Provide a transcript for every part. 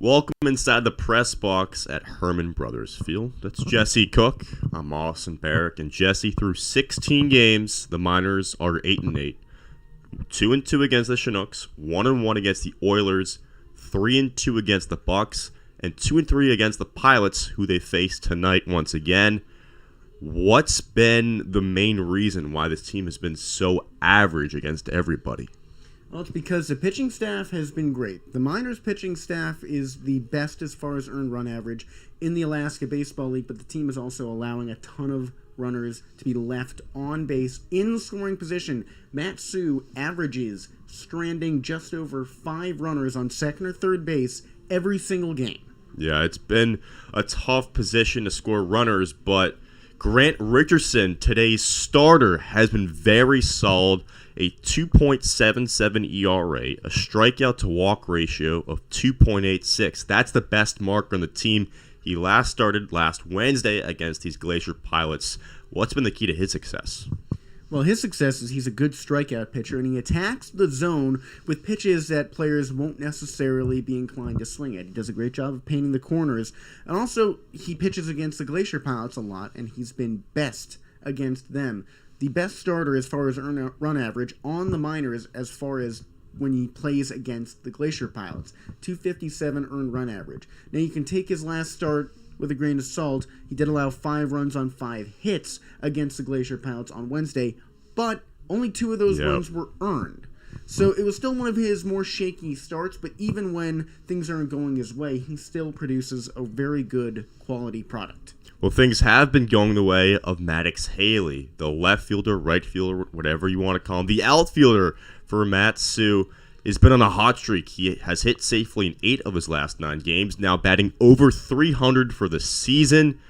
Welcome inside the press box at Herman Brothers Field. That's Jesse Cook. I'm Austin Barach, and Jesse, through 16 games, the Miners are 8-8. 2-2 against the Chinooks, 1-1 against the Oilers, 3-2 against the Bucks, and 2-3 against the Pilots, who they face tonight once again. What's been the main reason why this team has been so average against everybody? Well, it's because the pitching staff has been great. The Miners' pitching staff is the best as far as earned run average in the Alaska Baseball League, but the team is also allowing a ton of runners to be left on base in scoring position. Matt Sue averages stranding just over 5 runners on second or third base every single game. Yeah, it's been a tough position to score runners, but Grant Richardson, today's starter, has been very solid. A 2.77 ERA, a strikeout to walk ratio of 2.86. That's the best mark on the team. He last started last Wednesday against these Glacier Pilots. What's been the key to his success? Well, his success is he's a good strikeout pitcher, and he attacks the zone with pitches that players won't necessarily be inclined to swing at. He does a great job of painting the corners, and also he pitches against the Glacier Pilots a lot, and he's been best against them. The best starter as far as run average on the Miners as far as when he plays against the Glacier Pilots. 257 earned run average. Now you can take his last start with a grain of salt. He did allow 5 runs on 5 hits against the Glacier Pilots on Wednesday, but only 2 of those runs were earned. So it was still one of his more shaky starts, but even when things aren't going his way, he still produces a very good quality product. Well, things have been going the way of Maddox Haley, the left fielder, right fielder, whatever you want to call him. The outfielder for Matt Sue has been on a hot streak. He has hit safely in 8 of his last 9 games, now batting over 300 for the season.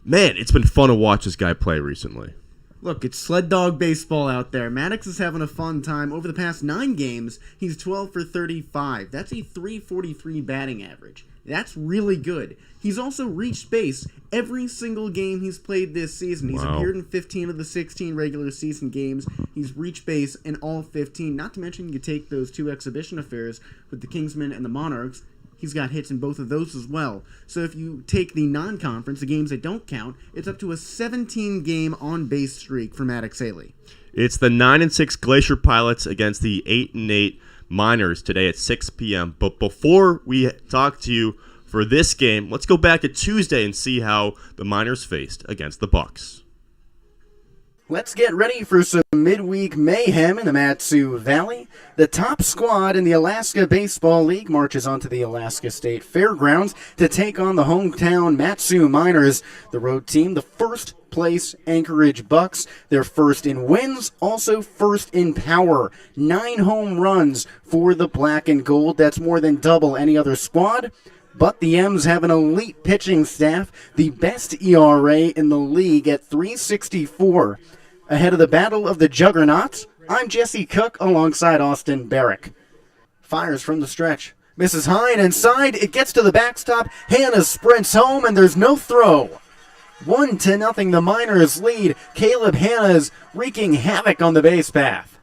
Man, it's been fun to watch this guy play recently. Look, it's sled dog baseball out there. Maddox is having a fun time. Over the past 9 games, he's 12 for 35. That's a .343 batting average. That's really good. He's also reached base every single game he's played this season. He's appeared in 15 of the 16 regular season games. He's reached base in all 15. Not to mention, you take those 2 exhibition affairs with the Kingsmen and the Monarchs. He's got hits in both of those as well. So if you take the non-conference, the games that don't count, it's up to a 17-game on-base streak for Maddox Haley. It's the 9-6 Glacier Pilots against the 8-8 Miners today at 6 p.m. But before we talk to you for this game, let's go back to Tuesday and see how the Miners faced against the Bucks. Let's get ready for some midweek mayhem in the Mat-Su Valley. The top squad in the Alaska Baseball League marches onto the Alaska State Fairgrounds to take on the hometown Mat-Su Miners. The road team, the first place Anchorage Bucks. They're first in wins, also first in power. 9 home runs for the black and gold. That's more than double any other squad. But the M's have an elite pitching staff, the best ERA in the league at .364. Ahead of the Battle of the Juggernauts, I'm Jesse Cook alongside Austin Barach. Fires from the stretch. Misses high and inside. It gets to the backstop. Hannah sprints home and there's no throw. 1-0 the Miners lead. Caleb Hannah's wreaking havoc on the base path.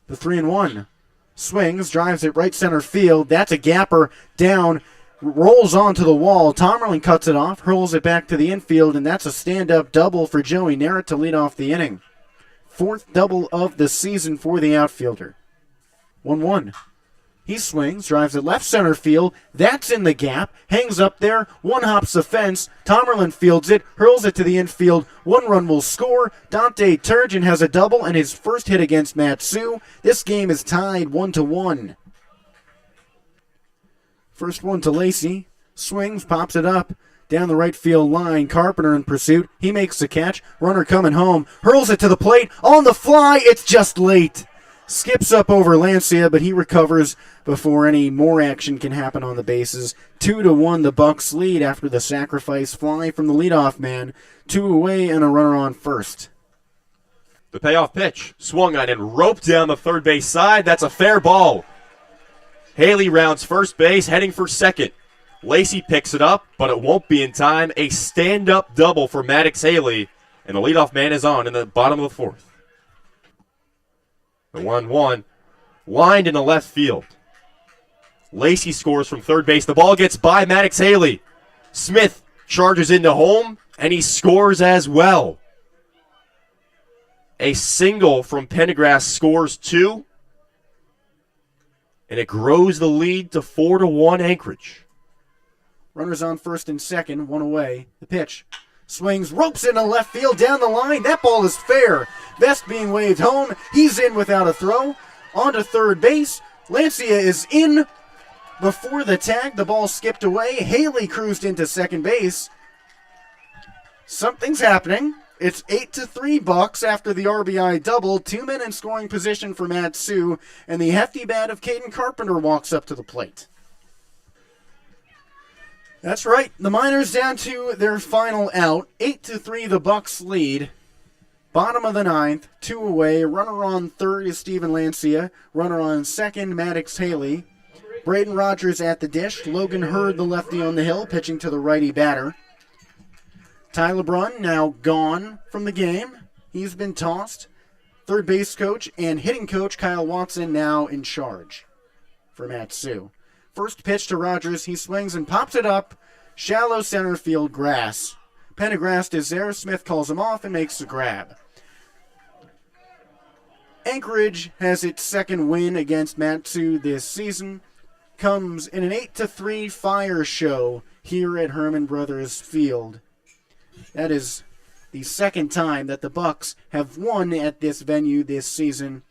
The 3-1. Swings, drives it right center field. That's a gapper down. Rolls onto the wall. Tomerlin cuts it off, hurls it back to the infield, and that's a stand-up double for Joey Narrett to lead off the inning. 4th double of the season for the outfielder. 1-1. He swings, drives it left center field. That's in the gap. Hangs up there. One hops the fence. Tomerlin fields it, hurls it to the infield. 1 run will score. Dante Turgeon has a double and his first hit against Matt Sue. This game is tied 1-1. First one to Lacey. Swings, pops it up. Down the right field line. Carpenter in pursuit. He makes the catch. Runner coming home. Hurls it to the plate. On the fly. It's just late. Skips up over Lancia, but he recovers before any more action can happen on the bases. 2-1 the Bucks lead after the sacrifice fly from the leadoff man. 2 away and a runner on first. The payoff pitch. Swung on and roped down the third base side. That's a fair ball. Haley rounds first base, heading for second. Lacey picks it up, but it won't be in time. A stand-up double for Maddox Haley, and the leadoff man is on in the bottom of the 4th. The 1-1. Lined in the left field. Lacey scores from third base. The ball gets by Maddox Haley. Smith charges into home, and he scores as well. A single from Pendergrass scores 2, and it grows the lead to 4-1 Anchorage. Runners on first and second, one away. The pitch. Swings, ropes into left field, down the line. That ball is fair. Vest being waved home. He's in without a throw. On to third base. Lancia is in before the tag. The ball skipped away. Haley cruised into second base. Something's happening. It's 8-3 Bucks after the RBI double. 2 men in scoring position for Matsu, and the hefty bat of Caden Carpenter walks up to the plate. That's right. The Miners down to their final out. 8-3 the Bucks lead. Bottom of the ninth, 2 away. Runner on third is Steven Lancia. Runner on second, Maddox Haley. Braden Rogers at the dish. Logan Hurd, the lefty on the hill, pitching to the righty batter. Tyler Brunn now gone from the game. He's been tossed. Third base coach and hitting coach Kyle Watson now in charge for Matsu. First pitch to Rogers. He swings and pops it up. Shallow center field grass. Pendergrass is there. Smith calls him off and makes the grab. Anchorage has its second win against Matsu this season. Comes in an 8-3 fire show here at Herman Brothers Field. That is the second time that the Bucks have won at this venue this season.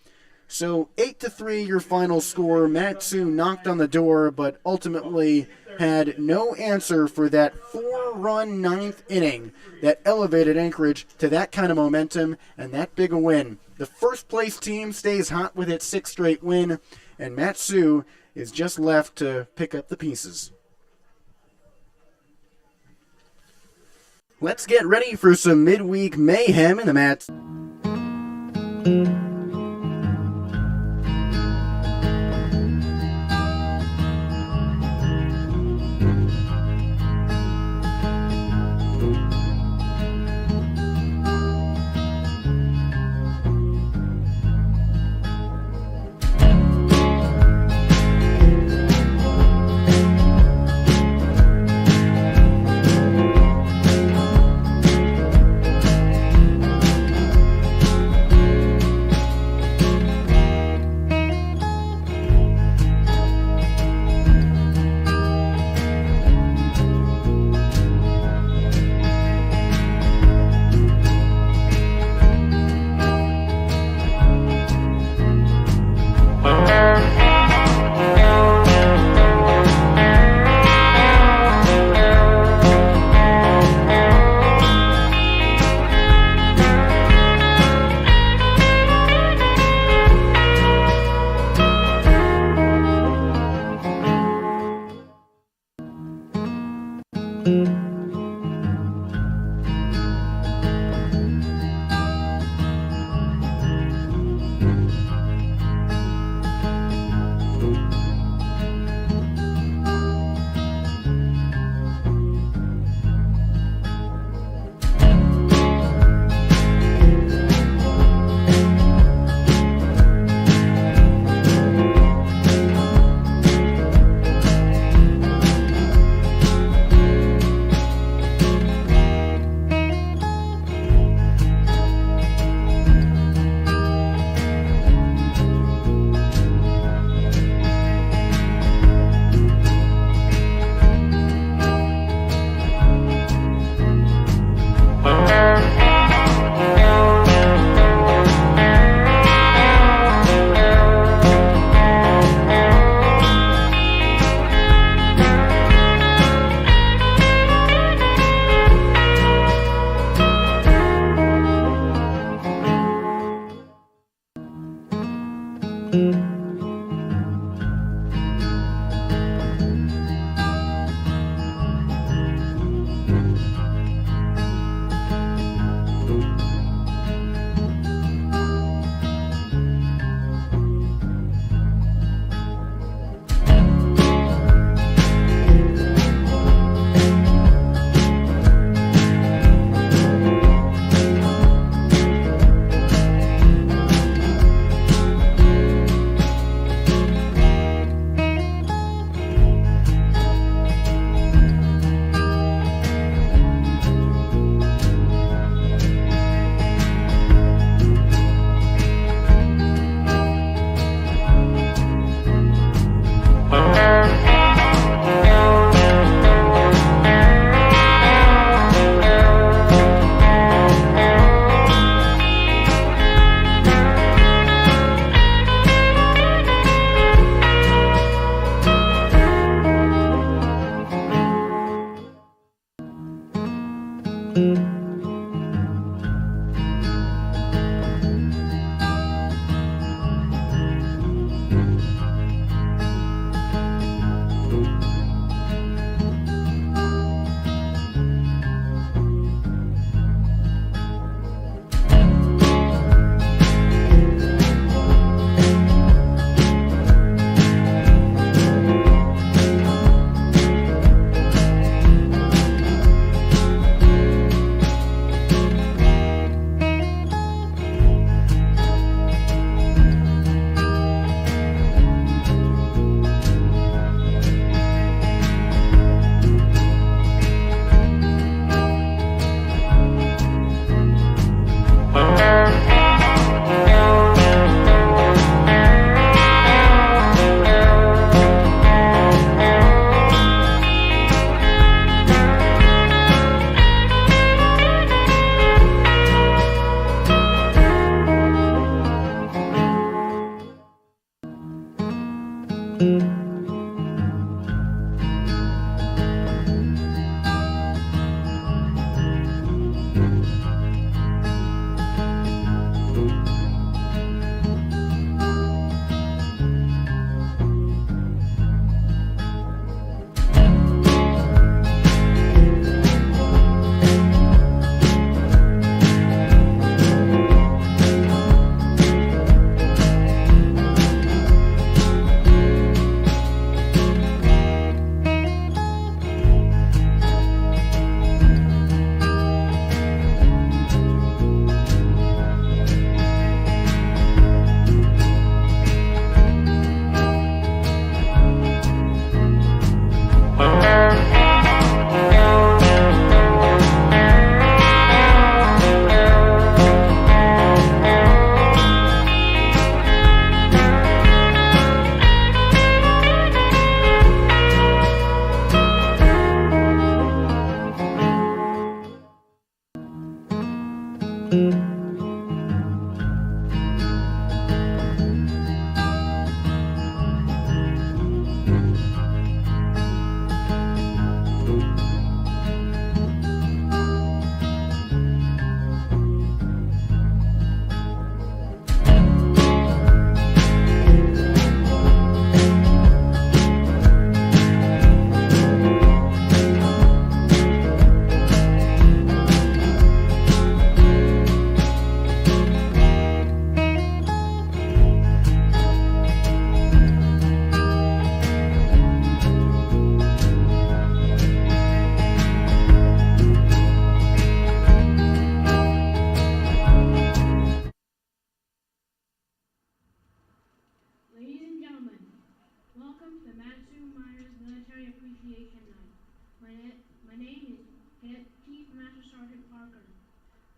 So 8-3 your final score. Matsu knocked on the door, but ultimately had no answer for that 4-run ninth inning that elevated Anchorage to that kind of momentum and that big a win. The first place team stays hot with its 6th straight win, and Matsu is just left to pick up the pieces. Let's get ready for some midweek mayhem in the Mats.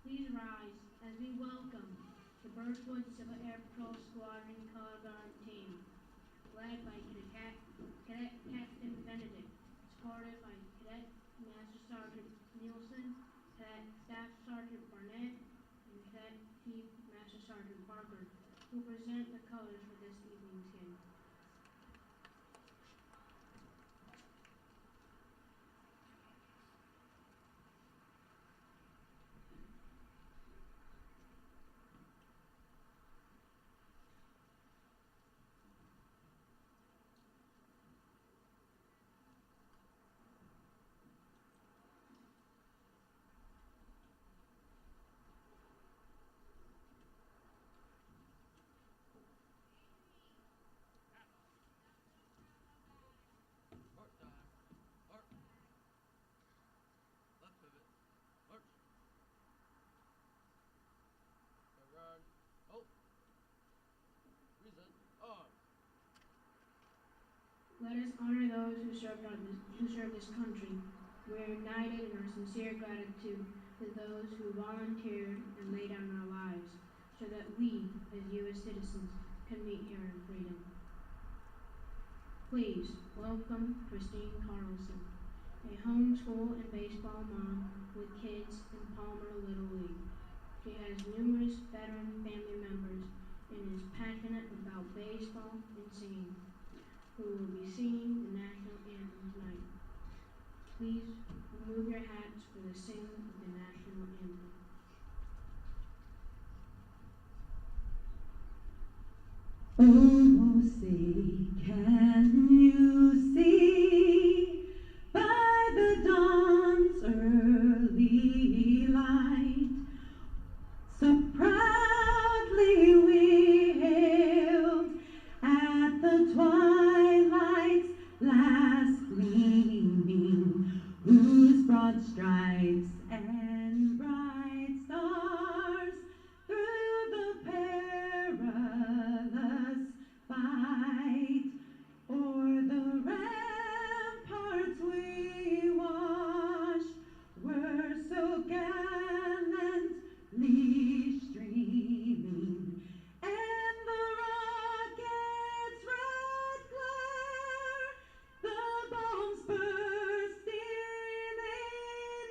Please rise as we welcome the Birchwood Civil Air Patrol Squadron Color Guard Team, led by Cadet Captain Benedict, escorted by Cadet Master Sergeant Nielsen, Cadet Staff Sergeant Barnett, and Cadet Chief Master Sergeant Parker, who present the colors for this evening's game. Let us honor those who served this country. We are united in our sincere gratitude to those who volunteered and laid down their lives so that we, as U.S. citizens, can meet here in freedom. Please welcome Christine Carlson, a homeschool and baseball mom with kids in Palmer Little League. She has numerous veteran family members and is passionate about baseball and singing, who will be singing the national anthem tonight. Please remove your hats for the singing of the national anthem. Oh, say, can you see by the dawn's early light, so proudly we hailed at the twilight's last gleaming, whose broad stripes and bright stars through the perilous fight o'er the ramparts we watched were so gallantly streaming, and the rocket's red glare, the bombs bursting in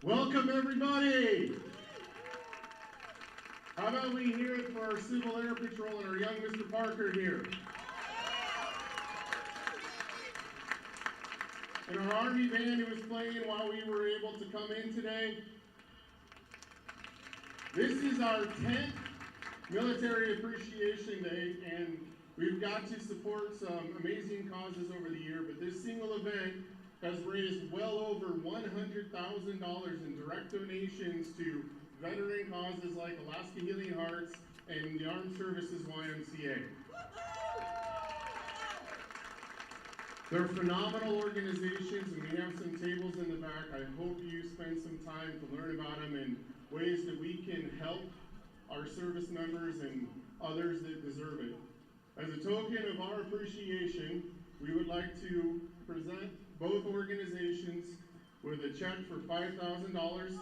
Welcome, everybody. How about we hear it for our Civil Air Patrol and our young Mr. Parker here. And our Army band who was playing while we were able to come in today. This is our 10th Military Appreciation Day, and we've got to support some amazing causes over the year, but this single event has raised well over $100,000 in direct donations to veteran causes like Alaska Healing Hearts and the Armed Services YMCA. They're phenomenal organizations, and we have some tables in the back. I hope you spend some time to learn about them and ways that we can help our service members and others that deserve it. As a token of our appreciation, we would like to present both organizations with a check for $5,000.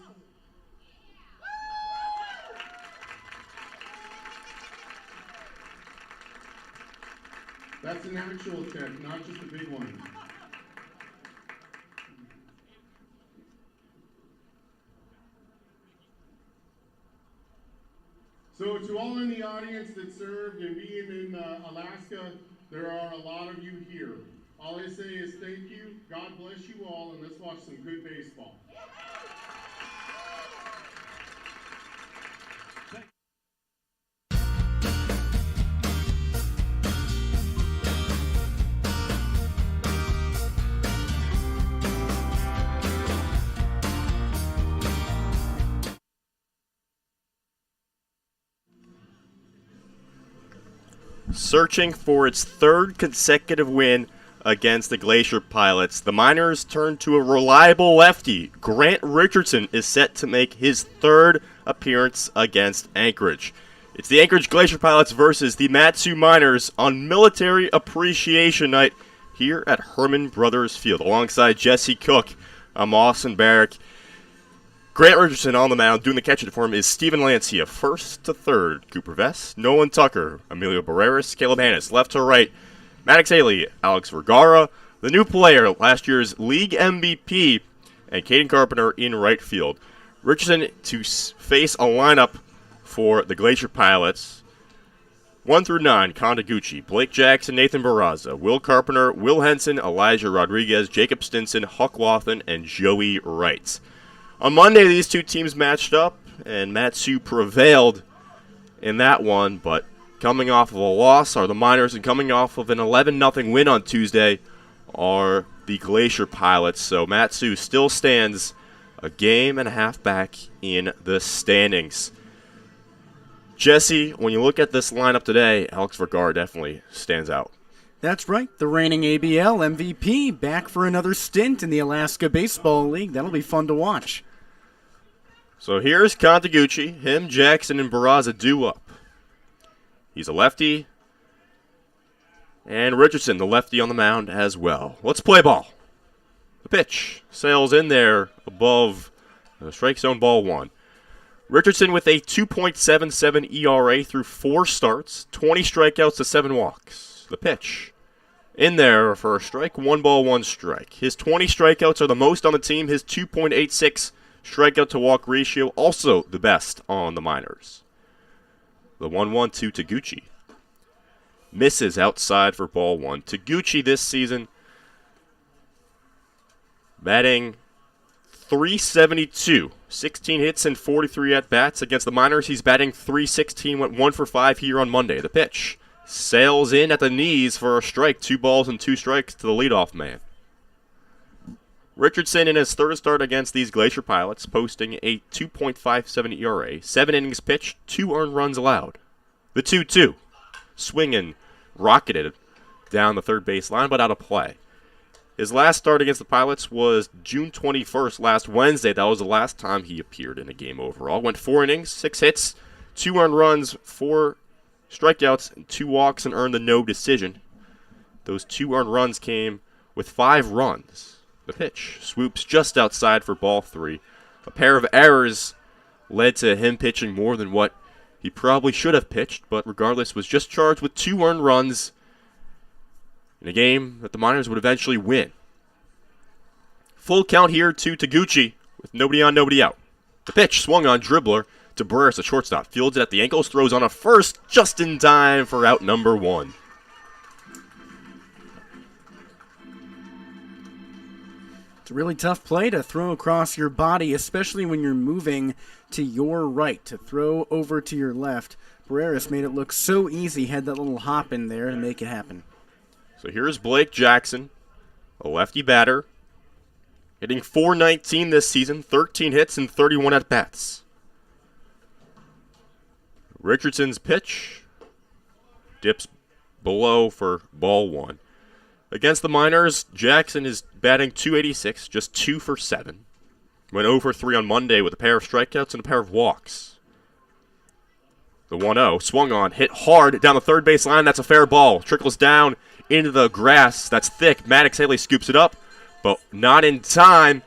That's an actual check, not just a big one. So to all in the audience that served and being in Alaska, there are a lot of you here. All I say is thank you, God bless you all, and let's watch some good baseball. Searching for its third consecutive win against the Glacier Pilots, the Miners turn to a reliable lefty. Grant Richardson is set to make his third appearance against Anchorage. It's the Anchorage Glacier Pilots versus the Mat-Su Miners on Military Appreciation Night here at Herman Brothers Field. Alongside Jesse Cook, I'm Austin Barach. Grant Richardson on the mound. Doing the catching for him is Steven Lancia. First to third, Cooper Vest, Nolan Tucker, Emilio Barreras, Caleb Hannes. Left to right, Maddox Haley, Alex Vergara, the new player, last year's league MVP, and Caden Carpenter in right field. Richardson to face a lineup for the Glacier Pilots. 1 through 9, Contagucci, Blake Jackson, Nathan Barraza, Will Carpenter, Will Henson, Elijah Rodriguez, Jacob Stinson, Huck Wathen, and Joey Wright. On Monday, these two teams matched up, and Mat-Su prevailed in that one, but coming off of a loss are the Miners, and coming off of an 11-0 win on Tuesday are the Glacier Pilots. So Mat-Su still stands a game and a half back in the standings. Jesse, when you look at this lineup today, Alex Vergara definitely stands out. That's right, the reigning ABL MVP back for another stint in the Alaska Baseball League. That'll be fun to watch. So here's Contagucci. Him, Jackson, and Barraza due up. He's a lefty. And Richardson, the lefty on the mound as well. Let's play ball. The pitch sails in there above the strike zone, ball one. Richardson with a 2.77 ERA through 4 starts, 20 strikeouts to 7 walks. The pitch in there for a strike, 1 ball, 1 strike. His 20 strikeouts are the most on the team. His 2.86 strikeout to walk ratio, also the best on the Miners. The 1-1 to Taguchi. Misses outside for ball 1. Taguchi this season batting .372. 16 hits and 43 at-bats. Against the Miners, he's batting .316, went 1 for 5 here on Monday. The pitch sails in at the knees for a strike. 2 balls and 2 strikes to the leadoff man. Richardson in his third start against these Glacier Pilots, posting a 2.57 ERA, 7 innings pitched, 2 earned runs allowed. The 2-2, swinging, rocketed down the third base line, but out of play. His last start against the Pilots was June 21st, last Wednesday. That was the last time he appeared in a game overall. Went 4 innings, 6 hits, 2 earned runs, 4 strikeouts, and 2 walks, and earned the no decision. Those 2 earned runs came with 5 runs. The pitch swoops just outside for ball 3. A pair of errors led to him pitching more than what he probably should have pitched, but regardless was just charged with 2 earned runs in a game that the Miners would eventually win. Full count here to Taguchi with nobody on, nobody out. The pitch swung on, dribbler to Barach, the shortstop. Fields it at the ankles, throws on a first just in time for out number 1. It's a really tough play to throw across your body, especially when you're moving to your right. To throw over to your left, Barach made it look so easy, had that little hop in there to make it happen. So here's Blake Jackson, a lefty batter, hitting .419 this season, 13 hits and 31 at-bats. Richardson's pitch dips below for ball 1. Against the Miners, Jackson is batting .286, just 2 for 7. Went 0 for 3 on Monday with a pair of strikeouts and a pair of walks. The 1-0, swung on, hit hard down the third base line. That's a fair ball. Trickles down into the grass that's thick. Maddox Haley scoops it up, but not in time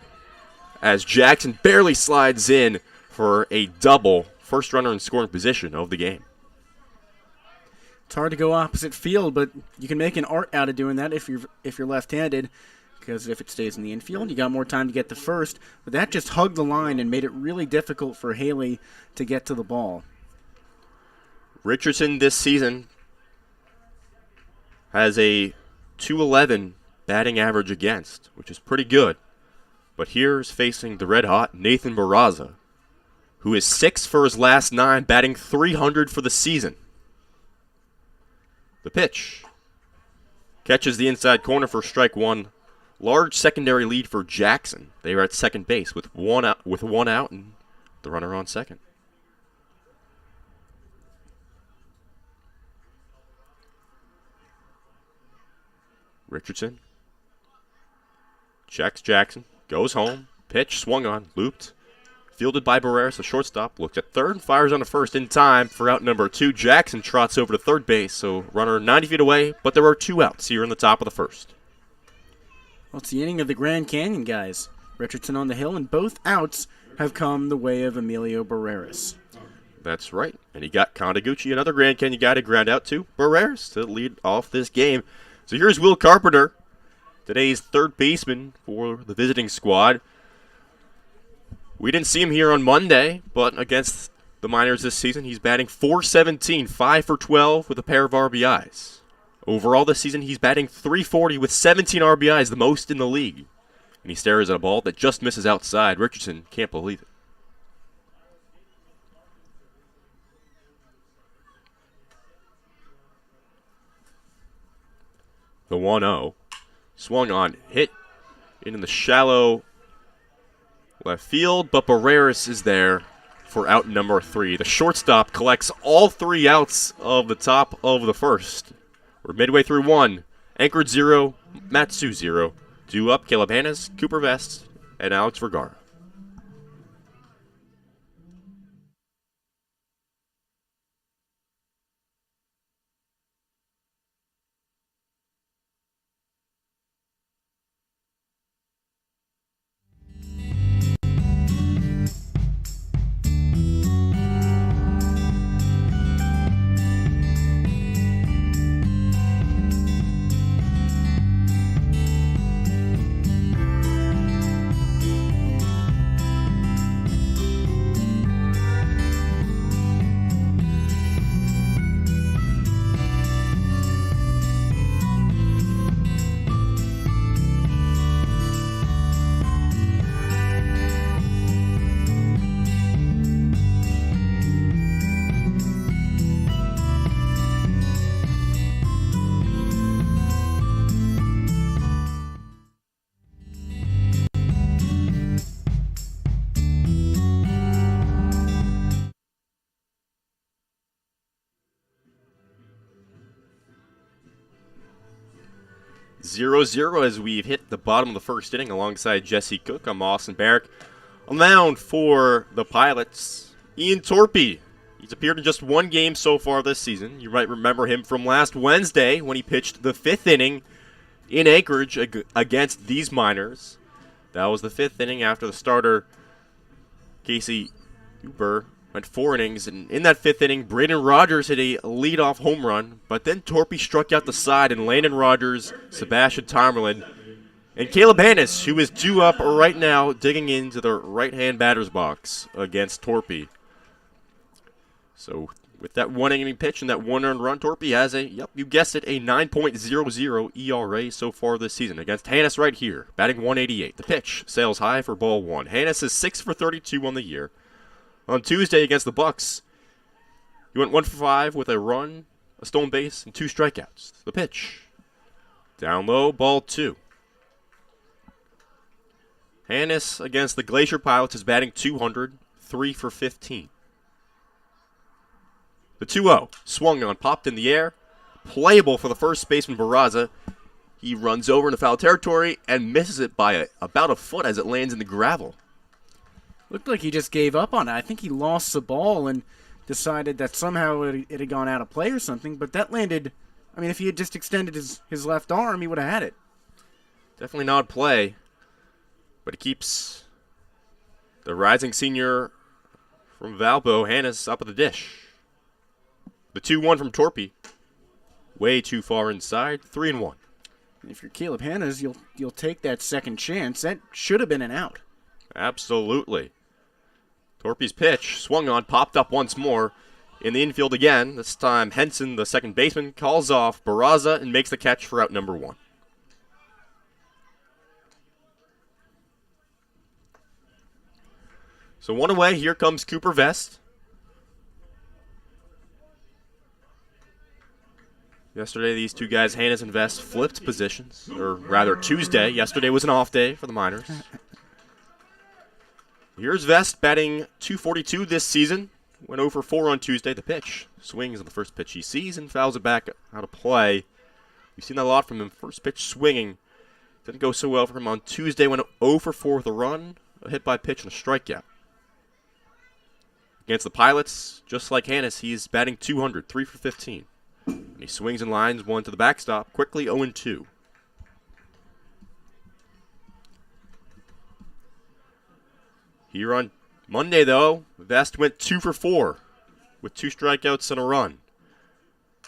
as Jackson barely slides in for a double. First runner in scoring position of the game. It's hard to go opposite field, but you can make an art out of doing that if you're left-handed, because if it stays in the infield, you got more time to get to first. But that just hugged the line and made it really difficult for Haley to get to the ball. Richardson this season has a .211 batting average against, which is pretty good. But here's facing the red-hot Nathan Barraza, who is 6 for his last 9, batting .300 for the season. The pitch catches the inside corner for strike 1. Large secondary lead for Jackson. They are at second base with one out and the runner on second. Richardson checks Jackson, goes home, pitch swung on, looped, fielded by Barras, the shortstop, looks at third, fires on the first in time for out number 2. Jackson trots over to third base, so runner 90 feet away, but there are 2 outs here in the top of the first. Well, it's the inning of the Grand Canyon, guys. Richardson on the hill, and both outs have come the way of Emilio Barreras. That's right, and he got Kondaguchi, another Grand Canyon guy, to ground out to Barreras to lead off this game. So here's Will Carpenter, today's third baseman for the visiting squad. We didn't see him here on Monday, but against the Miners this season, he's batting .417, 5 for 12 with a pair of RBIs. Overall this season, he's batting .340 with 17 RBIs, the most in the league. And he stares at a ball that just misses outside. Richardson can't believe it. The 1-0. Swung on, hit in the shallow left field, but Barreras is there for out number 3. The shortstop collects all 3 outs of the top of the first. We're midway through 1. Anchorage 0, Matsu 0. Due up, Caleb Hannes, Cooper Vest, and Alex Vergara. 0-0 as we've hit the bottom of the first inning alongside Jesse Cook. I'm Austin Barach. On the mound for the Pilots, Ian Torpy. He's appeared in just one game so far this season. You might remember him from last Wednesday when he pitched the 5th inning in Anchorage against these Miners. That was the 5th inning after the starter, Casey Huber, went 4 innings. And in that 5th inning, Braden Rogers hit a leadoff home run, but then Torpy struck out the side, and Landon Rogers, Sebastian Tomerlin, and Caleb Hannes, who is due up right now, digging into the right-hand batter's box against Torpy. So with that 1 inning pitch and that 1 earned run, Torpy has you guessed it, a 9.00 ERA so far this season against Hannes right here, batting 188. The pitch sails high for ball 1. Hannes is 6 for 32 on the year. On Tuesday against the Bucks, he went 1 for 5 with a run, a stolen base, and 2 strikeouts. The pitch, down low, ball 2. Hannes against the Glacier Pilots is batting 200, 3 for 15. The 2-0, swung on, popped in the air, playable for the first baseman Barraza. He runs over into foul territory and misses it by about a foot as it lands in the gravel. Looked like he just gave up on it. I think he lost the ball and decided that somehow it had gone out of play or something, but that landed, I mean, if he had just extended his left arm, he would have had it. Definitely not play, but it keeps the rising senior from Valpo, Hannes, up at the dish. The 2-1 from Torpy, way too far inside, 3-1. If you're Caleb Hannes, you'll take that second chance. That should have been an out. Absolutely. Torpy's pitch, swung on, popped up once more. In the infield again, this time Henson, the second baseman, calls off Barraza and makes the catch for out number 1. So 1 away, here comes Cooper Vest. Yesterday, these two guys, Hannes and Vest, flipped positions. Or rather, Tuesday. Yesterday was an off day for the Miners. Here's Vest batting .242 this season. Went 0 for 4 on Tuesday. The pitch swings on the first pitch he sees and fouls it back out of play. We've seen that a lot from him. First pitch swinging. Didn't go so well for him on Tuesday. Went 0 for 4 with a run, a hit by pitch, and a strikeout. Against the Pilots, just like Hannes, he's batting .200, 3 for 15. And he swings and lines one to the backstop, quickly 0-2. Here on Monday, though, Vest went 2 for 4 with 2 strikeouts and a run.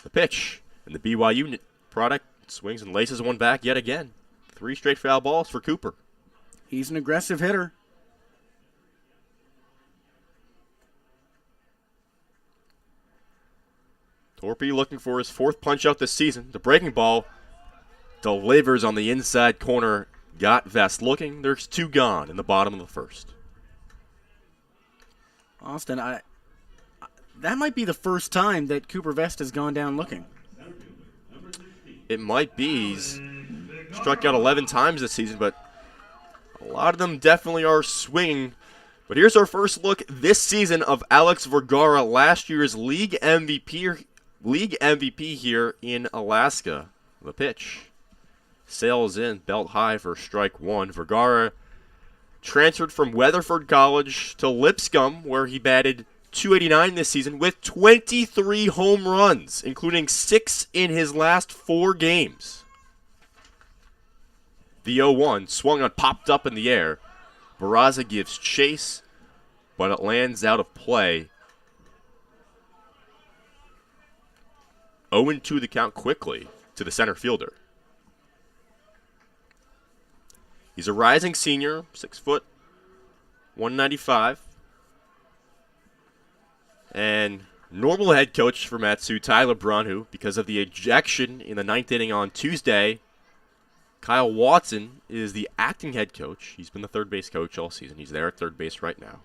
The pitch, and the BYU product swings and laces one back yet again. 3 straight foul balls for Cooper. He's an aggressive hitter. Torpy looking for his 4th punch-out this season. The breaking ball delivers on the inside corner. Got Vest looking. There's 2 gone in the bottom of the first. Austin, that might be the first time that Cooper Vest has gone down looking. It might be. He's struck out 11 times this season, but a lot of them definitely are swinging. But here's our first look this season of Alex Vergara, last year's league MVP here in Alaska. The pitch sails in, belt high for strike 1. Vergara transferred from Weatherford College to Lipscomb, where he batted .289 this season with 23 home runs, including 6 in his last 4 games. The 0-1 swung on, popped up in the air. Barraza gives chase, but it lands out of play. 0-2 the count quickly to the center fielder. He's a rising senior, 6 foot, 195. And normal head coach for Matsu, Tyler Braun, because of the ejection in the 9th inning on Tuesday, Kyle Watson is the acting head coach. He's been the third base coach all season. He's there at third base right now.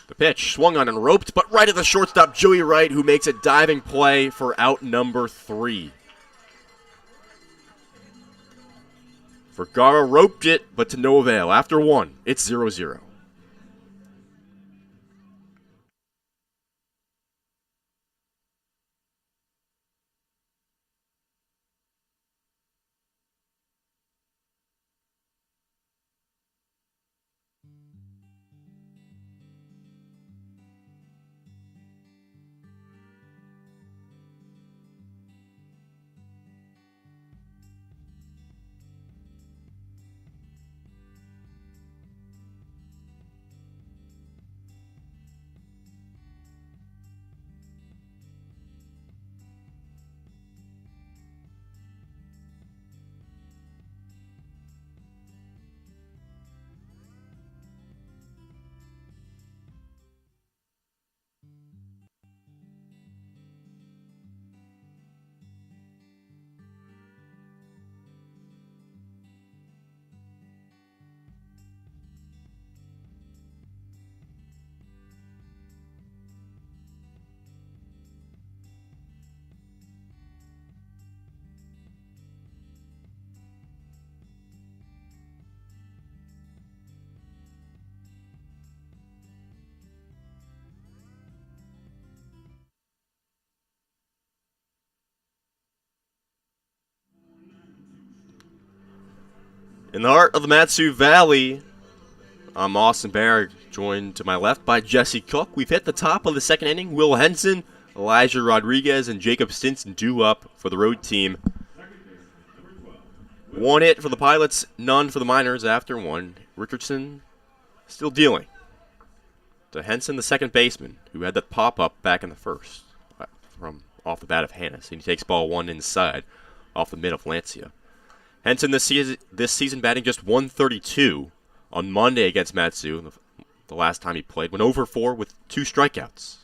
The pitch swung on and roped, but right at the shortstop, Joey Wright, who makes a diving play for out number 3. Vergara roped it, but to no avail. After 1, it's 0-0. In the heart of the Mat-Su Valley, I'm Austin Barach, joined to my left by Jesse Cook. We've hit the top of the second inning. Will Henson, Elijah Rodriguez, and Jacob Stinson due up for the road team. One hit for the Pilots, none for the Miners after one. Richardson still dealing to Henson, the second baseman, who had that pop-up back in the first from off the bat of Hannes. And he takes ball one inside off the mid of Lancia. Henson this season batting just 132 on Monday against Mat-Su, the last time he played. Went over 4 with 2 strikeouts.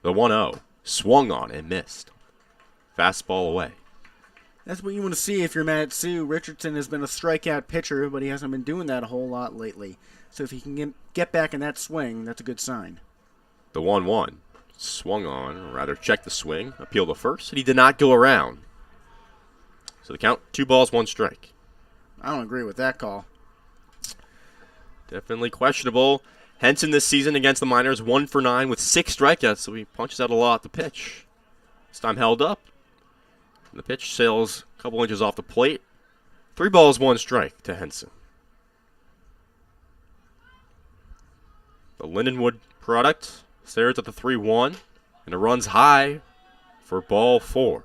The 1-0 swung on and missed. Fastball away. That's what you want to see if you're Mat-Su. Richardson has been a strikeout pitcher, but he hasn't been doing that a whole lot lately. So if he can get back in that swing, that's a good sign. The 1-1 swung on, or rather checked the swing, appealed to first, and he did not go around. So the count, 2 balls, 1 strike. I don't agree with that call. Definitely questionable. Henson this season against the Miners, 1 for 9 with 6 strikeouts, so he punches out a lot at the pitch. This time held up. The pitch sails a couple inches off the plate. 3 balls, 1 strike to Henson. The Lindenwood product stares at the 3-1, and it runs high for ball 4.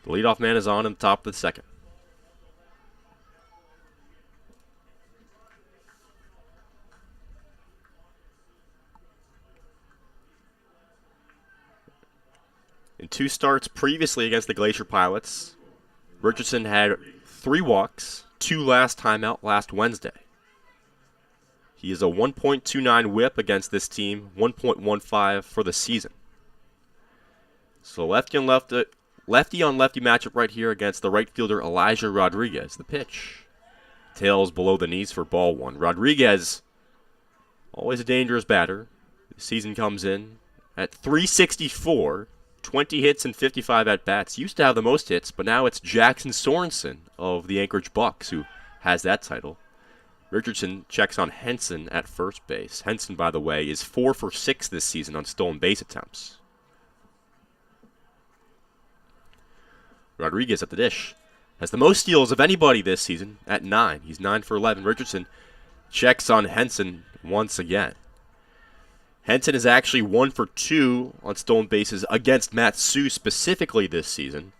The leadoff man is on in the top of the second. In 2 starts previously against the Glacier Pilots, Richardson had 3 walks, 2 last time out last Wednesday. He is a 1.29 whip against this team, 1.15 for the season. So lefty on lefty matchup right here against the right fielder Elijah Rodriguez. The pitch tails below the knees for ball 1. Rodriguez, always a dangerous batter. The season comes in at .364. 20 hits and 55 at-bats. Used to have the most hits, but now it's Jackson Sorensen of the Anchorage Bucks who has that title. Richardson checks on Henson at first base. Henson, by the way, is 4 for 6 this season on stolen base attempts. Rodriguez at the dish has the most steals of anybody this season at 9. He's 9 for 11. Richardson checks on Henson once again. Henson is actually 1 for 2 on stolen bases against Mat-Su specifically this season.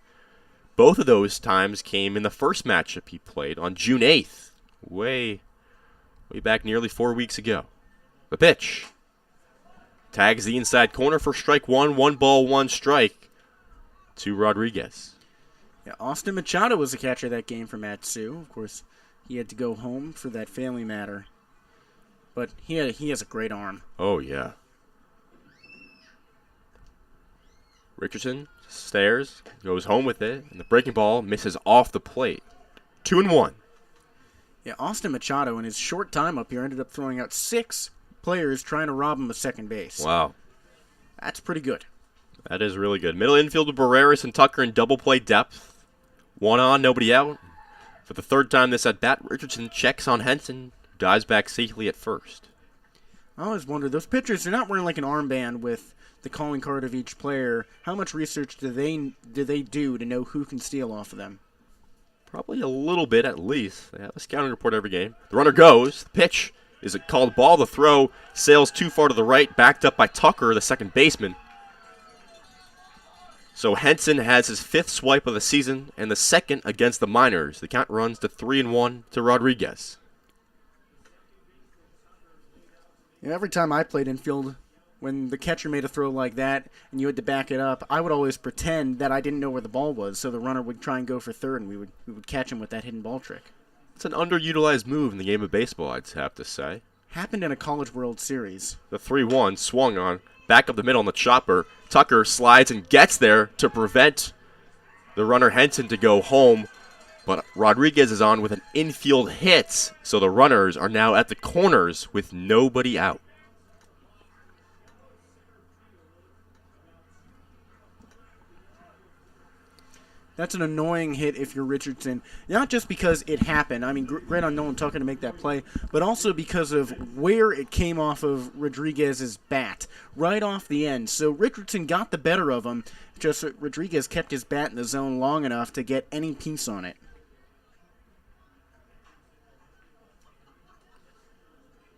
Both of those times came in the first matchup he played on June 8th, way back nearly 4 weeks ago. The pitch tags the inside corner for strike 1, 1 ball, 1 strike to Rodriguez. Yeah, Austin Machado was the catcher that game for Mat-Su. Of course, he had to go home for that family matter. But he has a great arm. Oh, yeah. Richardson stares, goes home with it, and the breaking ball misses off the plate. 2-1. Yeah, Austin Machado, in his short time up here, ended up throwing out 6 players trying to rob him of second base. Wow. That's pretty good. That is really good. Middle infield with Barreras and Tucker in double play depth. 1 on, nobody out. For the 3rd time this at-bat, Richardson checks on Henson, dives back safely at first. I always wonder, those pitchers, they're not wearing like an armband with the calling card of each player. How much research do they do to know who can steal off of them? Probably a little bit at least. They have a scouting report every game. The runner goes. The pitch is a called ball. The throw sails too far to the right, backed up by Tucker, the second baseman. So Henson has his 5th swipe of the season and the 2nd against the Miners. The count runs to 3-1 to Rodriguez. You know, every time I played infield, when the catcher made a throw like that and you had to back it up, I would always pretend that I didn't know where the ball was, so the runner would try and go for third, and we would catch him with that hidden ball trick. It's an underutilized move in the game of baseball, I'd have to say. Happened in a College World Series. The 3-1 swung on, back up the middle on the chopper. Tucker slides and gets there to prevent the runner Henson to go home. But Rodriguez is on with an infield hit, so the runners are now at the corners with nobody out. That's an annoying hit if you're Richardson. Not just because it happened. I mean, great on Nolan Tucker to make that play, but also because of where it came off of Rodriguez's bat, right off the end. So Richardson got the better of him, just that Rodriguez kept his bat in the zone long enough to get any piece on it.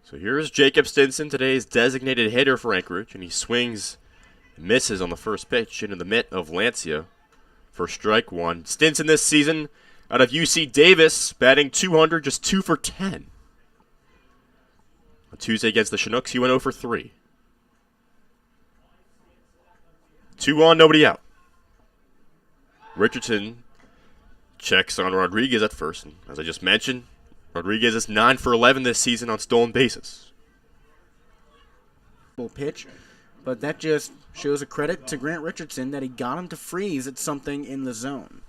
So here's Jacob Stinson, today's designated hitter for Anchorage, and he swings and misses on the first pitch into the mitt of Lancia for strike one. Stinson this season out of UC Davis, batting .200, just 2 for 10. On Tuesday against the Chinooks, he went 0 for 3. 2 on, nobody out. Richardson checks on Rodriguez at first, and as I just mentioned, Rodriguez is 9 for 11 this season on stolen bases. Pitch, but that just shows a credit to Grant Richardson that he got him to freeze at something in the zone.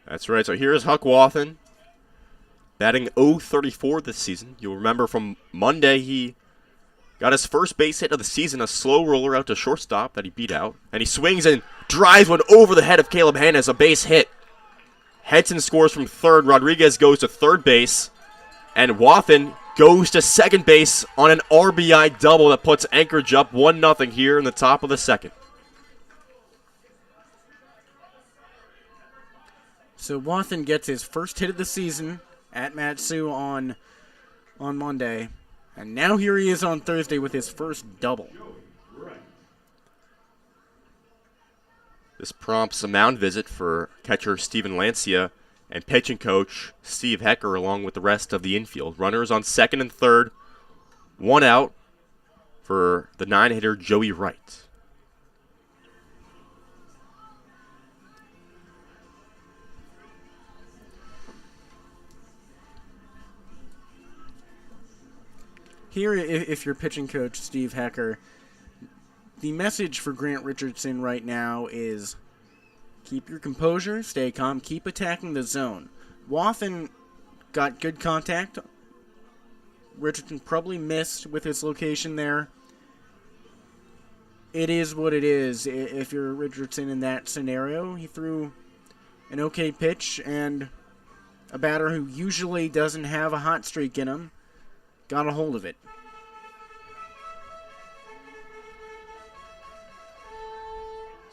That's right. So here's Huck Wathen, batting .034 this season. You'll remember from Monday he got his first base hit of the season, a slow roller out to shortstop that he beat out, and he swings and drives one over the head of Caleb Hannes, a base hit. Henson scores from third. Rodriguez goes to third base. And Wathen goes to second base on an RBI double that puts Anchorage up 1-0 here in the top of the second. So Wathen gets his first hit of the season at Matsu on Monday. And now here he is on Thursday with his first double. This prompts a mound visit for catcher Steven Lancia and pitching coach Steve Hecker along with the rest of the infield. Runners on second and third, 1 out for the 9-hitter Joey Wright. Here, if you're pitching coach Steve Hecker, the message for Grant Richardson right now is keep your composure, stay calm, keep attacking the zone. Wathen got good contact. Richardson probably missed with his location there. It is what it is. If you're Richardson in that scenario, he threw an okay pitch, and a batter who usually doesn't have a hot streak in him got a hold of it.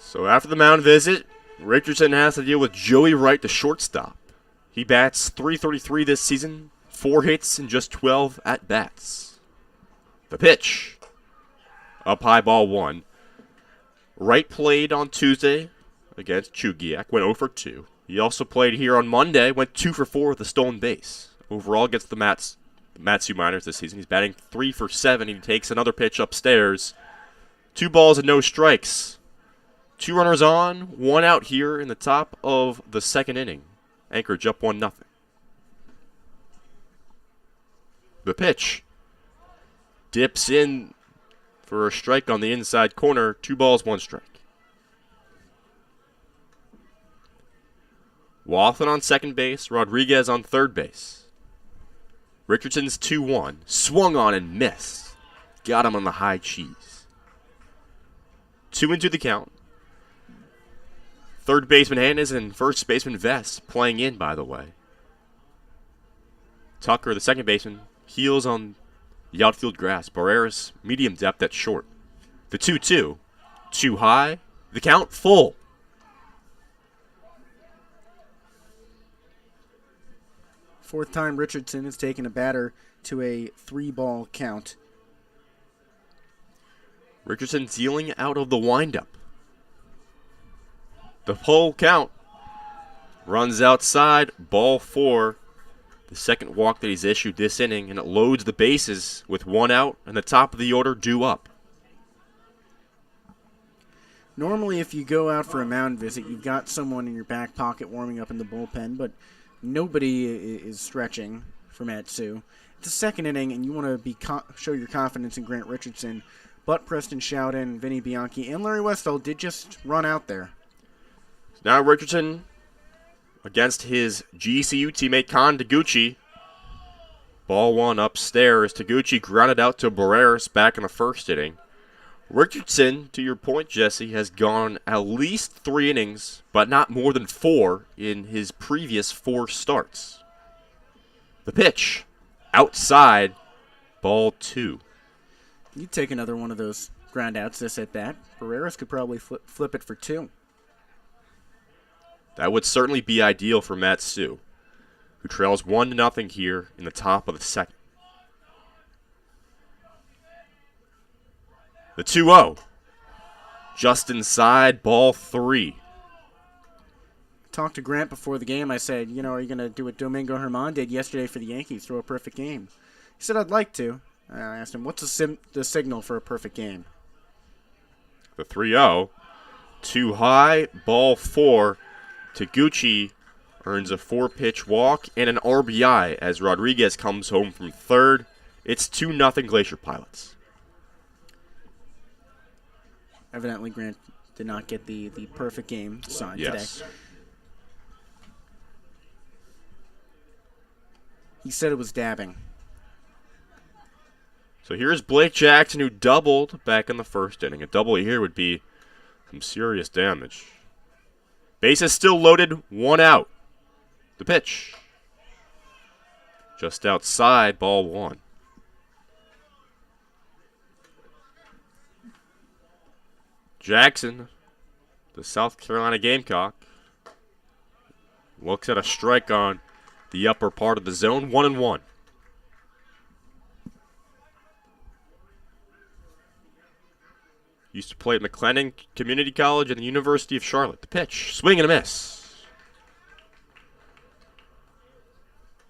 So after the mound visit, Richardson has to deal with Joey Wright, the shortstop. He bats .333 this season, 4 hits and just 12 at-bats. The pitch. Up high, ball 1. Wright played on Tuesday against Chugiak, went 0 for 2. He also played here on Monday, went 2 for 4 with a stolen base. Overall against the Matsu Miners this season, he's batting 3 for 7. He takes another pitch upstairs. 2 balls and no strikes. 2 runners on, 1 out here in the top of the second inning. Anchorage up 1-0. The pitch. Dips in for a strike on the inside corner. 2 balls, 1 strike. Wathen on second base. Rodriguez on third base. Richardson's 2-1. Swung on and missed. Got him on the high cheese. 2-2 the count. Third baseman Hannes and first baseman Vest playing in, by the way. Tucker, the second baseman, heels on the outfield grass. Barreras, medium depth at short. The 2-2. Too high. The count full. Fourth time Richardson has taken a batter to a 3-ball count. Richardson dealing out of the windup. The full count. Runs outside, ball 4. The second walk that he's issued this inning, and it loads the bases with 1 out and the top of the order due up. Normally, if you go out for a mound visit, you've got someone in your back pocket warming up in the bullpen, but nobody is stretching for Matsu. It's a second inning, and you want to show your confidence in Grant Richardson. But Preston Showden, Vinny Bianchi, and Larry Westall did just run out there. Now Richardson against his GCU teammate Con Taguchi. Ball 1 upstairs. Taguchi grounded out to Barreras back in the first inning. Richardson, to your point, Jesse, has gone at least 3 innings, but not more than 4 in his previous 4 starts. The pitch. Outside. Ball 2. You'd take another one of those ground outs this at bat. Barreras could probably flip it for 2. That would certainly be ideal for Matsu, who trails 1-0 here in the top of the second. The 2-0. Just inside, ball 3. Talked to Grant before the game. I said, are you going to do what Domingo Germán did yesterday for the Yankees, throw a perfect game? He said, I'd like to. I asked him, what's the signal for a perfect game? The 3-0. Too high, ball 4. Taguchi earns a 4-pitch walk and an RBI as Rodriguez comes home from third. It's 2-0 Glacier Pilots. Evidently, Grant did not get the perfect game signed today. He said it was dabbing. So here's Blake Jackson, who doubled back in the first inning. A double here would be some serious damage. Bases still loaded, 1 out. The pitch. Just outside, ball 1. Jackson, the South Carolina Gamecock, looks at a strike on the upper part of the zone, 1-1. Used to play at McLennan Community College and the University of Charlotte. The pitch, swing and a miss.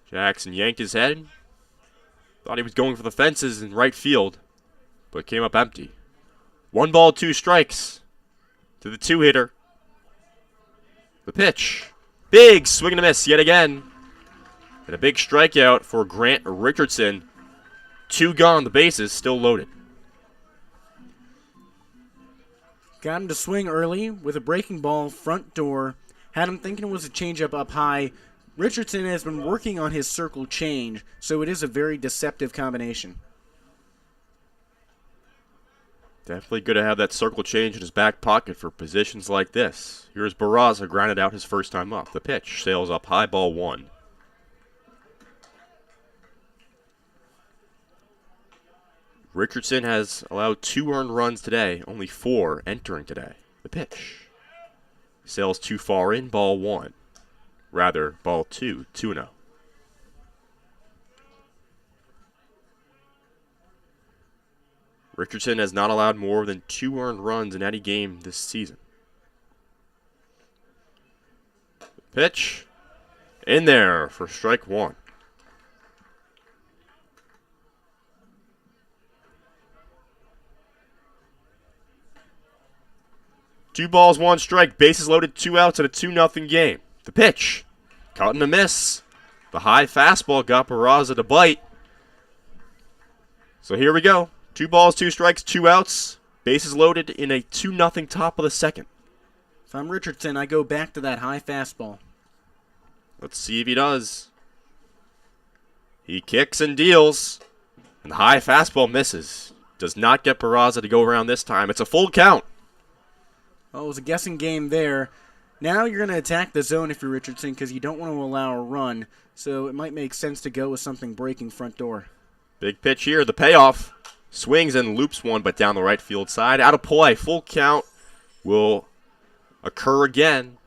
Jackson yanked his head. Thought he was going for the fences in right field, but came up empty. 1 ball, 2 strikes to the 2-hitter. The pitch, big swing and a miss yet again. And a big strikeout for Grant Richardson. 2 gone, the bases still loaded. Got him to swing early with a breaking ball front door. Had him thinking it was a changeup up high. Richardson has been working on his circle change, so it is a very deceptive combination. Definitely good to have that circle change in his back pocket for positions like this. Here's Barraza, grounded out his first time up. The pitch sails up high, ball 1. Richardson has allowed 2 earned runs today, only 4 entering today. The pitch sails too far in, ball 1. Rather, ball 2, 2-0. Richardson has not allowed more than 2 earned runs in any game this season. Pitch in there for strike 1. Two balls, 1 strike, bases loaded, 2 outs, and a 2-0 game. The pitch, caught in a miss. The high fastball got Barraza to bite. So here we go. 2 balls, 2 strikes, 2 outs. Bases loaded in a 2-0 top of the second. If I'm Richardson, I go back to that high fastball. Let's see if he does. He kicks and deals. And the high fastball misses. Does not get Barraza to go around this time. It's a full count. Oh, it was a guessing game there. Now you're going to attack the zone if you're Richardson because you don't want to allow a run. So it might make sense to go with something breaking front door. Big pitch here. The payoff. Swings and loops one, but down the right field side. Out of play. Full count will occur again.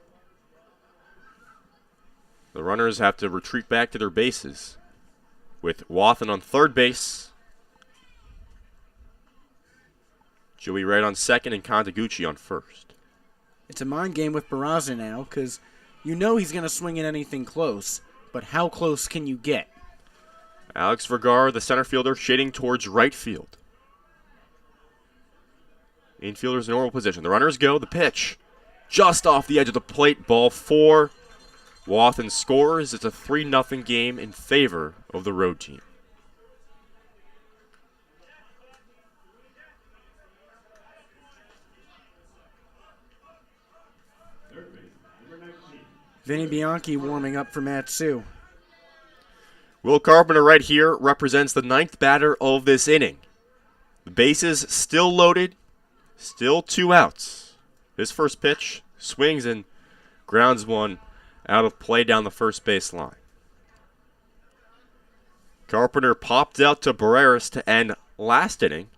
The runners have to retreat back to their bases with Wathen on third base. Joey Wright on second and Contaguchi on first. It's a mind game with Barraza now because you know he's going to swing at anything close, but how close can you get? Alex Vergara, the center fielder, shading towards right field. Infielder's in normal position. The runners go. The pitch just off the edge of the plate. Ball 4. Wathen scores. It's a 3-0 game in favor of the road team. Vinny Bianchi warming up for Matsu. Will Carpenter right here represents the 9th batter of this inning. The bases still loaded, still 2 outs. His first pitch swings and grounds one out of play down the first base line. Carpenter popped out to Barreras to end last inning.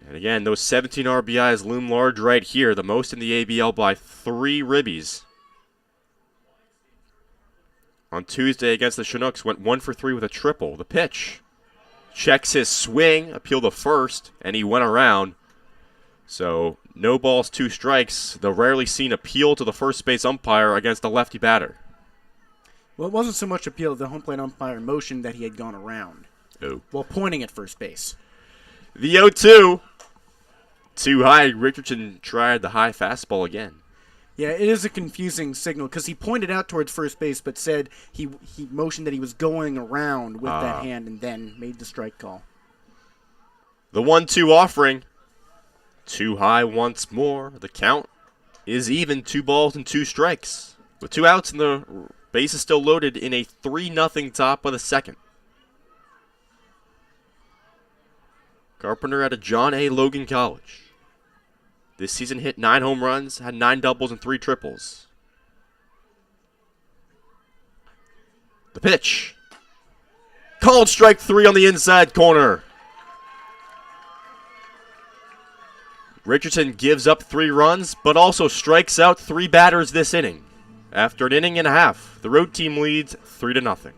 And again, those 17 RBIs loom large right here, the most in the ABL by 3 ribbies. On Tuesday against the Chinooks, went 1 for 3 with a triple. The pitch, checks his swing, appeal to first, and he went around. So no balls, 2 strikes. The rarely seen appeal to the first base umpire against a lefty batter. Well, it wasn't so much appeal to the home plate umpire motion that he had gone around Oh. while pointing at first base. The 0-2. Too high. Richardson tried the high fastball again. Yeah, it is a confusing signal because he pointed out towards first base but said he motioned that he was going around with that hand and then made the strike call. The 1-2 offering. Too high once more. The count is even. 2 balls and 2 strikes. With 2 outs and the base is still loaded in a 3-0 top of the second. Carpenter out of John A. Logan College. This season hit 9 home runs, had 9 doubles and 3 triples. The pitch. Called strike 3 on the inside corner. Richardson gives up 3 runs, but also strikes out 3 batters this inning. After an inning and a half, the road team leads 3-0.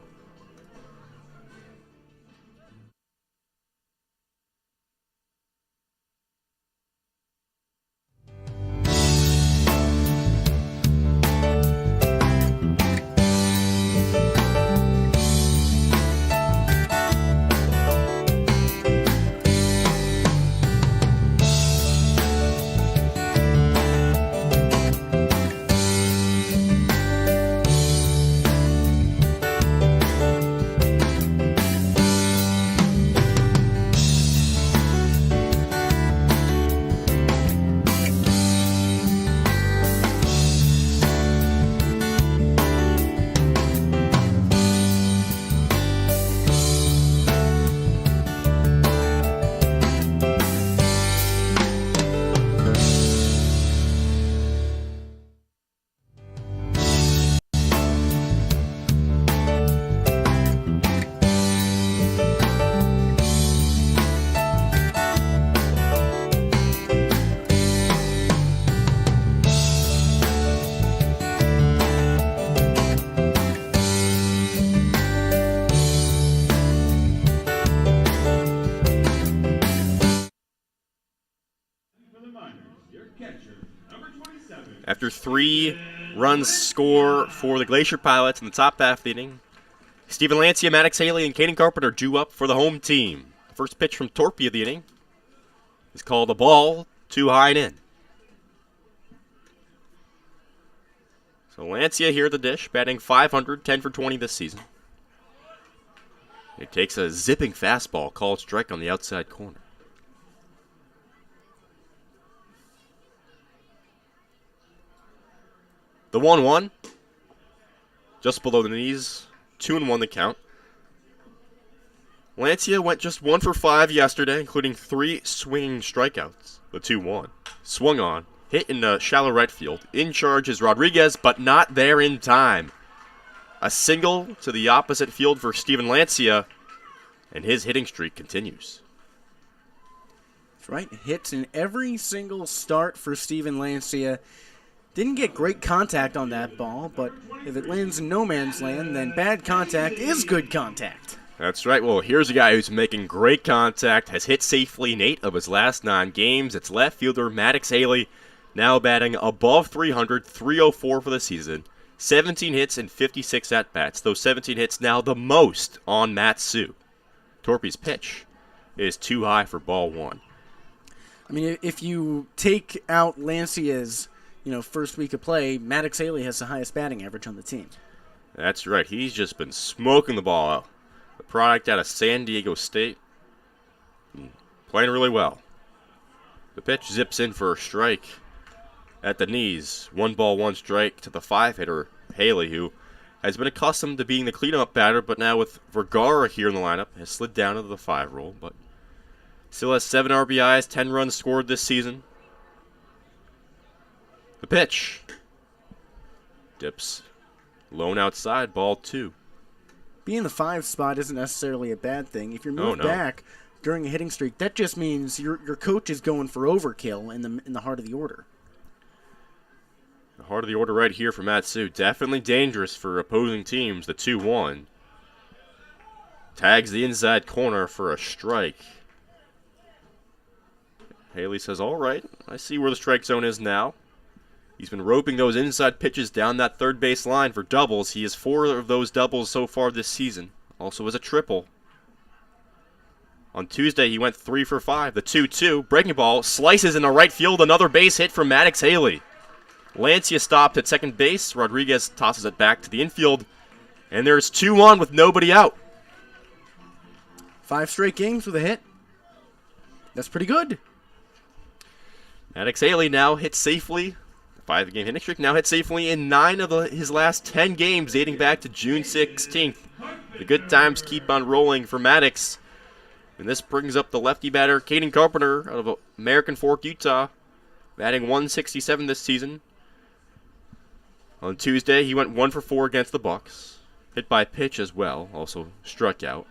After 3 runs score for the Glacier Pilots in the top half of the inning, Steven Lancia, Maddox Haley, and Caden Carpenter due up for the home team. The first pitch from Torpy of the inning is called a ball, too high and in. So Lancia here at the dish, batting .500, 10 for 20 this season. He takes a zipping fastball, called strike on the outside corner. The 1-1, just below the knees, 2-1 the count. Lancia went just 1 for 5 yesterday, including 3 swinging strikeouts. The 2-1, swung on, hit in the shallow right field. In charge is Rodriguez, but not there in time. A single to the opposite field for Steven Lancia, and his hitting streak continues. That's right, hits in every single start for Steven Lancia. Didn't get great contact on that ball, but if it lands in no man's land, then bad contact is good contact. That's right. Well, here's a guy who's making great contact, has hit safely in 8 of his last 9 games. It's left fielder Maddox Haley, now batting above .300, .304 for the season. 17 hits and 56 at-bats. Those 17 hits now the most on Matsu. Torpy's pitch is too high for ball 1. I mean, if you take out Lancia's first week of play, Maddox Haley has the highest batting average on the team. That's right. He's just been smoking the ball out. The product out of San Diego State. Playing really well. The pitch zips in for a strike at the knees. 1 ball, 1 strike to the 5-hitter, Haley, who has been accustomed to being the cleanup batter, but now with Vergara here in the lineup, has slid down into the 5 role, but still has 7 RBIs, 10 runs scored this season. The pitch dips lone outside, ball 2. Being the 5 spot isn't necessarily a bad thing. If you're moved back during a hitting streak, that just means your coach is going for overkill in the heart of the order. The heart of the order right here for Matsu. Definitely dangerous for opposing teams, the 2-1. Tags the inside corner for a strike. Haley says, all right, I see where the strike zone is now. He's been roping those inside pitches down that third base line for doubles. He has 4 of those doubles so far this season. Also has a triple. On Tuesday, he went 3 for 5. The 2-2. Breaking ball slices in the right field. Another base hit from Maddox Haley. Lancia stopped at second base. Rodriguez tosses it back to the infield. And there's 2-1 with nobody out. 5 straight games with a hit. That's pretty good. Maddox Haley now hits safely. 5-game hitting streak now hits safely in 9 of his last 10 games dating back to June 16th. The good times keep on rolling for Maddox. And this brings up the lefty batter, Caden Carpenter, out of American Fork, Utah, batting 167 this season. On Tuesday, he went 1 for 4 against the Bucks. Hit by pitch as well, also struck out.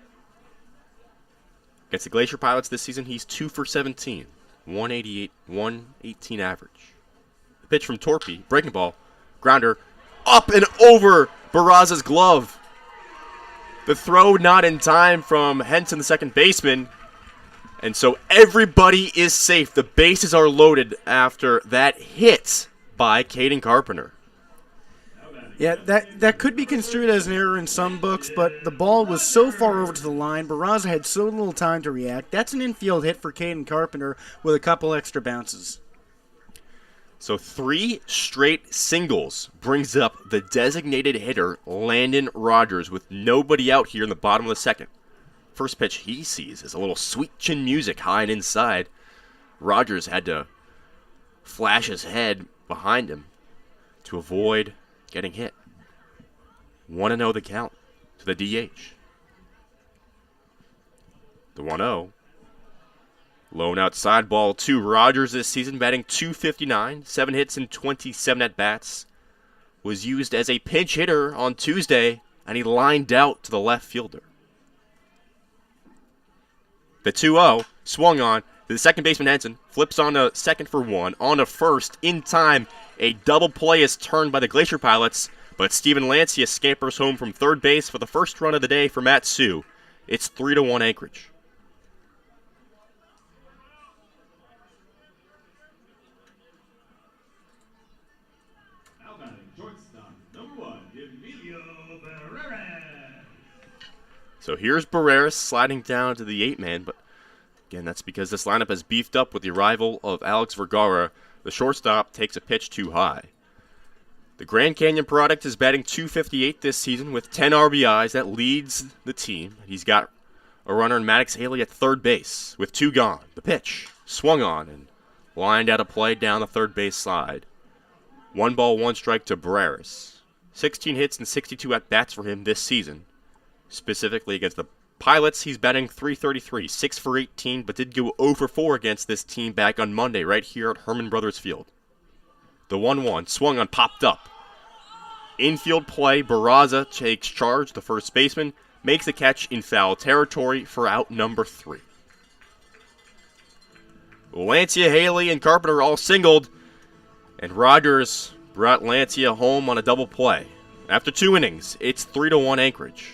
Against the Glacier Pilots this season, he's 2 for 17, 188, 118 average. The pitch from Torpy, breaking ball, grounder, up and over Barraza's glove. The throw not in time from Henson, the second baseman. And so everybody is safe. The bases are loaded after that hit by Caden Carpenter. Yeah, that could be construed as an error in some books, but the ball was so far over to the line, Barraza had so little time to react. That's an infield hit for Caden Carpenter with a couple extra bounces. So 3 straight singles brings up the designated hitter, Landon Rogers, with nobody out here in the bottom of the second. First pitch he sees is a little sweet chin music high and inside. Rogers had to flash his head behind him to avoid getting hit. 1-0 the count to the DH. The 1-0. Lone outside ball 2. Rogers this season batting .259, 7 hits and 27 at-bats. Was used as a pinch hitter on Tuesday, and he lined out to the left fielder. The 2-0 swung on. The second baseman Henson flips on to second for 1. On to first. In time, a double play is turned by the Glacier Pilots, but Steven Lancia scampers home from third base for the first run of the day for Matt Sue. It's 3-1 Anchorage. So here's Barreras sliding down to the 8-man, but again, that's because this lineup has beefed up with the arrival of Alex Vergara. The shortstop takes a pitch too high. The Grand Canyon product is batting .258 this season with 10 RBIs. That leads the team. He's got a runner in Maddox Haley at third base with 2 gone. The pitch swung on and lined out a play down the third base side. 1 ball, 1 strike to Barreras. 16 hits and 62 at-bats for him this season. Specifically against the Pilots, he's batting .333, 6 for 18, but did go 0 for 4 against this team back on Monday right here at Herman Brothers Field. The 1-1 swung on, popped up. Infield play, Barraza takes charge, the first baseman, makes the catch in foul territory for out number 3. Lancia, Haley, and Carpenter all singled, and Rogers brought Lancia home on a double play. After 2 innings, it's 3-1 Anchorage.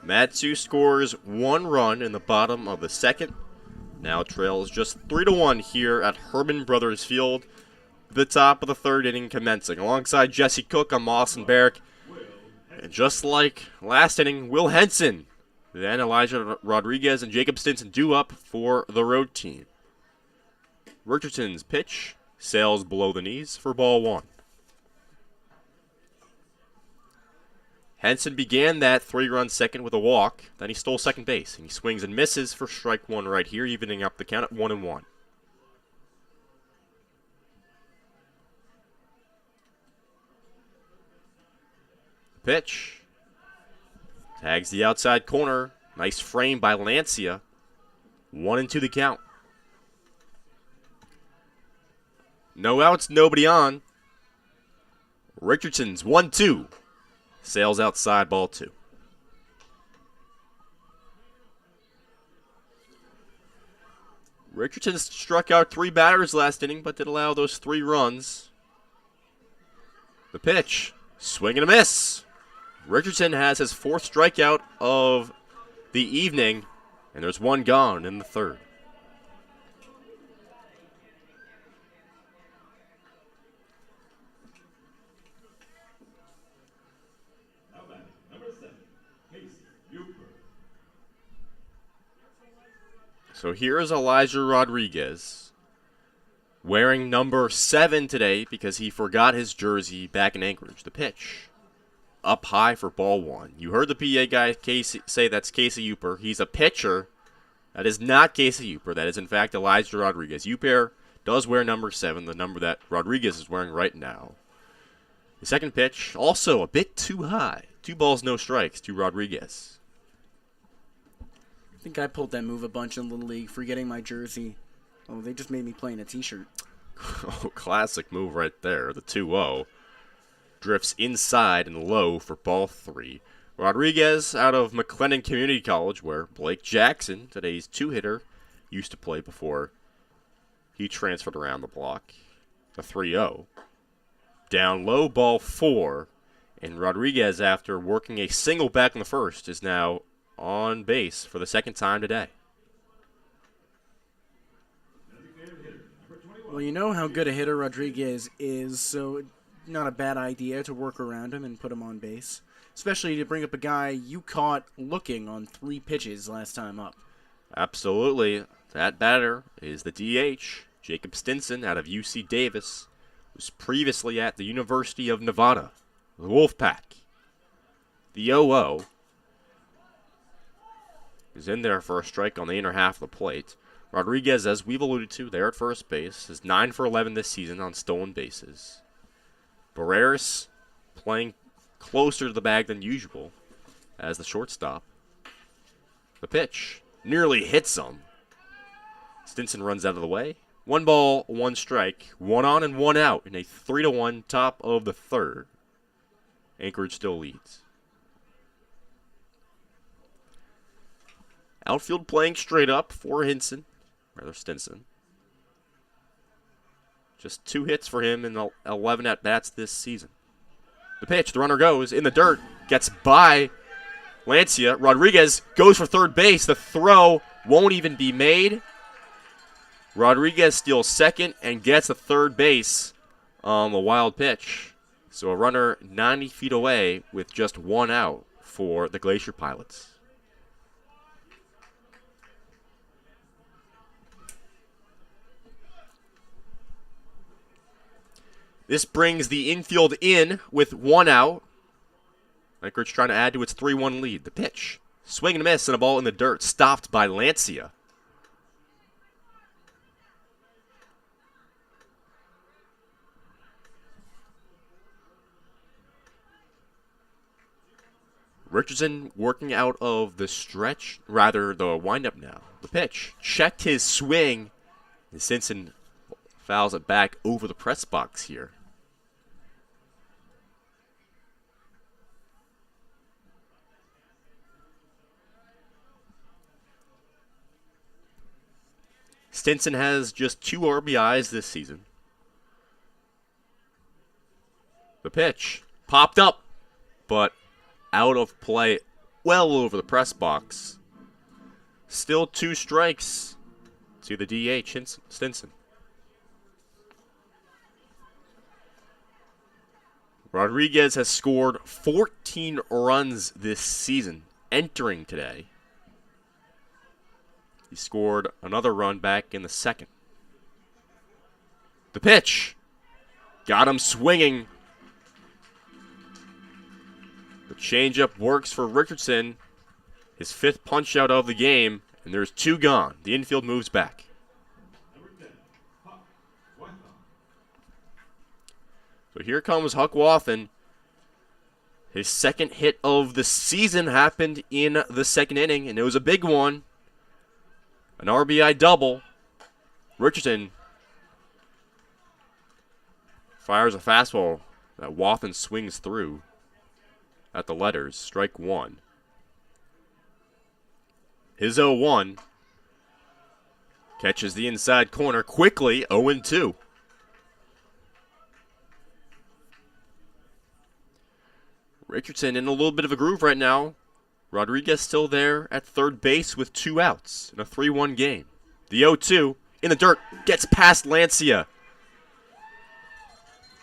Matsu scores 1 run in the bottom of the second. Now trails just 3-1 here at Herman Brothers Field. The top of the third inning commencing. Alongside Jesse Cook, I'm Austin Barach. And just like last inning, Will Henson, then Elijah Rodriguez and Jacob Stinson due up for the road team. Richardson's pitch sails below the knees for ball 1. Henson began that 3-run second with a walk. Then he stole second base, and he swings and misses for strike 1 right here, evening up the count at 1-1. Pitch. Tags the outside corner. Nice frame by Lancia. 1-2 the count. No outs, nobody on. Richardson's 1-2. Sails outside, ball 2. Richardson struck out 3 batters last inning, but did allow those 3 runs. The pitch. Swing and a miss. Richardson has his 4th strikeout of the evening, and there's 1 gone in the 3rd. So here is Elijah Rodriguez, wearing number 7 today because he forgot his jersey back in Anchorage. The pitch. Up high for ball 1. You heard the PA guy say that's Casey Uper. He's a pitcher. That is not Casey Uper. That is, in fact, Elijah Rodriguez. Uper does wear number 7, the number that Rodriguez is wearing right now. The second pitch, also a bit too high. 2 balls, no strikes to Rodriguez. I think I pulled that move a bunch in Little League, forgetting my jersey. Oh, they just made me play in a t-shirt. Oh, classic move right there. The 2-0. Drifts inside and low for ball 3. Rodriguez out of McLennan Community College, where Blake Jackson, today's 2-hitter, used to play before he transferred around the block. The 3-0. Down low, ball 4. And Rodriguez, after working a single back in the first, is now on base for the 2nd time today. Well, you know how good a hitter Rodriguez is, so not a bad idea to work around him and put him on base. Especially to bring up a guy you caught looking on 3 pitches last time up. Absolutely. That batter is the DH, Jacob Stinson out of UC Davis, who's previously at the University of Nevada, the Wolfpack. The 0-0 is in there for a strike on the inner half of the plate. Rodriguez, as we've alluded to, there at first base, is 9 for 11 this season on stolen bases. Barreras playing closer to the bag than usual as the shortstop. The pitch nearly hits him. Stinson runs out of the way. 1 ball, 1 strike, 1 on and 1 out in a 3-1 top of the 3rd. Anchorage still leads. Outfield playing straight up for Stinson. Just 2 hits for him in 11 at-bats this season. The pitch, the runner goes in the dirt, gets by Lancia. Rodriguez goes for third base. The throw won't even be made. Rodriguez steals second and gets the third base on the wild pitch. So a runner 90 feet away with just 1 out for the Glacier Pilots. This brings the infield in with 1 out. Anchorage trying to add to its 3-1 lead. The pitch. Swing and a miss and a ball in the dirt. Stopped by Lancia. Richardson working out of the stretch, rather the windup now. The pitch. Checked his swing. And Stinson fouls it back over the press box here. Stinson has just 2 RBIs this season. The pitch popped up, but out of play well over the press box. Still 2 strikes to the DH, Stinson. Rodriguez has scored 14 runs this season, entering today. He scored another run back in the second. The pitch. Got him swinging. The changeup works for Richardson. His 5th punch out of the game, and there's 2 gone. The infield moves back. So here comes Huck Wathen. His 2nd hit of the season happened in the 2nd inning, and it was a big one. An RBI double. Richardson fires a fastball that Wathen swings through at the letters. Strike 1. His 0-1 catches the inside corner quickly. 0-2. Richardson in a little bit of a groove right now. Rodriguez still there at third base with 2 outs in a 3-1 game. The 0-2 in the dirt gets past Lancia.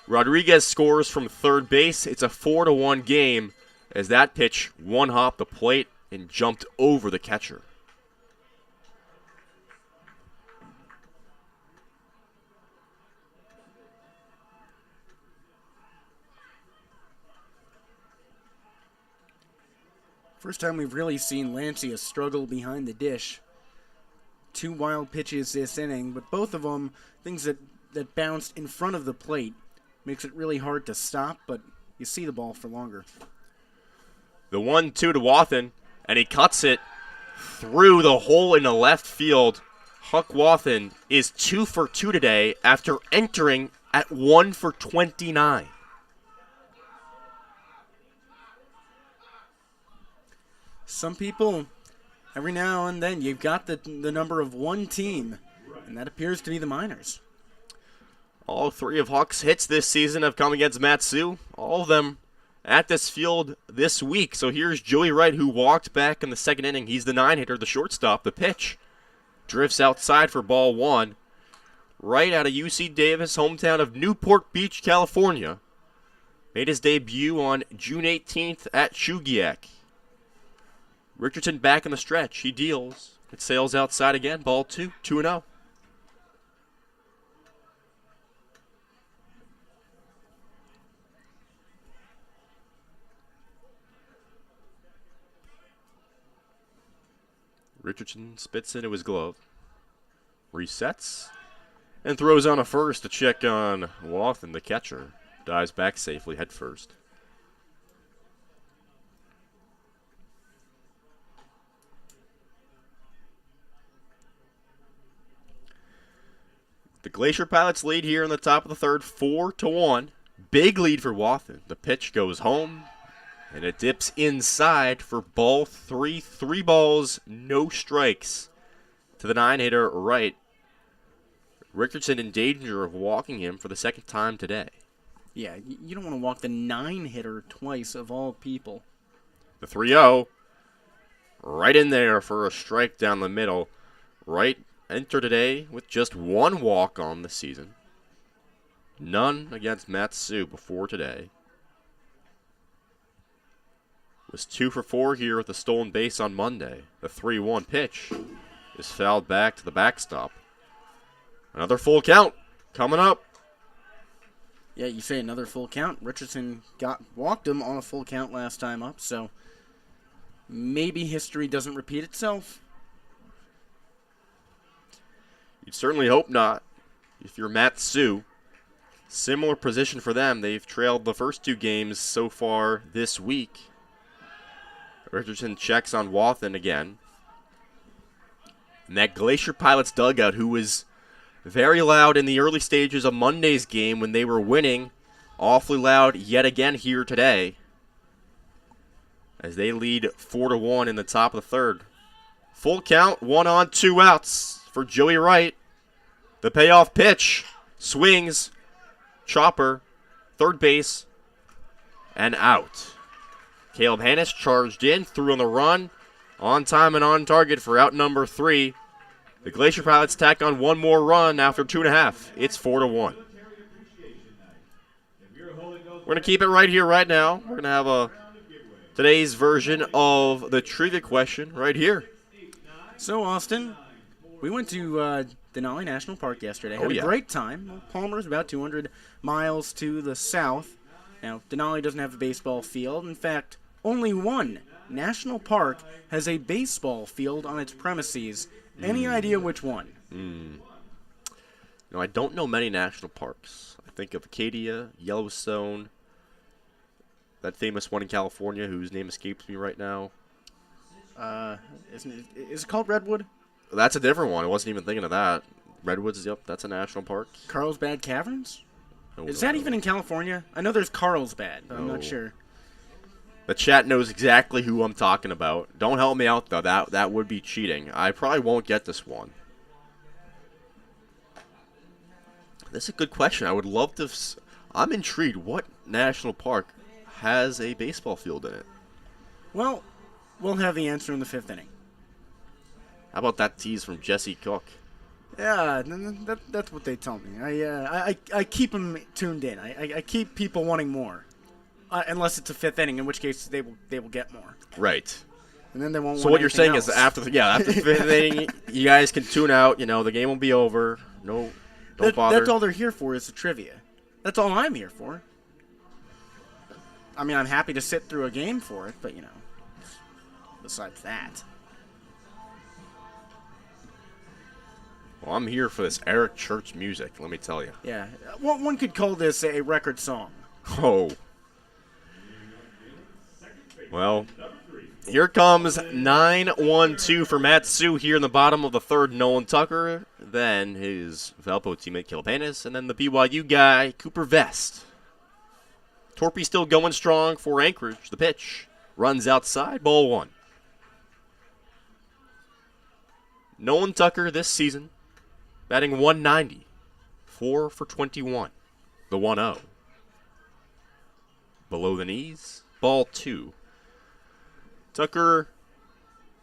Rodriguez scores from third base. It's a 4-1 game as that pitch one-hopped the plate and jumped over the catcher. First time we've really seen Lancia struggle behind the dish. 2 wild pitches this inning, but both of them things that bounced in front of the plate. Makes it really hard to stop, but you see the ball for longer. The 1-2 to Wathen, and he cuts it through the hole in the left field. Huck Wathen is 2 for 2 today after entering at 1 for 29. Some people, every now and then, you've got the number of one team, and that appears to be the Miners. All 3 of Huck's hits this season have come against Matsu. All of them at this field this week. So here's Joey Wright, who walked back in the 2nd inning. He's the 9-hitter, the shortstop. The pitch drifts outside for ball 1. Wright out of UC Davis, hometown of Newport Beach, California. Made his debut on June 18th at Chugiak. Richardson back in the stretch. He deals. It sails outside again. Ball 2, 2-0. Richardson spits into his glove, resets, and throws on a first to check on Wathen, the catcher. Dives back safely, head first. The Glacier Pilots lead here in the top of the 3rd, 4-1. Big lead for Wathen. The pitch goes home, and it dips inside for ball 3. 3 balls, no strikes to the 9-hitter Wright. Richardson in danger of walking him for the 2nd time today. Yeah, you don't want to walk the 9-hitter twice, of all people. The 3-0, right in there for a strike down the middle. Wright entered today with just 1 walk on the season. None against Matsu before today. Was 2 for 4 here with a stolen base on Monday. The 3-1 pitch is fouled back to the backstop. Another full count coming up. Yeah, you say another full count. Richardson walked him on a full count last time up, so maybe history doesn't repeat itself. You'd certainly hope not. If you're Matsu, similar position for them. They've trailed the first 2 games so far this week. Richardson checks on Wathen again. And that Glacier Pilots dugout, who was very loud in the early stages of Monday's game when they were winning, awfully loud yet again here today as they lead 4-1 in the top of the 3rd. Full count, 1 on, 2 outs for Joey Wright. The payoff pitch swings, chopper, third base, and out. Caleb Hannes charged in, threw on the run, on time and on target for out number 3. The Glacier Pilots tack on one more run after 2.5. It's 4-1. We're going to keep it right here, right now. We're going to have today's version of the trivia question right here. So, Austin, we went to Denali National Park yesterday. Had a great time. Palmer's about 200 miles to the south. Now, Denali doesn't have a baseball field. In fact, only one national park has a baseball field on its premises. Any idea which one? No, I don't know many national parks. I think of Acadia, Yellowstone, that famous one in California whose name escapes me right now. Is it called Redwood? That's a different one. I wasn't even thinking of that. Redwoods, yep, that's a national park. Carlsbad Caverns? No, Is that even in California? I know there's Carlsbad, but I'm not sure. The chat knows exactly who I'm talking about. Don't help me out, though. That would be cheating. I probably won't get this one. This is a good question. I would love to... I'm intrigued. What national park has a baseball field in it? Well, we'll have the answer in the 5th inning. How about that tease from Jesse Cook? Yeah, that's what they tell me. I keep them tuned in. I keep people wanting more. Unless it's a 5th inning, in which case they will get more. Right. And then they won't. So what you're saying is after the 5th inning, you guys can tune out. You know the game will be over. No, don't bother. That's all they're here for is the trivia. That's all I'm here for. I mean, I'm happy to sit through a game for it, but besides that. Well, I'm here for this Eric Church music. Let me tell you. Yeah, one could call this a record song. Oh. Well, here comes 9-1-2 for Matsu here in the bottom of the 3rd, Nolan Tucker, then his Valpo teammate Caleb Hannes, and then the BYU guy, Cooper Vest. Torpy still going strong for Anchorage. The pitch runs outside, ball 1. Nolan Tucker this season, batting 190, 4 for 21, the 1-0. Below the knees, ball 2. Tucker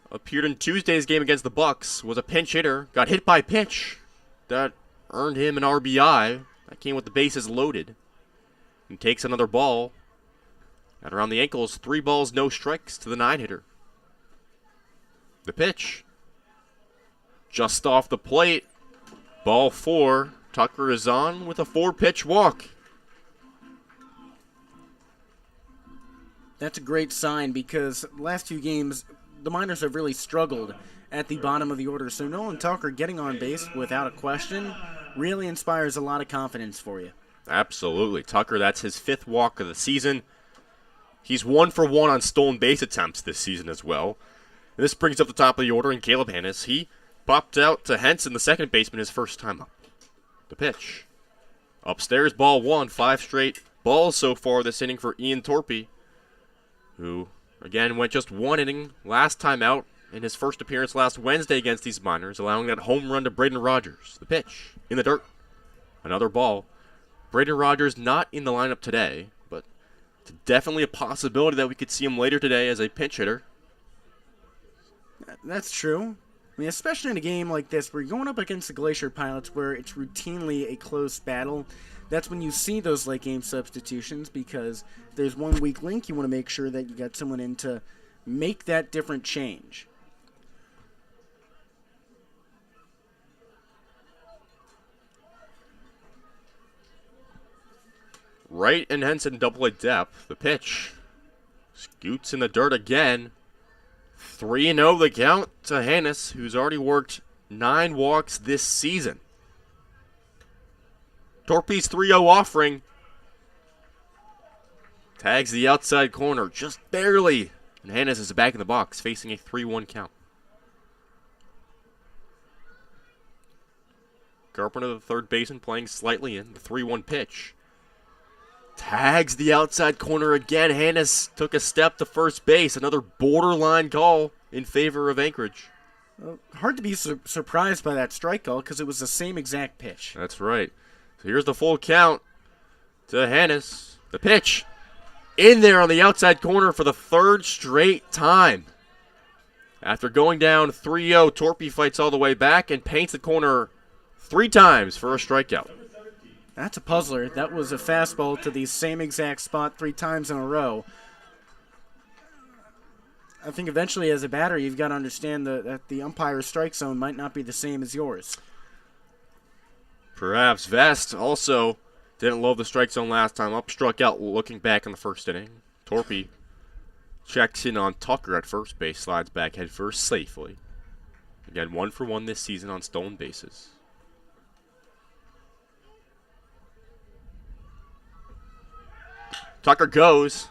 appeared in Tuesday's game against the Bucks, was a pinch hitter, got hit by pitch. That earned him an RBI. That came with the bases loaded. He takes another ball. At around the ankles, 3 balls, no strikes to the 9-hitter. The pitch. Just off the plate. Ball 4. Tucker is on with a 4-pitch walk. That's a great sign because the last 2 games, the Miners have really struggled at the bottom of the order. So Nolan Tucker getting on base without a question really inspires a lot of confidence for you. Absolutely. Tucker, that's his 5th walk of the season. He's 1 for 1 on stolen base attempts this season as well. And this brings up the top of the order, and Caleb Hannes, he popped out to Henson, the second baseman, his first time up. The pitch. Upstairs, ball 1, 5 straight balls so far this inning for Ian Torpy, who, again, went just 1 inning last time out in his first appearance last Wednesday against these Miners, allowing that home run to Braden Rogers. The pitch, in the dirt. Another ball. Braden Rogers not in the lineup today, but it's definitely a possibility that we could see him later today as a pinch hitter. That's true. I mean, especially in a game like this where you're going up against the Glacier Pilots where it's routinely a close battle. That's when you see those late game substitutions because if there's one weak link, you want to make sure that you got someone in to make that different change. Wright and Henson double a depth. The pitch. Scoots in the dirt again. 3-0 the count to Hannes, who's already worked 9 walks this season. Torpy's 3-0 offering. Tags the outside corner just barely. And Hannes is back in the box, facing a 3-1 count. Carpenter, the third baseman, playing slightly in. The 3-1 pitch. Tags the outside corner again. Hannes took a step to first base. Another borderline call in favor of Anchorage. Hard to be surprised by that strike call because it was the same exact pitch. That's right. So here's the full count to Hannes. The pitch. in there on the outside corner for the third straight time. After going down 3-0, Torpy fights all the way back and paints the corner 3 times for a strikeout. That's a puzzler. That was a fastball to the same exact spot 3 times in a row. I think eventually as a batter, you've got to understand that the umpire's strike zone might not be the same as yours. Perhaps Vest also didn't love the strike zone last time up, struck out looking back in the first inning. Torpy checks in on Tucker at first base, slides back head first safely. Again, 1 for 1 this season on stolen bases. Tucker goes.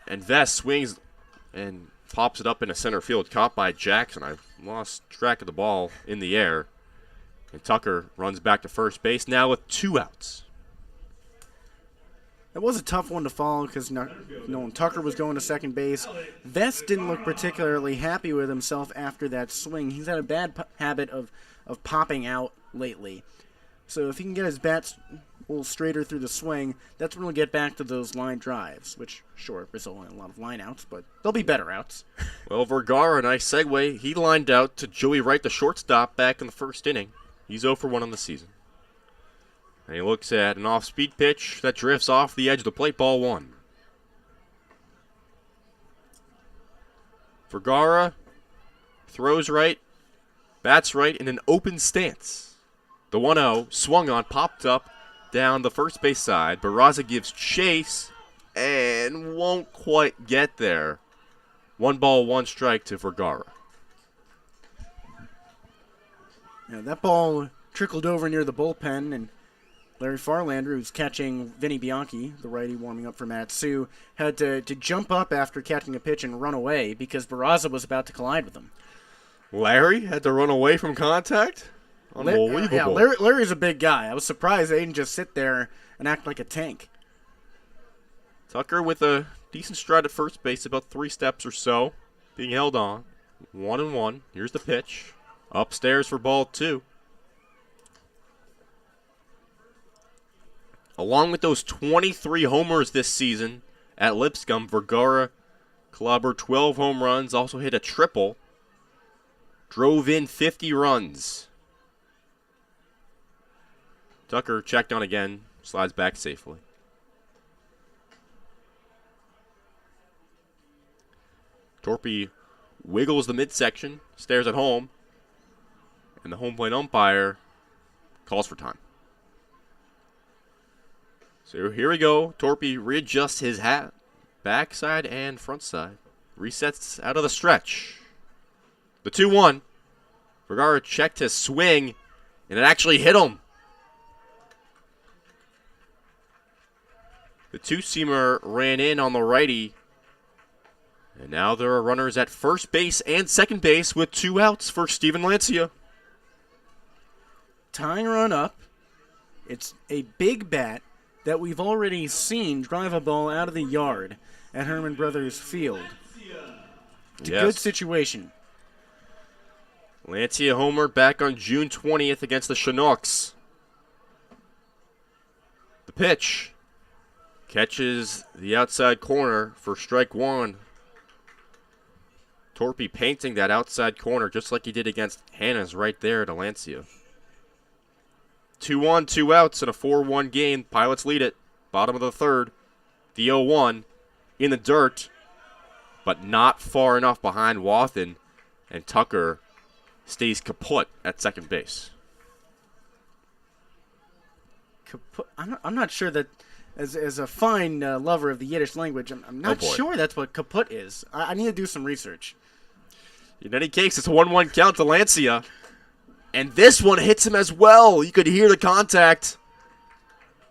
And Vest swings and pops it up into center field, caught by Jackson. I lost track of the ball in the air. And Tucker runs back to first base now with 2 outs. It was a tough one to follow because when Tucker was going to second base, Vest didn't look particularly happy with himself after that swing. He's had a bad habit of popping out lately. So if he can get his bats a little straighter through the swing, that's when we'll get back to those line drives, which, sure, result in a lot of line outs, but they'll be better outs. Well, Vergara, nice segue. He lined out to Joey Wright, the shortstop, back in the first inning. He's 0 for 1 on the season. And he looks at an off-speed pitch that drifts off the edge of the plate, ball 1. Vergara throws right, bats right in an open stance. The 1-0 swung on, popped up down the first base side. Barraza gives chase and won't quite get there. 1 ball, 1 strike to Vergara. Yeah, that ball trickled over near the bullpen, and Larry Farlander, who's catching Vinny Bianchi, the righty warming up for Matsu, had to jump up after catching a pitch and run away because Barraza was about to collide with him. Larry had to run away from contact? Unbelievable. Yeah, Larry's a big guy. I was surprised they didn't just sit there and act like a tank. Tucker with a decent stride at first base, about 3 steps or so, being held on. 1-1. Here's the pitch. Upstairs for ball 2. Along with those 23 homers this season at Lipscomb, Vergara clobbered 12 home runs, also hit a triple, drove in 50 runs. Tucker checked on again, slides back safely. Torpy wiggles the midsection, stares at home, and the home plate umpire calls for time. So here we go. Torpy readjusts his hat, backside and front side. Resets out of the stretch. The 2-1. Vergara checked his swing, and it actually hit him. The 2-seamer ran in on the righty. And now there are runners at first base and second base with 2 outs for Steven Lancia. Tying run up. It's a big bat that we've already seen drive a ball out of the yard at Herman Brothers Field. It's a good situation. Lancia homer back on June 20th against the Chinooks. The pitch catches the outside corner for strike 1. Torpy painting that outside corner just like he did against Hannah's right there at Lancia. 2-1, 2 outs in a 4-1 game. Pilots lead it. Bottom of the third. The 0-1 in the dirt, but not far enough behind Wathen, and Tucker stays kaput at second base. Kaput? I'm not sure that, as a fine lover of the Yiddish language, I'm not sure that's what kaput is. I need to do some research. In any case, it's a 1-1 count to Lancia. And this one hits him as well. You could hear the contact.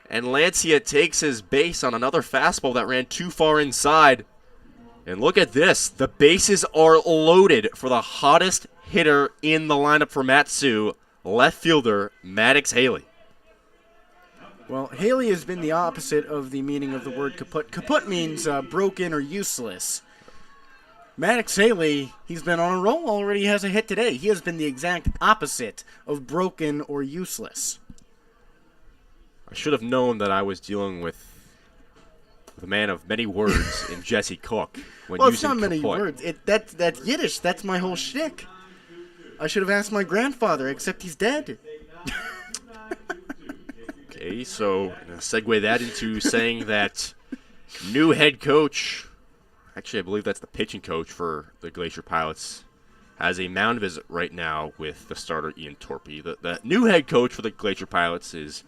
And Lancia takes his base on another fastball that ran too far inside. And look at this. The bases are loaded for the hottest hitter in the lineup for Matsu, left fielder Maddox Haley. Well, Haley has been the opposite of the meaning of the word kaput. Kaput means broken or useless. Maddox Haley, he's been on a roll already. He has a hit today. He has been the exact opposite of broken or useless. I should have known that I was dealing with the man of many words in Jesse Cook. When Well, it's using not many kaput. words. That's Yiddish. That's my whole shtick. I should have asked my grandfather, except he's dead. Okay, so I'm going to segue that into saying that new head coach, actually I believe that's the pitching coach for the Glacier Pilots, has a mound visit right now with the starter Ian Torpy. The new head coach for the Glacier Pilots is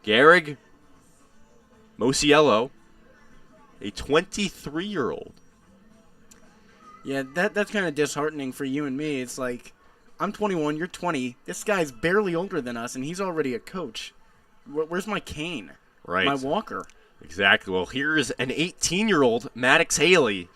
Garrig Mosiello, a 23-year-old. Yeah, that's kind of disheartening for you and me. It's like, I'm 21, you're 20. This guy's barely older than us, and he's already a coach. Where's my cane? Right. My walker? Exactly. Well, here's an 18-year-old Maddox Haley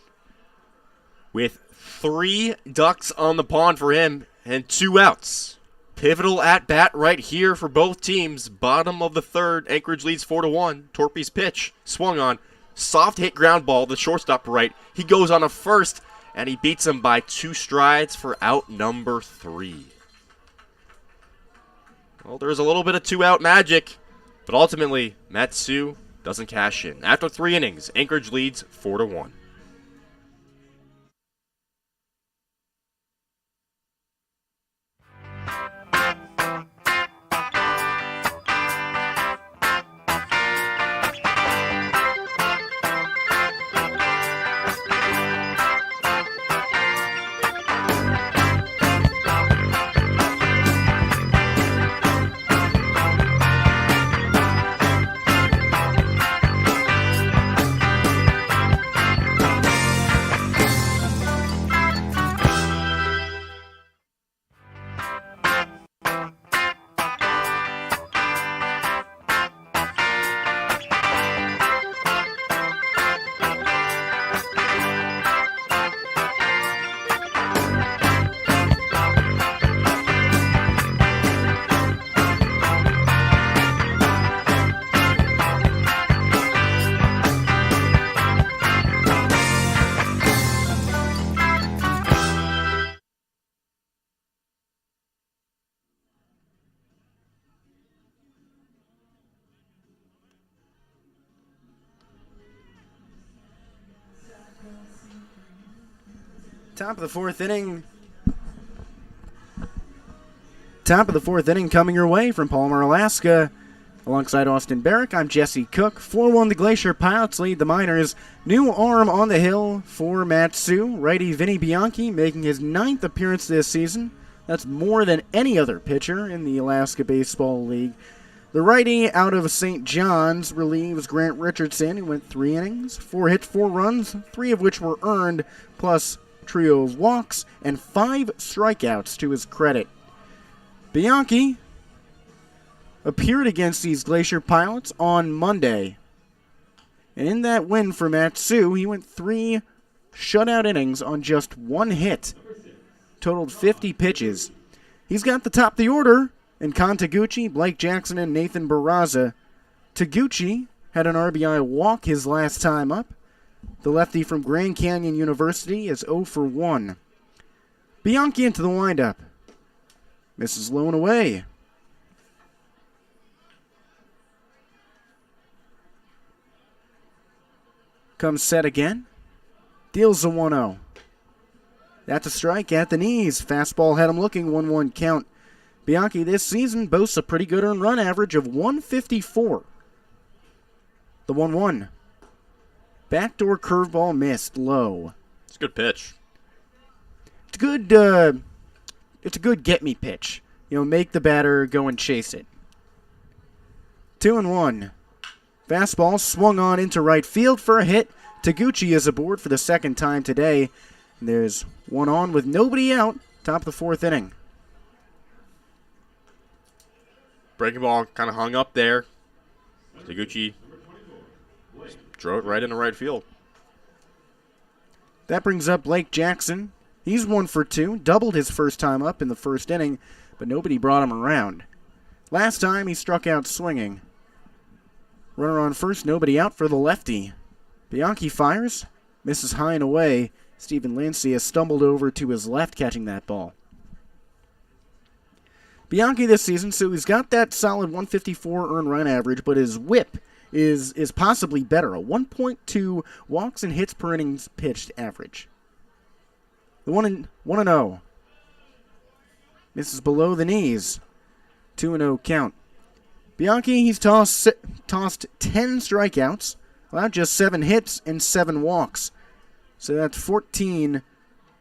with 3 ducks on the pond for him and 2 outs. Pivotal at-bat right here for both teams. Bottom of the third, Anchorage leads 4-1. Torpy's pitch swung on. Soft hit ground ball, the shortstop right. He goes on a first, and he beats him by 2 strides for out number 3. Well, there's a little bit of 2-out magic, but ultimately, Matsu doesn't cash in. After 3 innings, Anchorage leads 4-1. Top of the fourth inning. Top of the fourth inning coming your way from Palmer, Alaska. Alongside Austin Barach, I'm Jesse Cook. 4-1 the Glacier Pilots lead the Miners. New arm on the hill for Matsu. Righty Vinny Bianchi making his 9th appearance this season. That's more than any other pitcher in the Alaska Baseball League. The righty out of St. John's relieves Grant Richardson, who went 3 innings, 4 hits, 4 runs, 3 of which were earned, plus trio of walks and 5 strikeouts to his credit. Bianchi appeared against these Glacier Pilots on Monday. And in that win for Matsu, he went 3 shutout innings on just 1 hit. Totaled 50 pitches. He's got the top of the order in Con Taguchi, Blake Jackson, and Nathan Barraza. Taguchi had an RBI walk his last time up. The lefty from Grand Canyon University is 0 for 1. Bianchi into the windup. Misses low and away. Comes set again. Deals the 1-0. That's a strike at the knees. Fastball had him looking, 1-1 count. Bianchi this season boasts a pretty good earned run average of 154. The 1-1. Backdoor curveball missed low. It's a good pitch. It's good. It's a good get-me pitch. You know, make the batter go and chase it. 2-1. Fastball swung on into right field for a hit. Taguchi is aboard for the second time today. There's 1 on with nobody out. Top of the 4th inning. Breaking ball kind of hung up there. Taguchi drove it right into right field. That brings up Blake Jackson. He's 1 for 2, doubled his first time up in the first inning, but nobody brought him around. Last time he struck out swinging. Runner on first, nobody out for the lefty. Bianchi fires, misses high and away. Stephen Lindsay has stumbled over to his left catching that ball. Bianchi this season, so he's got that solid 154 earned run average, but his whip is possibly better. A 1.2 walks and hits per innings pitched average. The 1-0. Misses below the knees. 2-0 count. Bianchi, he's tossed 10 strikeouts, allowed just 7 hits and 7 walks. So that's 14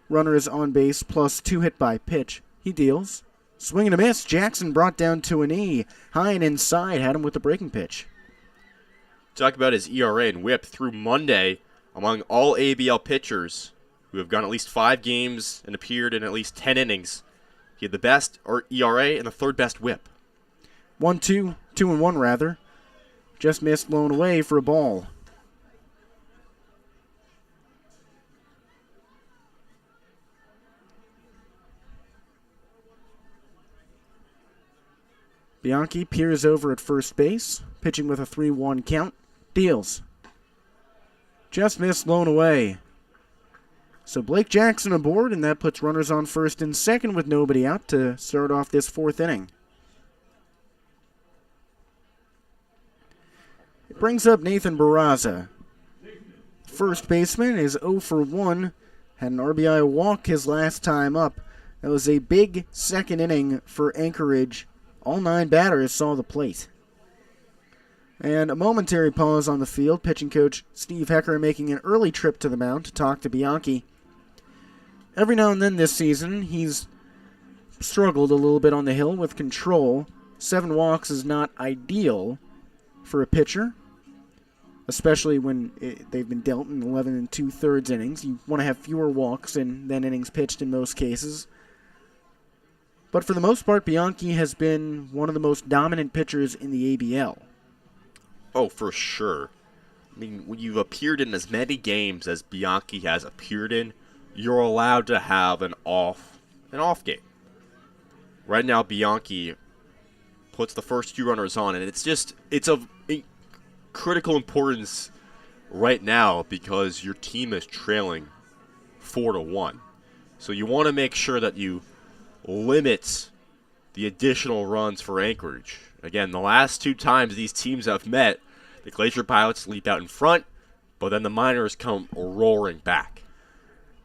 runners on base plus 2 hit by pitch. He deals. Swing and a miss. Jackson brought down to a knee. High and inside, had him with the breaking pitch. Talk about his ERA and whip through Monday among all ABL pitchers who have gone at least 5 games and appeared in at least 10 innings. He had the best ERA and the third best whip. 1-2, 2-1 rather. Just missed, blown away for a ball. Bianchi peers over at first base, pitching with a 3-1 count. Deals. Just missed, blown away. So Blake Jackson aboard, and that puts runners on first and second with nobody out to start off this 4th inning. It brings up Nathan Barraza. First baseman is 0 for 1. Had an RBI walk his last time up. That was a big second inning for Anchorage. All 9 batters saw the plate. And a momentary pause on the field. Pitching coach Steve Hecker making an early trip to the mound to talk to Bianchi. Every now and then this season, he's struggled a little bit on the hill with control. 7 walks is not ideal for a pitcher, especially when they've been dealt in 11 2/3 innings. You want to have fewer walks than innings pitched in most cases. But for the most part, Bianchi has been one of the most dominant pitchers in the ABL. Oh, for sure. I mean, when you've appeared in as many games as Bianchi has appeared in, you're allowed to have an off game. Right now, Bianchi puts the first 2 runners on, and it's of critical importance right now because your team is trailing 4-1. So you want to make sure that you limit the additional runs for Anchorage. Again, the last 2 times these teams have met, the Glacier Pilots leap out in front, but then the Miners come roaring back.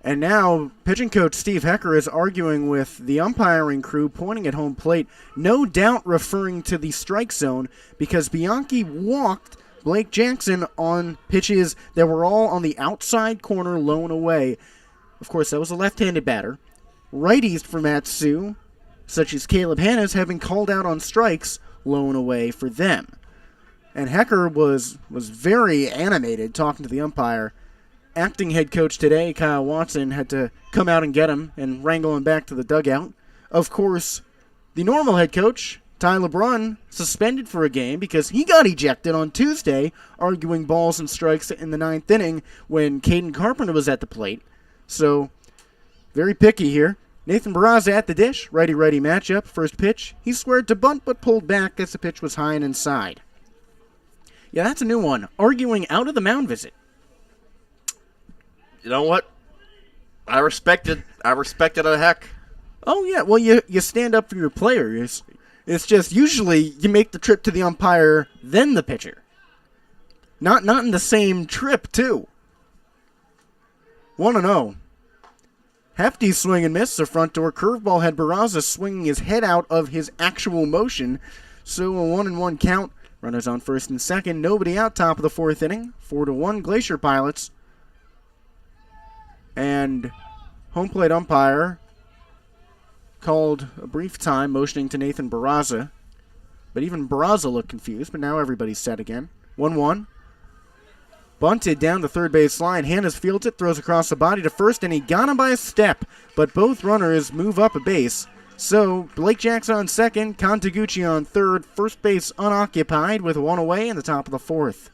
And now, pitching coach Steve Hecker is arguing with the umpiring crew, pointing at home plate, no doubt referring to the strike zone, because Bianchi walked Blake Jackson on pitches that were all on the outside corner, low and away. Of course, that was a left-handed batter. Righties for Matsu, such as Caleb Hannes, have been called out on strikes, low and away for them. And Hecker was very animated talking to the umpire. Acting head coach today, Kyle Watson, had to come out and get him and wrangle him back to the dugout. Of course, the normal head coach, Ty LeBrun, suspended for a game because he got ejected on Tuesday arguing balls and strikes in the 9th inning when Caden Carpenter was at the plate. So, very picky here. Nathan Barraza at the dish. Righty-righty matchup. First pitch. He squared to bunt but pulled back as the pitch was high and inside. Yeah, that's a new one. Arguing out of the mound visit. You know what? I respect it a heck. Oh, yeah. Well, you stand up for your players. It's just usually you make the trip to the umpire, then the pitcher. Not in the same trip, too. 1-0. Hefty swing and miss. A front door curveball had Barraza swinging his head out of his actual motion. So a 1-1 count. Runners on first and second. Nobody out, top of the 4th inning. 4-1 Glacier Pilots. And home plate umpire called a brief time, motioning to Nathan Barraza. But even Barraza looked confused, but now everybody's set again. 1-1. Bunted down the third base line. Hannes fields it, throws across the body to first, and he got him by a step. But both runners move up a base. So Blake Jackson on second, Contagucci on third, first base unoccupied with 1 away in the top of the 4th.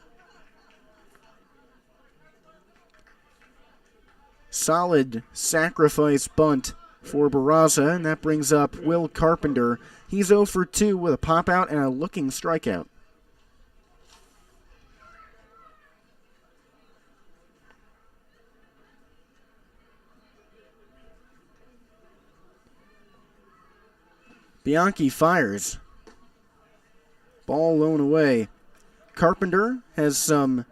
Solid sacrifice bunt for Barraza, and that brings up Will Carpenter. He's 0 for 2 with a pop-out and a looking strikeout. Bianchi fires. Ball low and away. Carpenter has some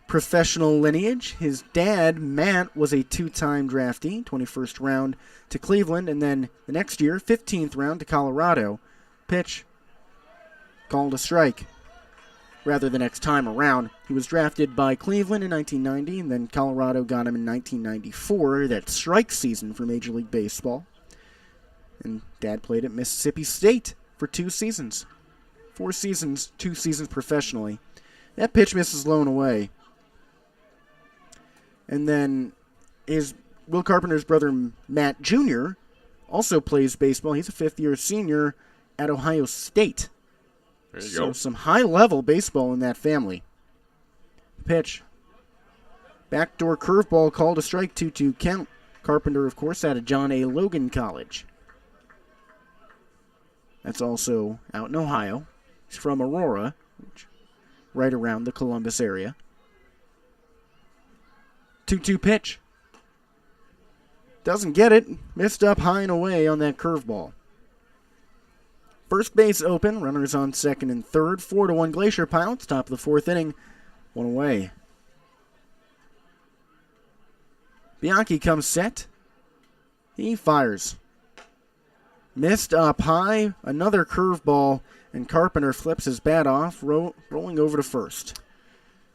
professional lineage. His dad, Matt, was a 2-time draftee, 21st round to Cleveland, and then the next year, 15th round to Colorado. Pitch called a strike. Rather, the next time around. He was drafted by Cleveland in 1990, and then Colorado got him in 1994, that strike season for Major League Baseball. And Dad played at Mississippi State for 2 seasons. 4 seasons, 2 seasons professionally. That pitch misses low and away. And then Will Carpenter's brother, Matt Jr., also plays baseball. He's a 5th-year senior at Ohio State. There you go. Some high-level baseball in that family. Pitch. Backdoor curveball called a strike, 2-2 count. Carpenter, of course, out of John A. Logan College. That's also out in Ohio. He's from Aurora, right around the Columbus area. 2-2 pitch. Doesn't get it. Missed up high and away on that curveball. First base open. Runners on second and third. 4-1 Glacier Pilots. Top of the 4th inning. 1 away. Bianchi comes set. He fires. Missed up high. Another curveball. And Carpenter flips his bat off, rolling over to first.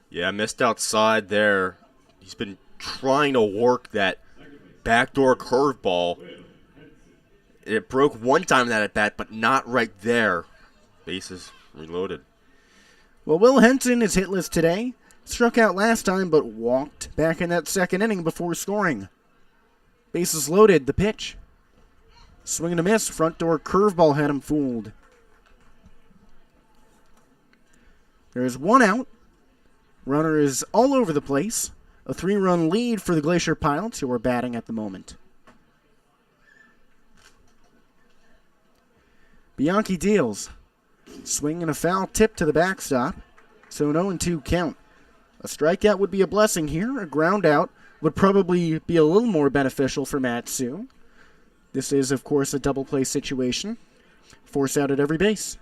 Yeah, missed outside there. He's been trying to work that backdoor curveball. It broke one time that at bat, but not right there. Bases reloaded. Well, Will Henson is hitless today. Struck out last time, but walked back in that 2nd inning before scoring. Bases loaded. The pitch. Swing and a miss. Front door curveball had him fooled. There's 1 out. Runner is all over the place. A 3-run lead for the Glacier Pilots, who are batting at the moment. Bianchi deals. Swing and a foul tip to the backstop. So an 0-2 count. A strikeout would be a blessing here. A ground out would probably be a little more beneficial for Matsu. This is, of course, a double play situation. Force out at every base.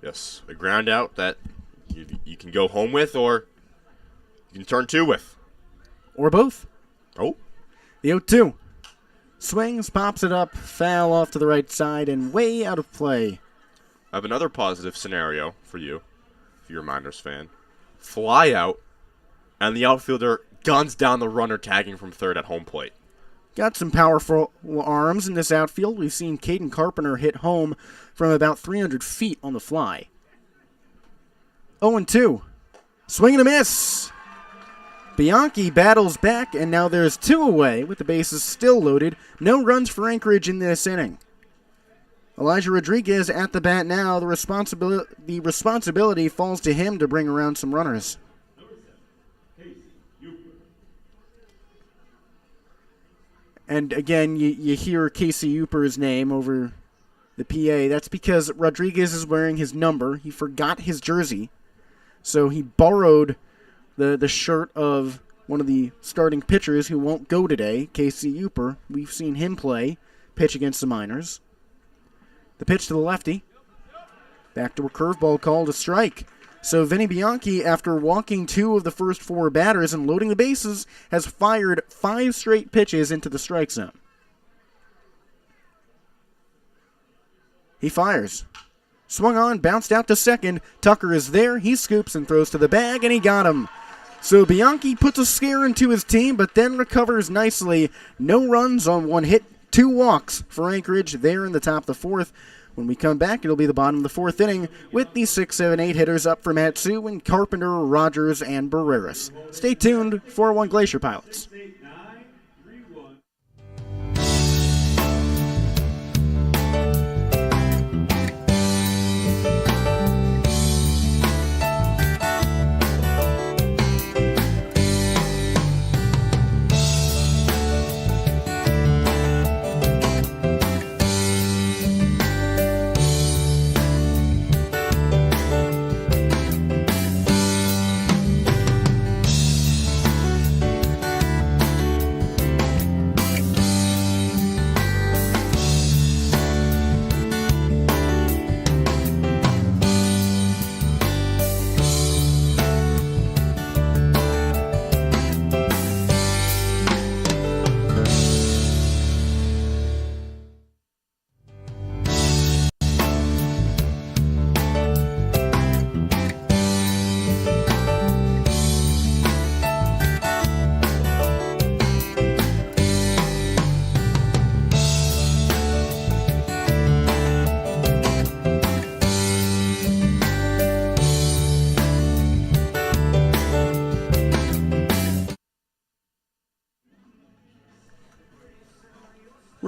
Yes, a ground out that you can go home with, or you can turn 2 with. Or both. Oh. The 0-2. Swings, pops it up, foul off to the right side, and way out of play. I have another positive scenario for you, if you're a Miners fan. Fly out, and the outfielder guns down the runner tagging from third at home plate. Got some powerful arms in this outfield. We've seen Caden Carpenter hit home from about 300 feet on the fly. 0-2. Swing and a miss. Bianchi battles back, and now there's 2 away with the bases still loaded. No runs for Anchorage in this inning. Elijah Rodriguez at the bat now. The responsibility falls to him to bring around some runners. And again, you hear Casey Uper's name over the PA. That's because Rodriguez is wearing his number. He forgot his jersey. So he borrowed the shirt of one of the starting pitchers who won't go today, Casey Uper. We've seen him pitch against the Miners. The pitch to the lefty. Backdoor curveball called a strike. So Vinny Bianchi, after walking 2 of the first 4 batters and loading the bases, has fired 5 straight pitches into the strike zone. He fires. Swung on, bounced out to second. Tucker is there. He scoops and throws to the bag, and he got him. So Bianchi puts a scare into his team, but then recovers nicely. No runs on 1 hit, 2 walks for Anchorage there in the top of the 4th. When we come back, it'll be the bottom of the 4th inning with the 6, 7, 8 hitters up for Matsu and Carpenter, Rogers, and Barreras. Stay tuned. 4-1 Glacier Pilots.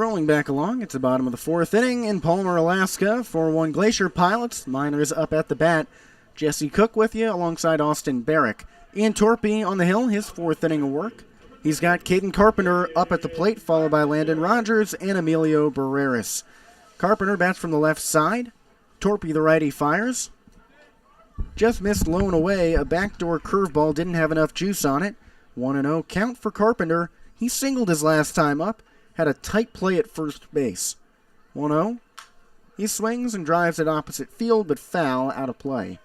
Rolling back along, it's the bottom of the fourth inning in Palmer, Alaska. 4-1 Glacier Pilots. Miners up at the bat. Jesse Cook with you alongside Austin Barach. Ian Torpy on the hill, his fourth inning of work. He's got Caden Carpenter up at the plate, followed by Landon Rogers and Emilio Barreras. Carpenter bats from the left side. Torpy, the righty, fires. Just missed low away. A backdoor curveball didn't have enough juice on it. 1-0 count for Carpenter. He singled his last time up. Had a tight play at first base. 1-0. He swings and drives at opposite field, but foul, out of play.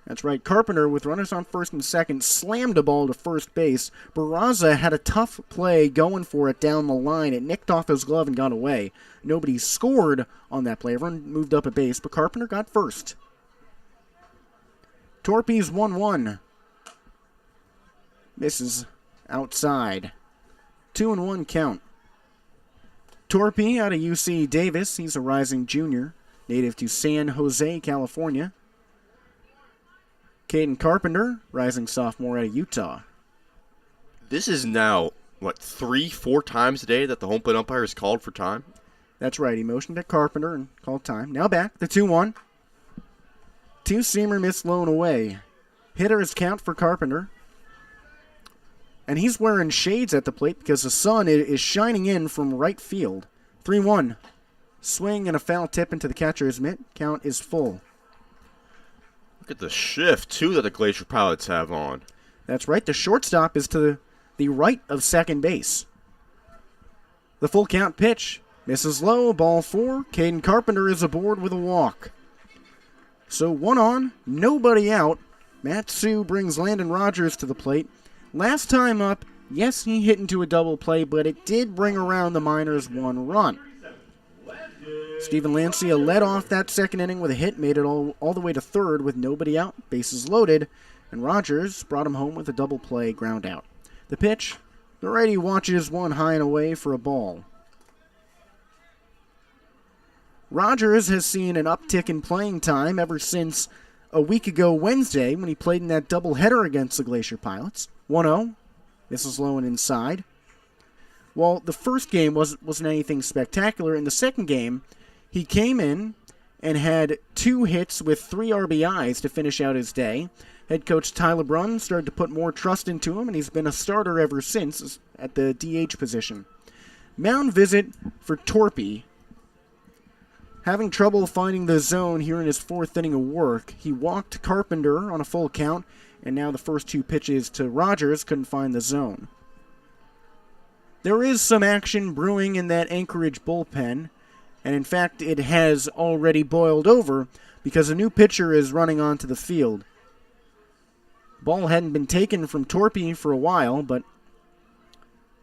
That's right, Carpenter, with runners on first and second, slammed a ball to first base. Barraza had a tough play going for it down the line. It nicked off his glove and got away. Nobody scored on that play. Everyone moved up a base, but Carpenter got first. Torpy's 1-1. Misses outside. 2-1 count. Torpy out of UC Davis. He's a rising junior, native to San Jose, California. Caden Carpenter, rising sophomore out of Utah. This is now, 3-4 times a day that the home plate umpire is called for time? That's right. He motioned at Carpenter and called time. Now back, the 2-1. Two-seamer missed low and away. Hitter's count for Carpenter. And he's wearing shades at the plate because the sun is shining in from right field. 3-1. Swing and a foul tip into the catcher's mitt. Count is full. Look at the shift, too, that the Glacier Pilots have on. That's right. The shortstop is to the right of second base. The full count pitch. Misses low. Ball 4. Caden Carpenter is aboard with a walk. So 1 on, nobody out. Matt Sue brings Landon Rogers to the plate. Last time up, yes, he hit into a double play, but it did bring around the Miners 1 run. Steven Lancia led off that second inning with a hit, made it all the way to third with nobody out, bases loaded, and Rogers brought him home with a double play ground out. The pitch, the righty watches one high and away for a ball. Rogers has seen an uptick in playing time ever since a week ago Wednesday when he played in that doubleheader against the Glacier Pilots. 1-0. Misses low and inside. Well, the first game wasn't anything spectacular. In the second game, he came in and had 2 hits with 3 RBIs to finish out his day. Head coach Tyler Brunn started to put more trust into him, and he's been a starter ever since at the DH position. Mound visit for Torpy. Having trouble finding the zone here in his 4th inning of work, he walked Carpenter on a full count, and now the first 2 pitches to Rogers couldn't find the zone. There is some action brewing in that Anchorage bullpen, and in fact it has already boiled over because a new pitcher is running onto the field. Ball hadn't been taken from Torpy for a while, but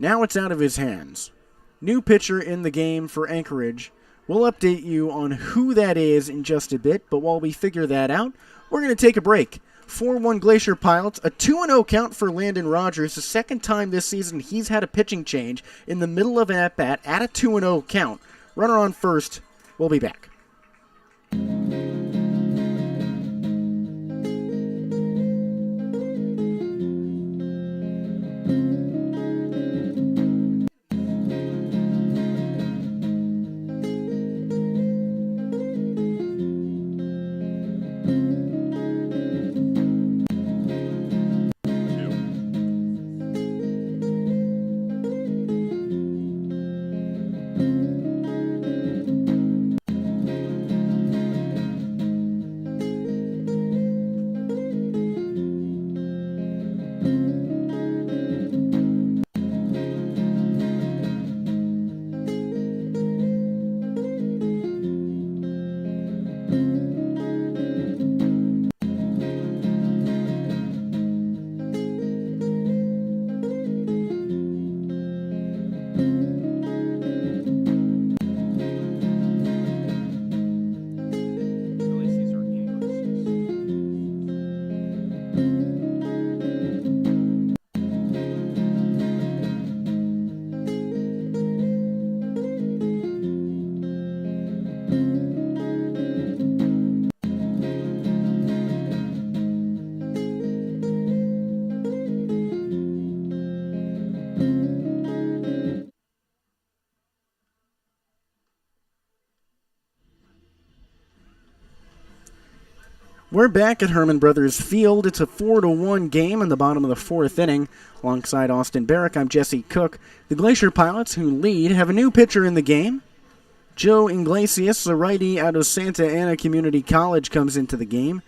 now it's out of his hands. New pitcher in the game for Anchorage. We'll update you on who that is in just a bit, but while we figure that out, we're going to take a break. 4-1 Glacier Pilots, a 2-0 count for Landon Rogers, the second time this season he's had a pitching change in the middle of an at-bat at a 2-0 count. Runner on first. We'll be back. We're back at Herman Brothers Field. It's a 4-1 game in the bottom of the fourth inning. Alongside Austin Barach, I'm Jesse Cook. The Glacier Pilots, who lead, have a new pitcher in the game. Joe Iglesias, a righty out of Santa Ana Community College, comes into the game.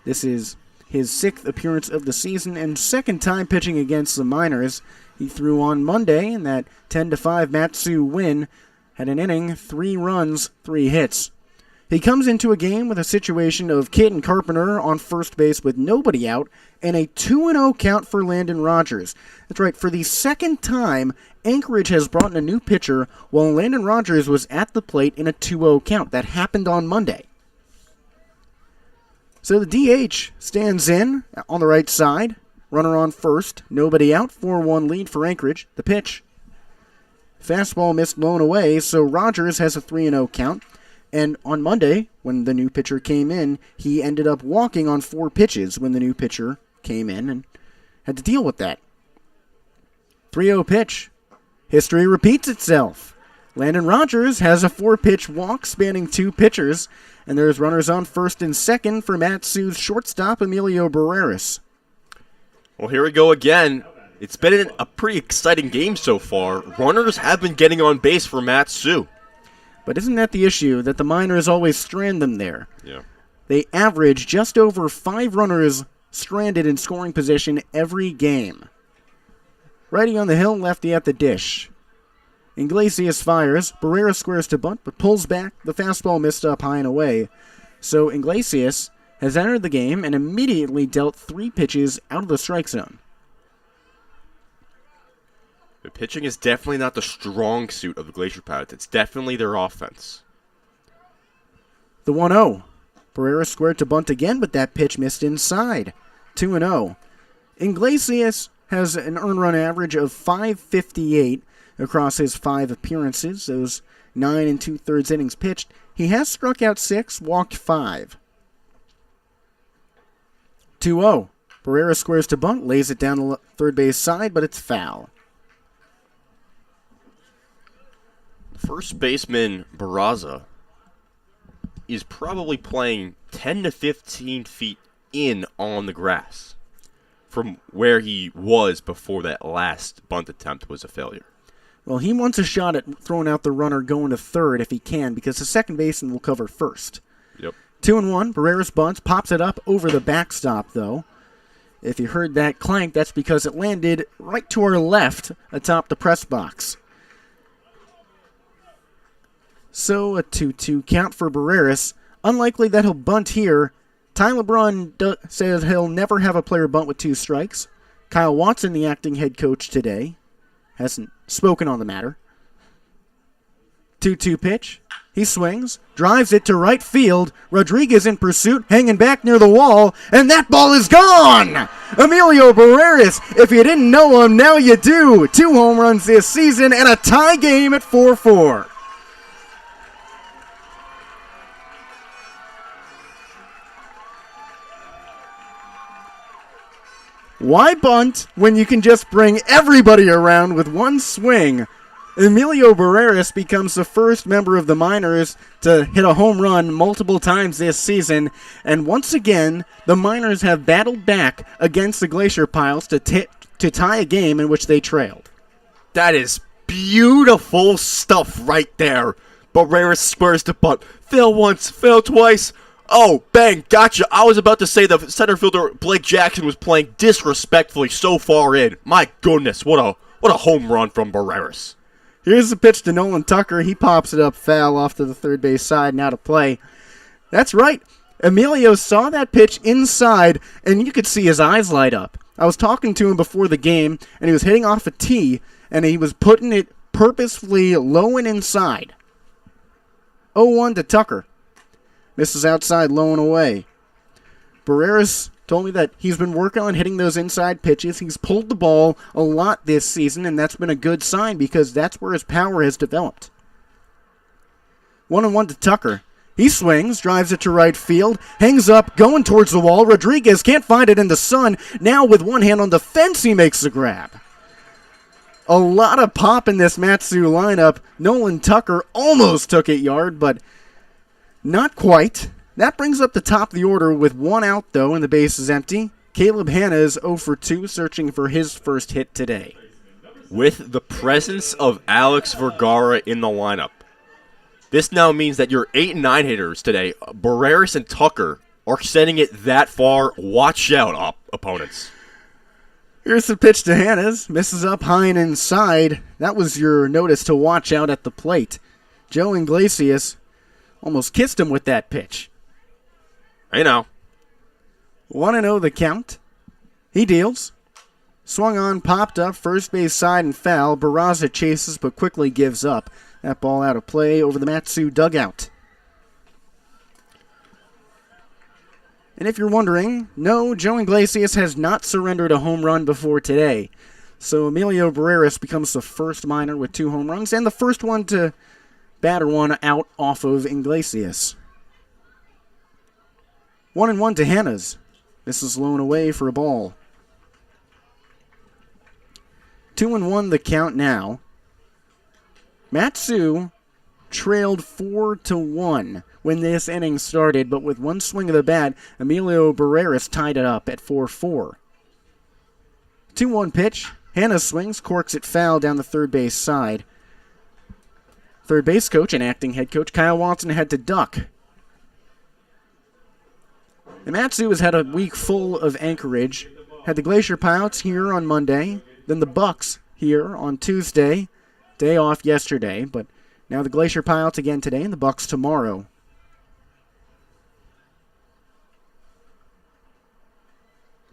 This is his 6th appearance of the season and 2nd time pitching against the Miners. He threw on Monday in that 10-5 Mat-Su win. Had an inning, 3 runs, 3 hits. He comes into a game with a situation of Caden Carpenter on first base with nobody out and a 2-0 count for Landon Rogers. That's right, for the 2nd time, Anchorage has brought in a new pitcher while Landon Rogers was at the plate in a 2-0 count. That happened on Monday. So the DH stands in on the right side. Runner on first, nobody out, 4-1 lead for Anchorage. The pitch. Fastball missed blown away, so Rogers has a 3-0 count. And on Monday, when the new pitcher came in, he ended up walking on 4 pitches when the new pitcher came in and had to deal with that. 3-0 pitch. History repeats itself. Landon Rogers has a 4-pitch walk spanning 2 pitchers, and there's runners on first and second for Mat-Su's shortstop, Emilio Barreras. Well, here we go again. It's been a pretty exciting game so far. Runners have been getting on base for Mat-Su. But isn't that the issue, that the Miners always strand them there? Yeah. They average just over 5 runners stranded in scoring position every game. Righty on the hill, lefty at the dish. Iglesias fires. Barrera squares to bunt, but pulls back. The fastball missed up high and away. So Iglesias has entered the game and immediately dealt 3 pitches out of the strike zone. The pitching is definitely not the strong suit of the Glacier Pilots. It's definitely their offense. The 1-0. Barrera squared to bunt again, but that pitch missed inside. 2-0. Iglesias has an earned run average of .558 across his 5 appearances, those 9 2/3 innings pitched. He has struck out 6, walked 5. 2-0. Barrera squares to bunt, lays it down the third base side, but it's foul. First baseman Barraza is probably playing 10 to 15 feet in on the grass from where he was before that last bunt attempt was a failure. Well, he wants a shot at throwing out the runner going to third if he can, because the second baseman will cover first. Yep. 2-1, Barrera's bunts, pops it up over the backstop, though. If you heard that clank, that's because it landed right to our left atop the press box. So a 2-2 count for Barreras. Unlikely that he'll bunt here. Ty LeBron says he'll never have a player bunt with 2 strikes. Kyle Watson, the acting head coach today, hasn't spoken on the matter. 2-2 pitch. He swings, drives it to right field. Rodriguez in pursuit, hanging back near the wall, and that ball is gone! Emilio Barreras, if you didn't know him, now you do. 2 home runs this season and a tie game at 4-4. Why bunt when you can just bring everybody around with 1 swing? Emilio Barreras becomes the first member of the Miners to hit a home run multiple times this season, and once again, the Miners have battled back against the Glacier Pilots to tie a game in which they trailed. That is beautiful stuff right there. Barrera squares to bunt. Fail once, fail twice. Oh, bang, gotcha. I was about to say the center fielder Blake Jackson was playing disrespectfully so far in. My goodness, what a home run from Barreras. Here's the pitch to Nolan Tucker. He pops it up foul off to the third base side, now to play. That's right. Emilio saw that pitch inside, and you could see his eyes light up. I was talking to him before the game, and he was hitting off a tee, and he was putting it purposefully low and inside. 0-1 to Tucker. Misses outside, low and away. Barreras told me that he's been working on hitting those inside pitches. He's pulled the ball a lot this season, and that's been a good sign because that's where his power has developed. 1-1 to Tucker. He swings, drives it to right field, hangs up, going towards the wall. Rodriguez can't find it in the sun. Now with one hand on the fence, he makes the grab. A lot of pop in this Mat-Su lineup. Nolan Tucker almost took it yard, but not quite. That brings up the top of the order with one out, though, and the base is empty. Caleb Hanna is 0 for 2, searching for his first hit today. With the presence of Alex Vergara in the lineup, this now means that your 8 and 9 hitters today, Barreras and Tucker, are sending it that far. Watch out, opponents. Here's the pitch to Hannes. Misses up high and inside. That was your notice to watch out at the plate. Joe Iglesias almost kissed him with that pitch. Hey now. 1-0 the count. He deals. Swung on, popped up, first base side and foul. Barraza chases but quickly gives up. That ball out of play over the Matsu dugout. And if you're wondering, no, Joe Iglesias has not surrendered a home run before today. So Emilio Barreras becomes the first minor with 2 home runs and the first one to batter one out off of Iglesias. 1-1 to Hanna's. This is blown away for a ball. 2-1 the count now. Matsu trailed 4-1 when this inning started, but with one swing of the bat, Emilio Barreras tied it up at 4-4. 2-1 pitch. Hanna swings, corks it foul down the third base side. Third base coach and acting head coach Kyle Watson had to duck. The Matsu has had a week full of Anchorage. Had the Glacier Pilots here on Monday, then the Bucks here on Tuesday. Day off yesterday, but now the Glacier Pilots again today and the Bucks tomorrow.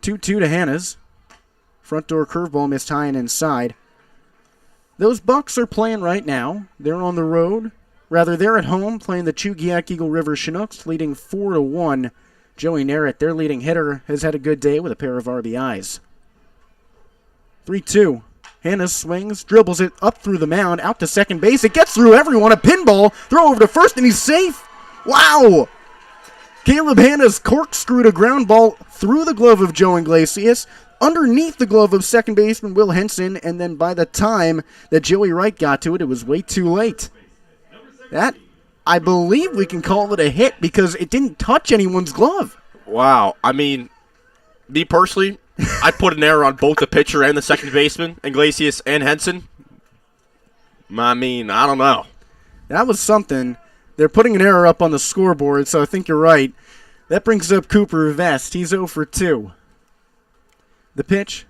2-2 to Hanna's. Front door curveball missed high and inside. Those Bucks are playing right now. They're on the road. Rather, they're at home playing the Chugiak Eagle River Chinooks, leading 4-1. Joey Narrett, their leading hitter, has had a good day with a pair of RBIs. 3-2. Hanna swings, dribbles it up through the mound, out to second base. It gets through everyone. A pinball. Throw over to first, and he's safe. Wow! Caleb Hanna's corkscrewed a ground ball through the glove of Joe Iglesias, underneath the glove of second baseman Will Henson, and then by the time that Joey Wright got to it, it was way too late. That, I believe we can call it a hit because it didn't touch anyone's glove. Wow. I mean, me personally, I put an error on both the pitcher and the second baseman, Iglesias and Henson. I mean, I don't know. That was something. They're putting an error up on the scoreboard, so I think you're right. That brings up Cooper Vest. He's 0 for 2. The pitch.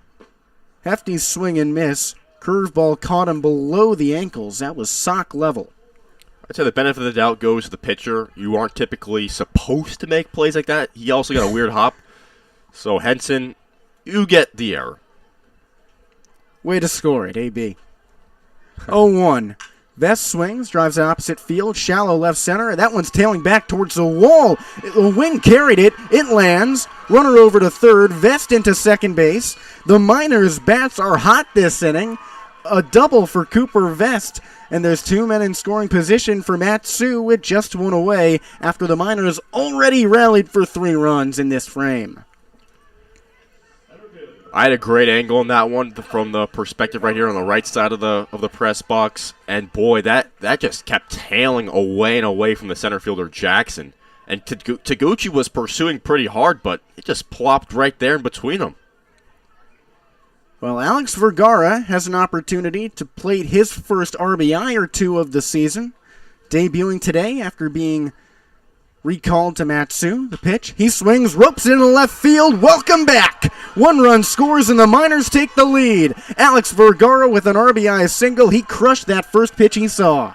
Hefty swing and miss. Curveball caught him below the ankles. That was sock level. I'd say the benefit of the doubt goes to the pitcher. You aren't typically supposed to make plays like that. He also got a weird hop. So Henson, you get the error. Way to score it, AB. 0-1. Vest swings, drives the opposite field, shallow left center. That one's tailing back towards the wall. The wind carried it. It lands. Runner over to third. Vest into second base. The Miners' bats are hot this inning. A double for Cooper Vest. And there's 2 men in scoring position for Matsu with just 1 away after the Miners already rallied for 3 runs in this frame. I had a great angle on that one from the perspective right here on the right side of the press box, and boy, that just kept tailing away and away from the center fielder Jackson. And Taguchi was pursuing pretty hard, but it just plopped right there in between them. Well, Alex Vergara has an opportunity to plate his first RBI or 2 of the season, debuting today after being recalled to Matsu. The pitch. He swings, ropes it into left field. Welcome back. 1 run scores, and the Miners take the lead. Alex Vergara with an RBI single. He crushed that first pitch he saw.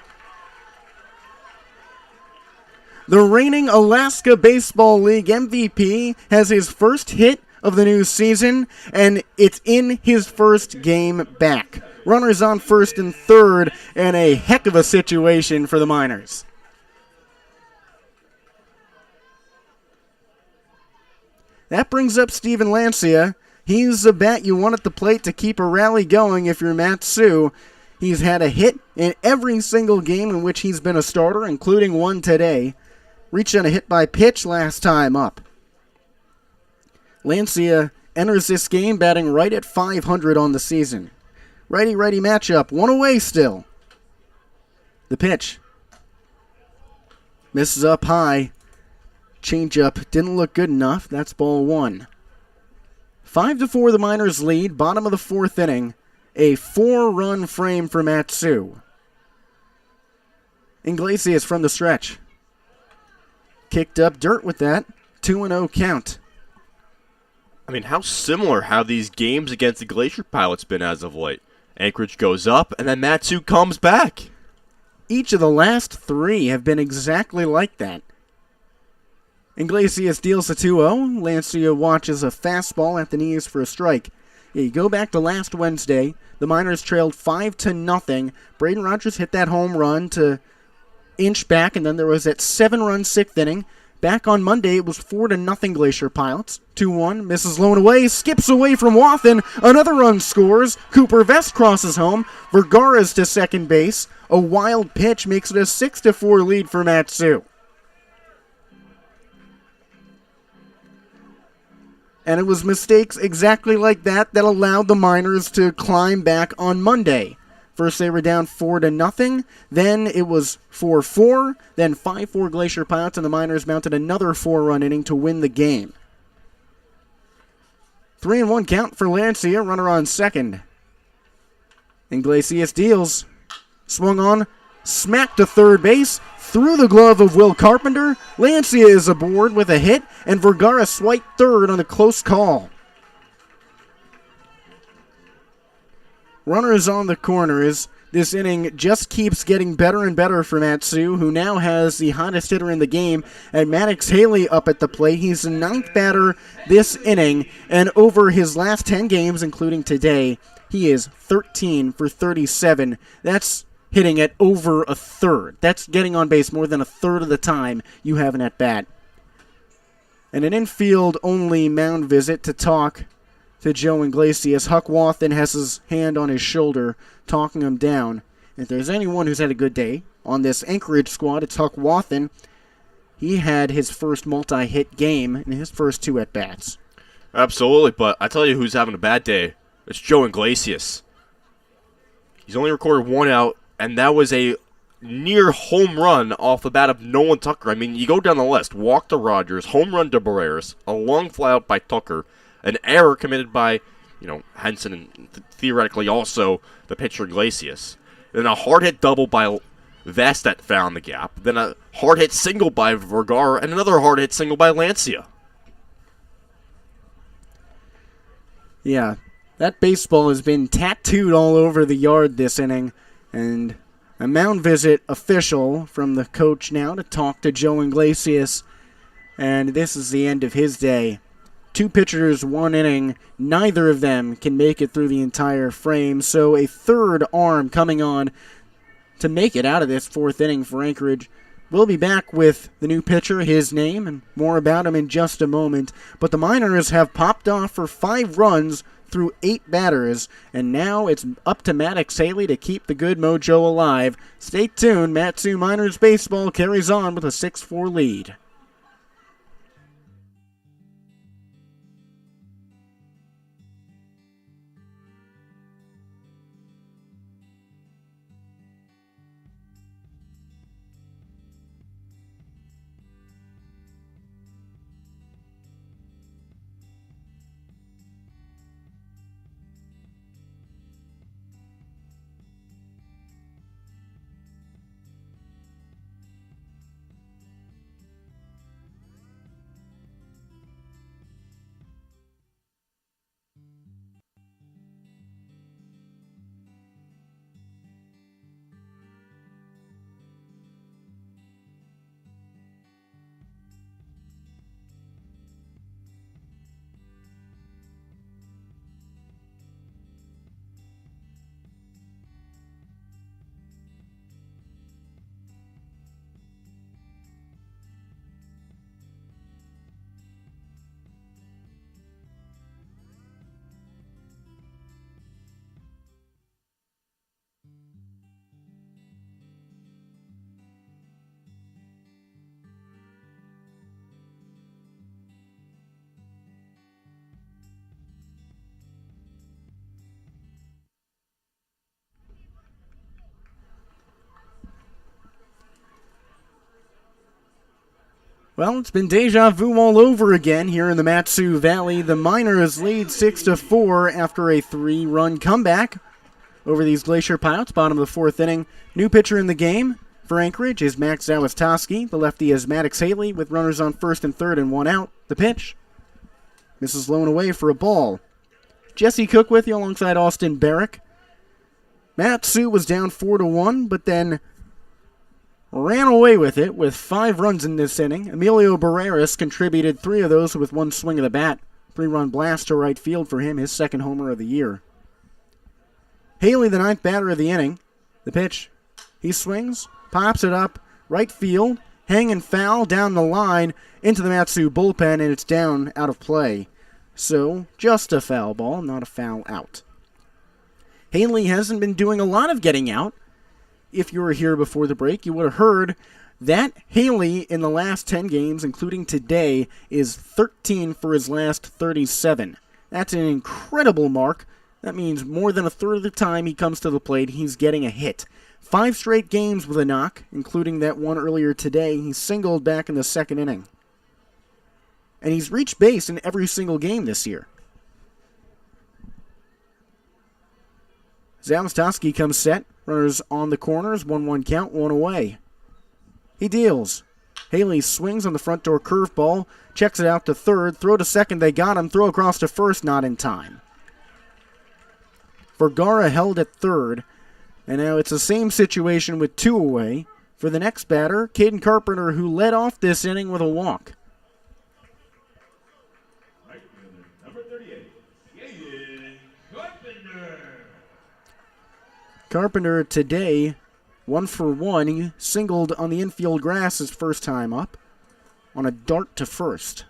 The reigning Alaska Baseball League MVP has his first hit of the new season, and it's in his first game back. Runners on first and third, and a heck of a situation for the Miners. That brings up Steven Lancia. He's the bat you want at the plate to keep a rally going if you're Matsu. He's had a hit in every single game in which he's been a starter, including one today. Reached on a hit by pitch last time up. Lancia enters this game batting right at .500 on the season. Righty-righty matchup, 1 away still. The pitch. Misses up high. Changeup didn't look good enough. That's ball one. 5-4 the Miners lead. Bottom of the fourth inning. A 4-run frame for Matsu. Iglesias from the stretch. Kicked up dirt with that. 2-0 count. I mean, how similar have these games against the Glacier Pilots been as of late? Anchorage goes up, and then Matsu comes back. Each of the last three have been exactly like that. Iglesias deals a 2-0. Lancia watches a fastball at the knees for a strike. You go back to last Wednesday. The Miners trailed 5-0. Braden Rogers hit that home run to inch back, and then there was that 7-run sixth inning. Back on Monday, it was 4-0 Glacier Pilots. 2-1, misses Lone away, skips away from Wathen. Another run scores. Cooper Vest crosses home. Vergara's to second base. A wild pitch makes it a 6-4 lead for Matsu. And it was mistakes exactly like that that allowed the Miners to climb back on Monday. First they were down 4-0, then it was 4-4, then 5-4 Glacier Pilots, and the Miners mounted another 4-run inning to win the game. 3-1 count for Lancia, runner on second. Iglesias deals, swung on, smacked to third base, through the glove of Will Carpenter. Lancia is aboard with a hit, and Vergara swiped third on a close call. Runners on the corners. This inning just keeps getting better and better for Matsu, who now has the hottest hitter in the game, and Maddox Haley up at the plate. He's the ninth batter this inning, and over his last 10 games, including today, he is 13 for 37. That's hitting at over a third. That's getting on base more than a third of the time you have an at-bat. And an infield-only mound visit to talk to Joe Iglesias. Huck Wathen has his hand on his shoulder, talking him down. If there's anyone who's had a good day on this Anchorage squad, it's Huck Wathen. He had his first multi-hit game in his first two at-bats. Absolutely, but I tell you who's having a bad day. It's Joe Iglesias. He's only recorded one out, and that was a near home run off the bat of Nolan Tucker. I mean, you go down the list. Walk to Rogers, home run to Barreras, a long fly out by Tucker, an error committed by, Henson and theoretically also the pitcher Iglesias. Then a hard hit double by Vest that found the gap. Then a hard hit single by Vergara and another hard hit single by Lancia. Yeah, that baseball has been tattooed all over the yard this inning. And a mound visit official from the coach now to talk to Joe Iglesias. And this is the end of his day. Two pitchers, one inning. Neither of them can make it through the entire frame. So a third arm coming on to make it out of this fourth inning for Anchorage. We'll be back with the new pitcher, his name, and more about him in just a moment. But the Miners have popped off for 5 runs through 8 batters, and now it's up to Maddox Haley to keep the good mojo alive. Stay tuned. Matsu Miners baseball carries on with a 6-4 lead. Well, it's been deja vu all over again here in the Mat-Su Valley. The Miners lead 6-4 after a 3-run comeback over these Glacier Pilots. Bottom of the 4th inning. New pitcher in the game for Anchorage is Max Zawistowski. The lefty is Maddox Haley with runners on first and third and 1 out. The pitch misses low and away for a ball. Jesse Cook with you alongside Austin Barach. Mat-Su was down 4-1, but then ran away with it with 5 runs in this inning. Emilio Barreras contributed 3 of those with 1 swing of the bat. 3-run blast to right field for him, his 2nd homer of the year. Haley, the 9th batter of the inning. The pitch. He swings, pops it up, right field, hanging foul down the line into the Mat-Su bullpen, and it's down out of play. So, just a foul ball, not a foul out. Haley hasn't been doing a lot of getting out. If you were here before the break, you would have heard that Haley in the last 10 games, including today, is 13 for his last 37. That's an incredible mark. That means more than a third of the time he comes to the plate, he's getting a hit. 5 straight games with a knock, including that one earlier today. He singled back in the 2nd inning. And he's reached base in every single game this year. Zawistowski comes set. Runners on the corners, 1-1 count, 1 away. He deals. Haley swings on the front door curveball, checks it out to third, throw to second, they got him, throw across to first, not in time. Vergara held at third, and now it's the same situation with 2 away for the next batter, Caden Carpenter, who led off this inning with a walk. Number 38, Caden Carpenter. Carpenter today, 1 for 1. He singled on the infield grass his first time up on a dart to first.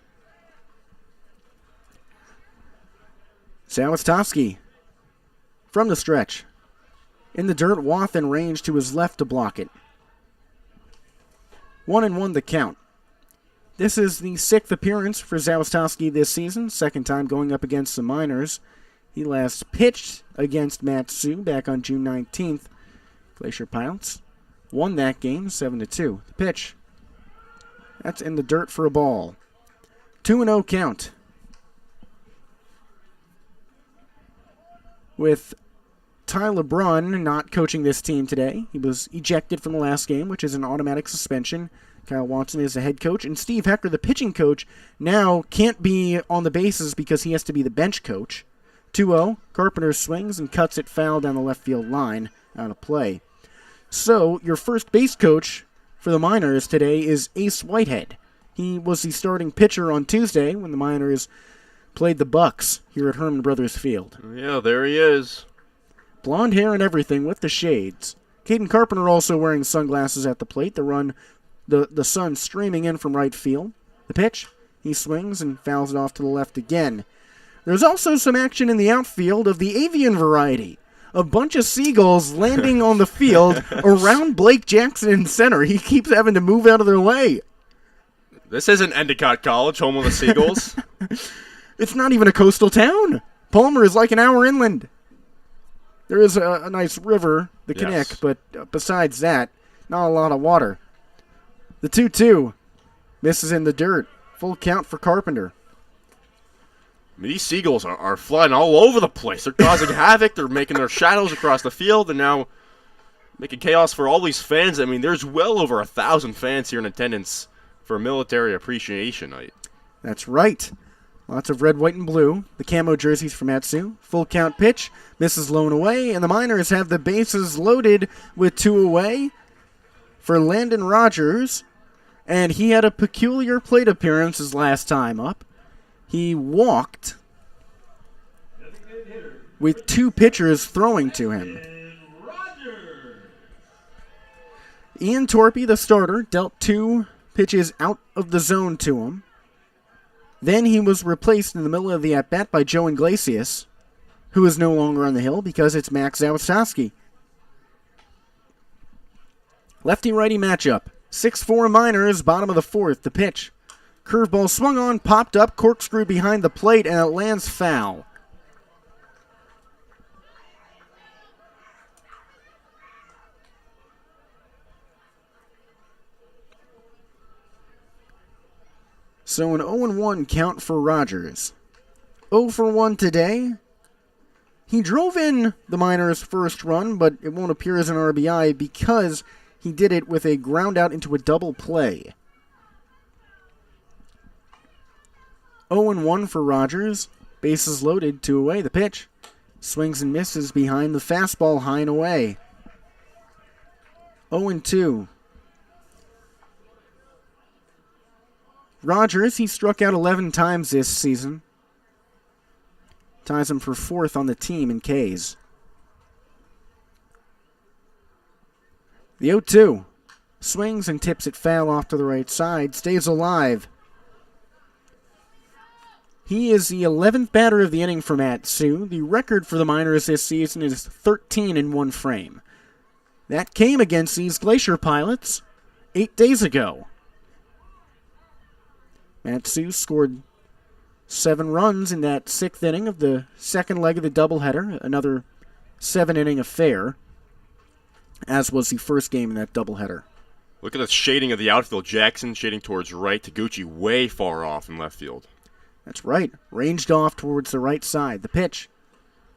Zawistowski from the stretch. In the dirt, Wathen range to his left to block it. 1-1 the count. This is the 6th appearance for Zawistowski this season, 2nd time going up against the Miners. He last pitched against Mat-Su back on June 19th. Glacier Pilots won that game 7-2. The pitch. That's in the dirt for a ball. 2-0 count. With Tyler Brunn not coaching this team today. He was ejected from the last game, which is an automatic suspension. Kyle Watson is the head coach, and Steve Hecker, the pitching coach, now can't be on the bases because he has to be the bench coach. 2-0, Carpenter swings and cuts it foul down the left field line, out of play. So, your first base coach for the Miners today is Ace Whitehead. He was the starting pitcher on Tuesday when the Miners played the Bucks here at Herman Brothers Field. Yeah, there he is. Blonde hair and everything with the shades. Caden Carpenter also wearing sunglasses at the plate. The sun streaming in from right field. The pitch, he swings and fouls it off to the left again. There's also some action in the outfield of the avian variety. A bunch of seagulls landing on the field around Blake Jackson in center. He keeps having to move out of their way. This isn't Endicott College, home of the Seagulls. It's not even a coastal town. Palmer is like an hour inland. There is a nice river, the Kinnick, Yes. but besides that, not a lot of water. The 2-2 misses in the dirt. Full count for Carpenter. I mean, these Seagulls are flying all over the place. They're causing havoc. They're making their shadows across the field, and now making chaos for all these fans. I mean, there's well over 1,000 fans here in attendance for Military Appreciation Night. That's right. Lots of red, white, and blue. The camo jerseys from Mat-Su. Full count pitch. Misses low and away, and the Miners have the bases loaded with 2 away for Landon Rogers. And he had a peculiar plate appearance his last time up. He walked with 2 pitchers throwing to him. Ian Torpy, the starter, dealt 2 pitches out of the zone to him. Then he was replaced in the middle of the at-bat by Joe Iglesias, who is no longer on the hill because it's Max Zawistowski. Lefty-righty matchup. 6-4 Miners, bottom of the 4th. The pitch. Curveball swung on, popped up, corkscrewed behind the plate, and it lands foul. So an 0-1 count for Rogers. 0 for 1 today. He drove in the Miners' first run, but it won't appear as an RBI because he did it with a ground out into a double play. 0-1 for Rogers. Bases loaded, 2 away. The pitch. Swings and misses behind the fastball, high and away. 0-2. Rogers, he struck out 11 times this season. Ties him for 4th on the team in Ks. The 0-2. Swings and tips it foul off to the right side. Stays alive. He is the 11th batter of the inning for Matsu. The record for the Miners this season is 13 in one frame. That came against these Glacier Pilots 8 days ago. Matsu scored 7 runs in that 6th inning of the second leg of the doubleheader, another 7-inning affair, as was the first game in that doubleheader. Look at the shading of the outfield. Jackson shading towards right. Taguchi way far off in left field. That's right. Ranged off towards the right side. The pitch.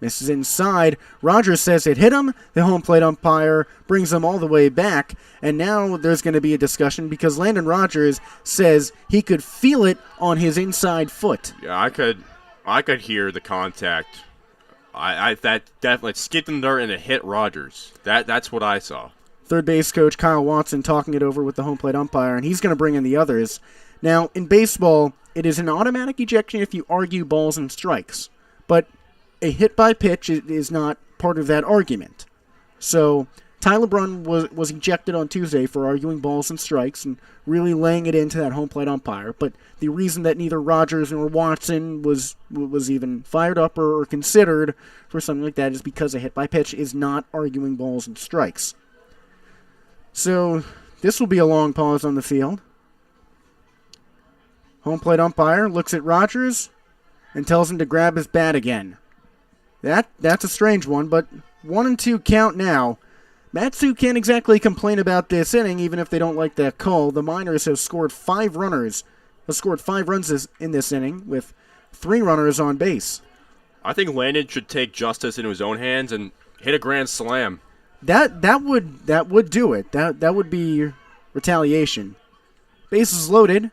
Misses inside. Rogers says it hit him. The home plate umpire brings him all the way back. And now there's going to be a discussion because Landon Rogers says he could feel it on his inside foot. Yeah, I could hear the contact. That definitely skipped in there and it hit Rogers. That's what I saw. Third base coach Kyle Watson talking it over with the home plate umpire, and he's going to bring in the others. Now, in baseball, it is an automatic ejection if you argue balls and strikes. But a hit by pitch is not part of that argument. So Tyler Brunn was ejected on Tuesday for arguing balls and strikes and really laying it into that home plate umpire. But the reason that neither Rogers nor Watson was even fired up or considered for something like that is because a hit by pitch is not arguing balls and strikes. So this will be a long pause on the field. Home plate umpire looks at Rogers and tells him to grab his bat again. That's a strange one, but 1-2 count now. Matsu can't exactly complain about this inning, even if they don't like that call. The Miners have scored 5 runs in this inning, with 3 runners on base. I think Landon should take justice into his own hands and hit a grand slam. That would do it. That would be retaliation. Bases loaded.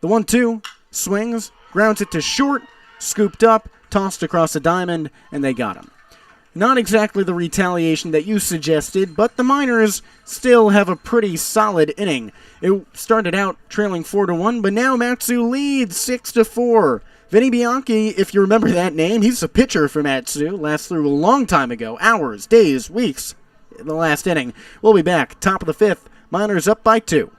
The 1-2 swings, grounds it to short, scooped up, tossed across the diamond, and they got him. Not exactly the retaliation that you suggested, but the Miners still have a pretty solid inning. It started out trailing 4-1, but now Matsu leads 6-4. Vinny Bianchi, if you remember that name, he's a pitcher for Matsu. Last through a long time ago, hours, days, weeks, in the last inning. We'll be back, top of the 5th. Miners up by 2.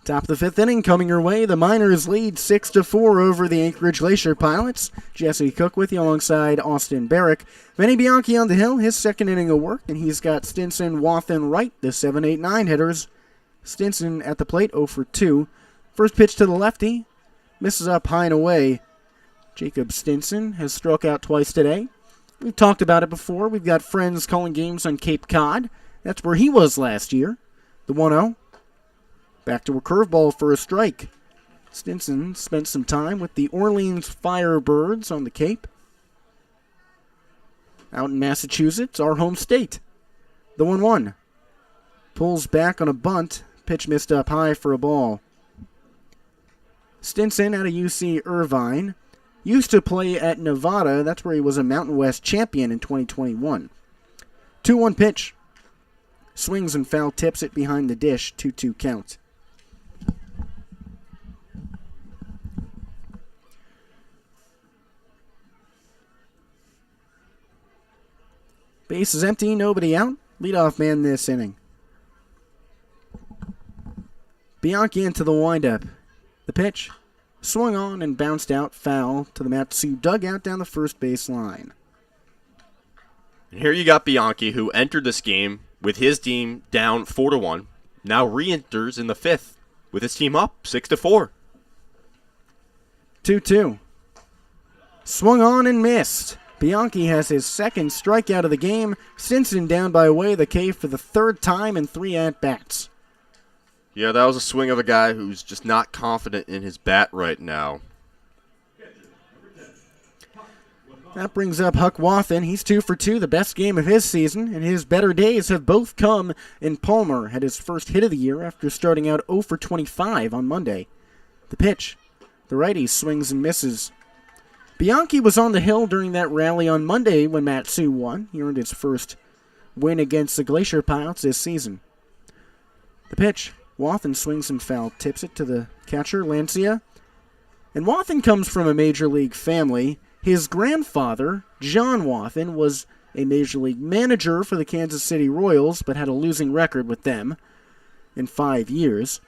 Top of the 5th inning coming your way. The Miners lead 6-4 over the Anchorage Glacier Pilots. Jesse Cook with you alongside Austin Barach. Vinny Bianchi on the hill, his second inning of work, and he's got Stinson, Wathen, Wright, the 7-8-9 hitters. Stinson at the plate, 0 for 2. First pitch to the lefty, misses up high and away. Jacob Stinson has struck out twice today. We've talked about it before. We've got friends calling games on Cape Cod. That's where he was last year. The 1-0. Back to a curveball for a strike. Stinson spent some time with the Orleans Firebirds on the Cape. Out in Massachusetts, our home state. The 1-1. pulls back on a bunt. Pitch missed up high for a ball. Stinson out of UC Irvine. Used to play at Nevada. That's where he was a Mountain West champion in 2021. 2-1 pitch. Swings and foul tips it behind the dish. 2-2 count. Base is empty, nobody out. Leadoff man this inning. Bianchi into the windup. The pitch. Swung on and bounced out foul to the Matsu dugout down the first base line. And here you got Bianchi, who entered this game with his team down 4-1. Now re-enters in the fifth with his team up 6-4. 2-2. Swung on and missed. Bianchi has his second strikeout of the game. Stinson down by way of the K for the third time in 3 at-bats. Yeah, that was a swing of a guy who's just not confident in his bat right now. That brings up Huck Wathen. He's 2 for 2, the best game of his season, and his better days have both come in Palmer. Had his first hit of the year after starting out 0 for 25 on Monday. The pitch. The righty swings and misses. Bianchi was on the hill during that rally on Monday when Matsu won. He earned his first win against the Glacier Pilots this season. The pitch. Wathen swings and foul, tips it to the catcher, Lancia. And Wathen comes from a Major League family. His grandfather, John Wathen, was a Major League manager for the Kansas City Royals, but had a losing record with them in 5 years.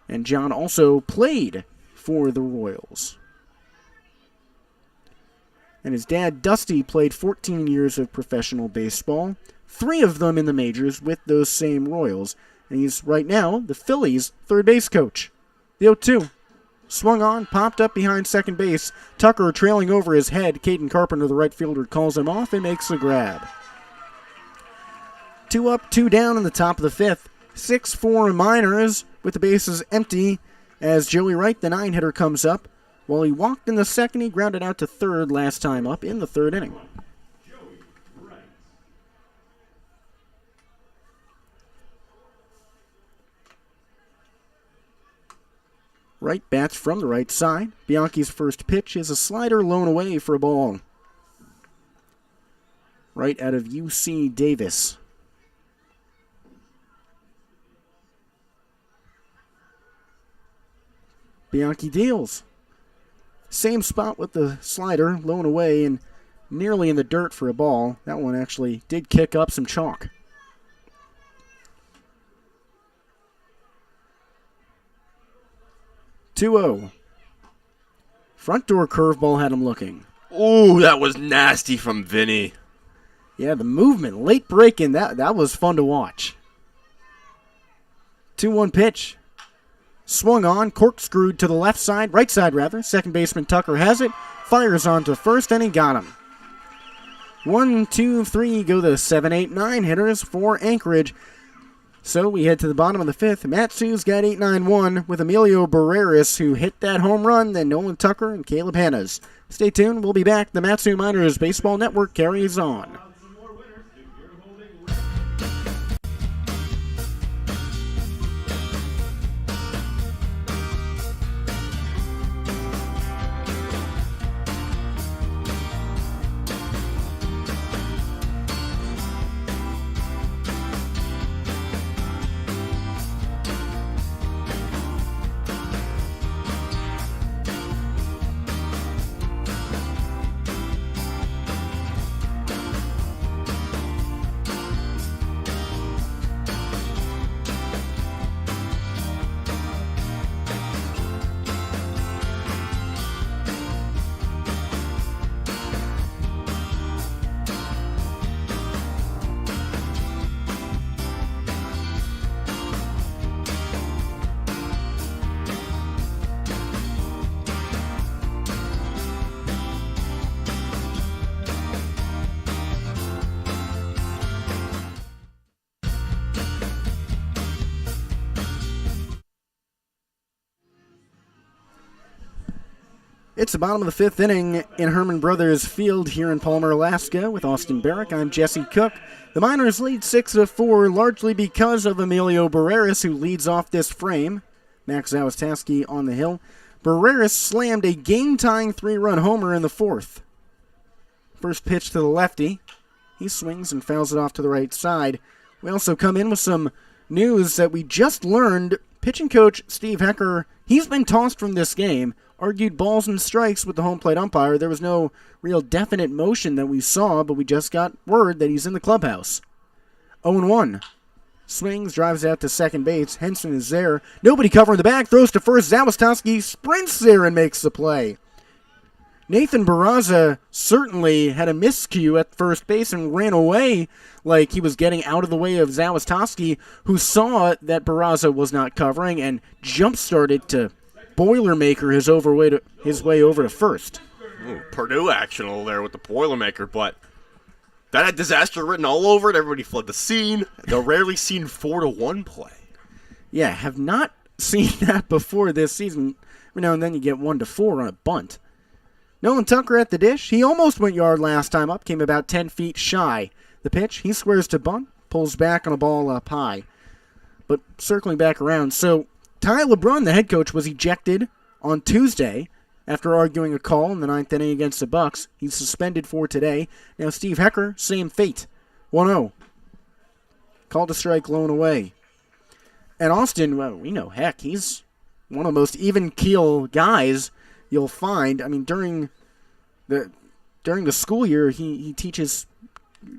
And John also played for the Royals. And his dad, Dusty, played 14 years of professional baseball, 3 of them in the majors with those same Royals. And he's right now the Phillies' third base coach. The 0-2. Swung on, popped up behind second base. Tucker trailing over his head. Caden Carpenter, the right fielder, calls him off and makes the grab. 2 up, 2 down in the top of the fifth. 6-4 Miners with the bases empty as Joey Wright, the 9-hitter, comes up. While he walked in the second, he grounded out to third last time up in the third inning. Wright bats from the right side. Bianchi's first pitch is a slider lown away for a ball. Wright out of UC Davis. Bianchi deals. Same spot with the slider, lown away and nearly in the dirt for a ball. That one actually did kick up some chalk. 2-0. Front door curveball had him looking. Ooh, that was nasty from Vinny. Yeah, the movement, late breaking, that was fun to watch. 2-1 pitch. Swung on, corkscrewed to the left side, right side rather. Second baseman Tucker has it, fires on to first, and he got him. 1, 2, 3 go the 7, 8, 9 hitters for Anchorage. So we head to the bottom of the fifth. Matsu's got 8-9-1 with Emilio Barreras, who hit that home run, then Nolan Tucker and Caleb Hannas. Stay tuned, we'll be back. The Matsu Miners Baseball Network carries on. It's the bottom of the fifth inning in Herman Brothers Field here in Palmer, Alaska with Austin Barach. I'm Jesse Cook. The Miners lead 6-4, largely because of Emilio Barreras, who leads off this frame. Max Zawastaski on the hill. Barreras slammed a game-tying 3-run homer in the fourth. First pitch to the lefty. He swings and fouls it off to the right side. We also come in with some news that we just learned. Pitching coach Steve Hecker, he's been tossed from this game. Argued balls and strikes with the home plate umpire. There was no real definite motion that we saw, but we just got word that he's in the clubhouse. 0-1. Swings, drives out to second base. Henson is there. Nobody covering the bag. Throws to first. Zawastoski sprints there and makes the play. Nathan Barraza certainly had a miscue at first base and ran away like he was getting out of the way of Zawastoski, who saw that Barraza was not covering and jump-started to Boilermaker his way over to first. Ooh, Purdue action there with the Boilermaker, but that had disaster written all over it. Everybody fled the scene. The rarely seen 4-1 play. Yeah, have not seen that before this season. Every now and then you get 1-4 on a bunt. Nolan Tucker at the dish. He almost went yard last time up, came about 10 feet shy. The pitch, he squares to bunt, pulls back on a ball up high. But circling back around, so Ty LeBrun, the head coach, was ejected on Tuesday after arguing a call in the ninth inning against the Bucks. He's suspended for today. Now Steve Hecker, same fate. 1-0. Called a strike, blown away. And Austin, well, we know Heck. He's one of the most even-keel guys you'll find. I mean, during the school year, he teaches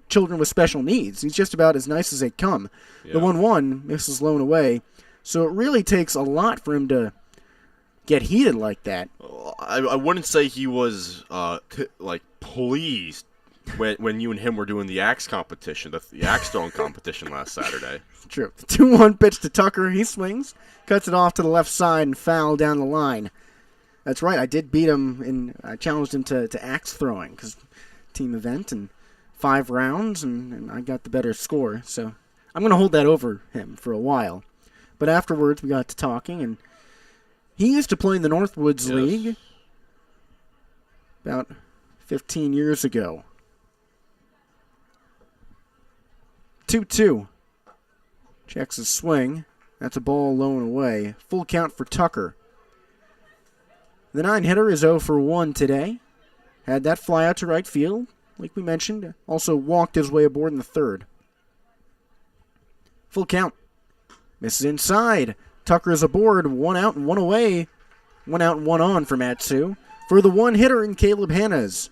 children with special needs. He's just about as nice as they come. Yeah. The 1-1 misses blown away. So it really takes a lot for him to get heated like that. I wouldn't say he was pleased when you and him were doing the axe competition, the axe throwing competition last Saturday. True. The 2-1 pitch to Tucker. He swings, cuts it off to the left side, and foul down the line. That's right. I did beat him, and I challenged him to axe throwing because team event and 5 rounds, and I got the better score. So I'm going to hold that over him for a while. But afterwards, we got to talking, and he used to play in the Northwoods League about 15 years ago. 2-2. Checks his swing. That's a ball low and away. Full count for Tucker. The 9-hitter is 0 for 1 today. Had that fly out to right field, like we mentioned. Also walked his way aboard in the third. Full count. Misses inside. Tucker is aboard. 1 out and 1 away. 1 out and 1 on for Matsu. For the 1-hitter in Caleb Hannas.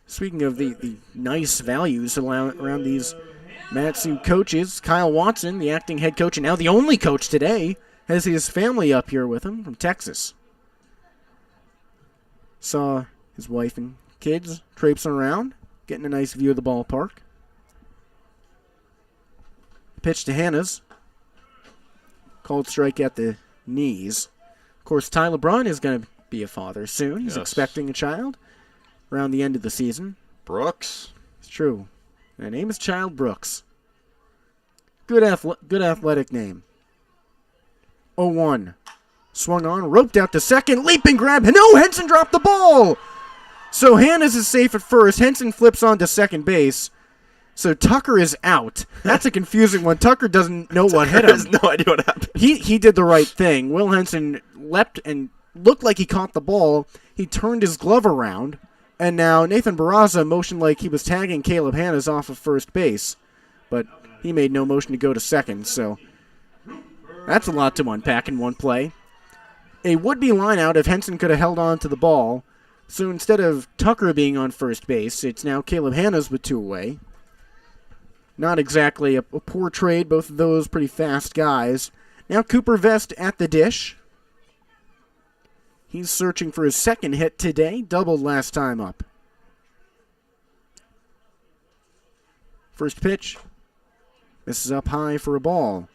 Speaking of the nice values around these Matsu coaches, Kyle Watson, the acting head coach and now the only coach today, has his family up here with him from Texas. Saw his wife and kids traipsing around, getting a nice view of the ballpark. Pitch to Hannas. Called strike at the knees. Of course, Ty LeBrun is going to be a father soon. He's expecting a child around the end of the season. Brooks. It's true. The name is Child Brooks. Good athletic name. 0-1. Swung on, roped out to second, leaping grab. No, Henson dropped the ball! So Hannas is safe at first. Henson flips on to second base. So Tucker is out. That's a confusing one. Tucker doesn't know what hit him. Has no idea what happened. He did the right thing. Will Henson leapt and looked like he caught the ball. He turned his glove around. And now Nathan Barraza motioned like he was tagging Caleb Hannas off of first base. But he made no motion to go to second. So that's a lot to unpack in one play. A would-be line-out if Henson could have held on to the ball. So instead of Tucker being on first base, it's now Caleb Hannas with 2 away. Not exactly a poor trade, both of those pretty fast guys. Now Cooper Vest at the dish. He's searching for his second hit today, doubled last time up. First pitch. This is up high for a ball.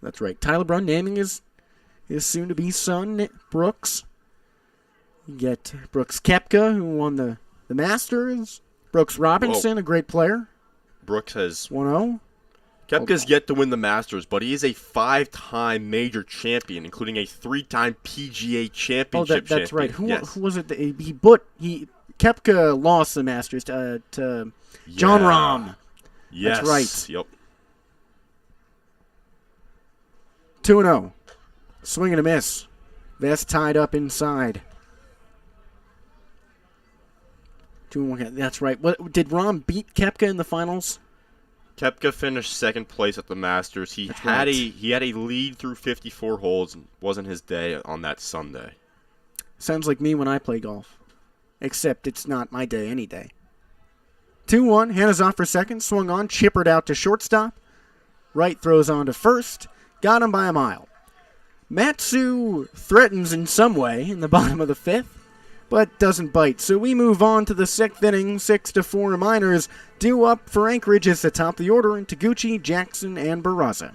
That's right. Tyler Brunn naming his soon-to-be son, Brooks. You get Brooks Koepka, who won the Masters. Brooks Robinson, a great player. Brooks has 1-0. Koepka's yet to win the Masters, but he is a 5-time major champion, including a 3-time PGA Championship champion. That's right. Who Yes. was it? Koepka lost the Masters to John Yeah. Rahm. Yes. That's right. Yep. 2-0. Swing and a miss. Vest tied up inside. 2-1. That's right. What did Rahm beat Koepka in the finals? Koepka finished second place at the Masters. He had a lead through 54 holes, and wasn't his day on that Sunday. Sounds like me when I play golf. Except it's not my day any day. 2-1. Hannah's off for second. Swung on. Chippered out to shortstop. Wright throws on to first. Got him by a mile. Matsu threatens in some way in the bottom of the fifth, but doesn't bite. So we move on to the sixth inning. 6-4 Miners due up for Anchorage as the top of the order in Taguchi, Jackson, and Barraza.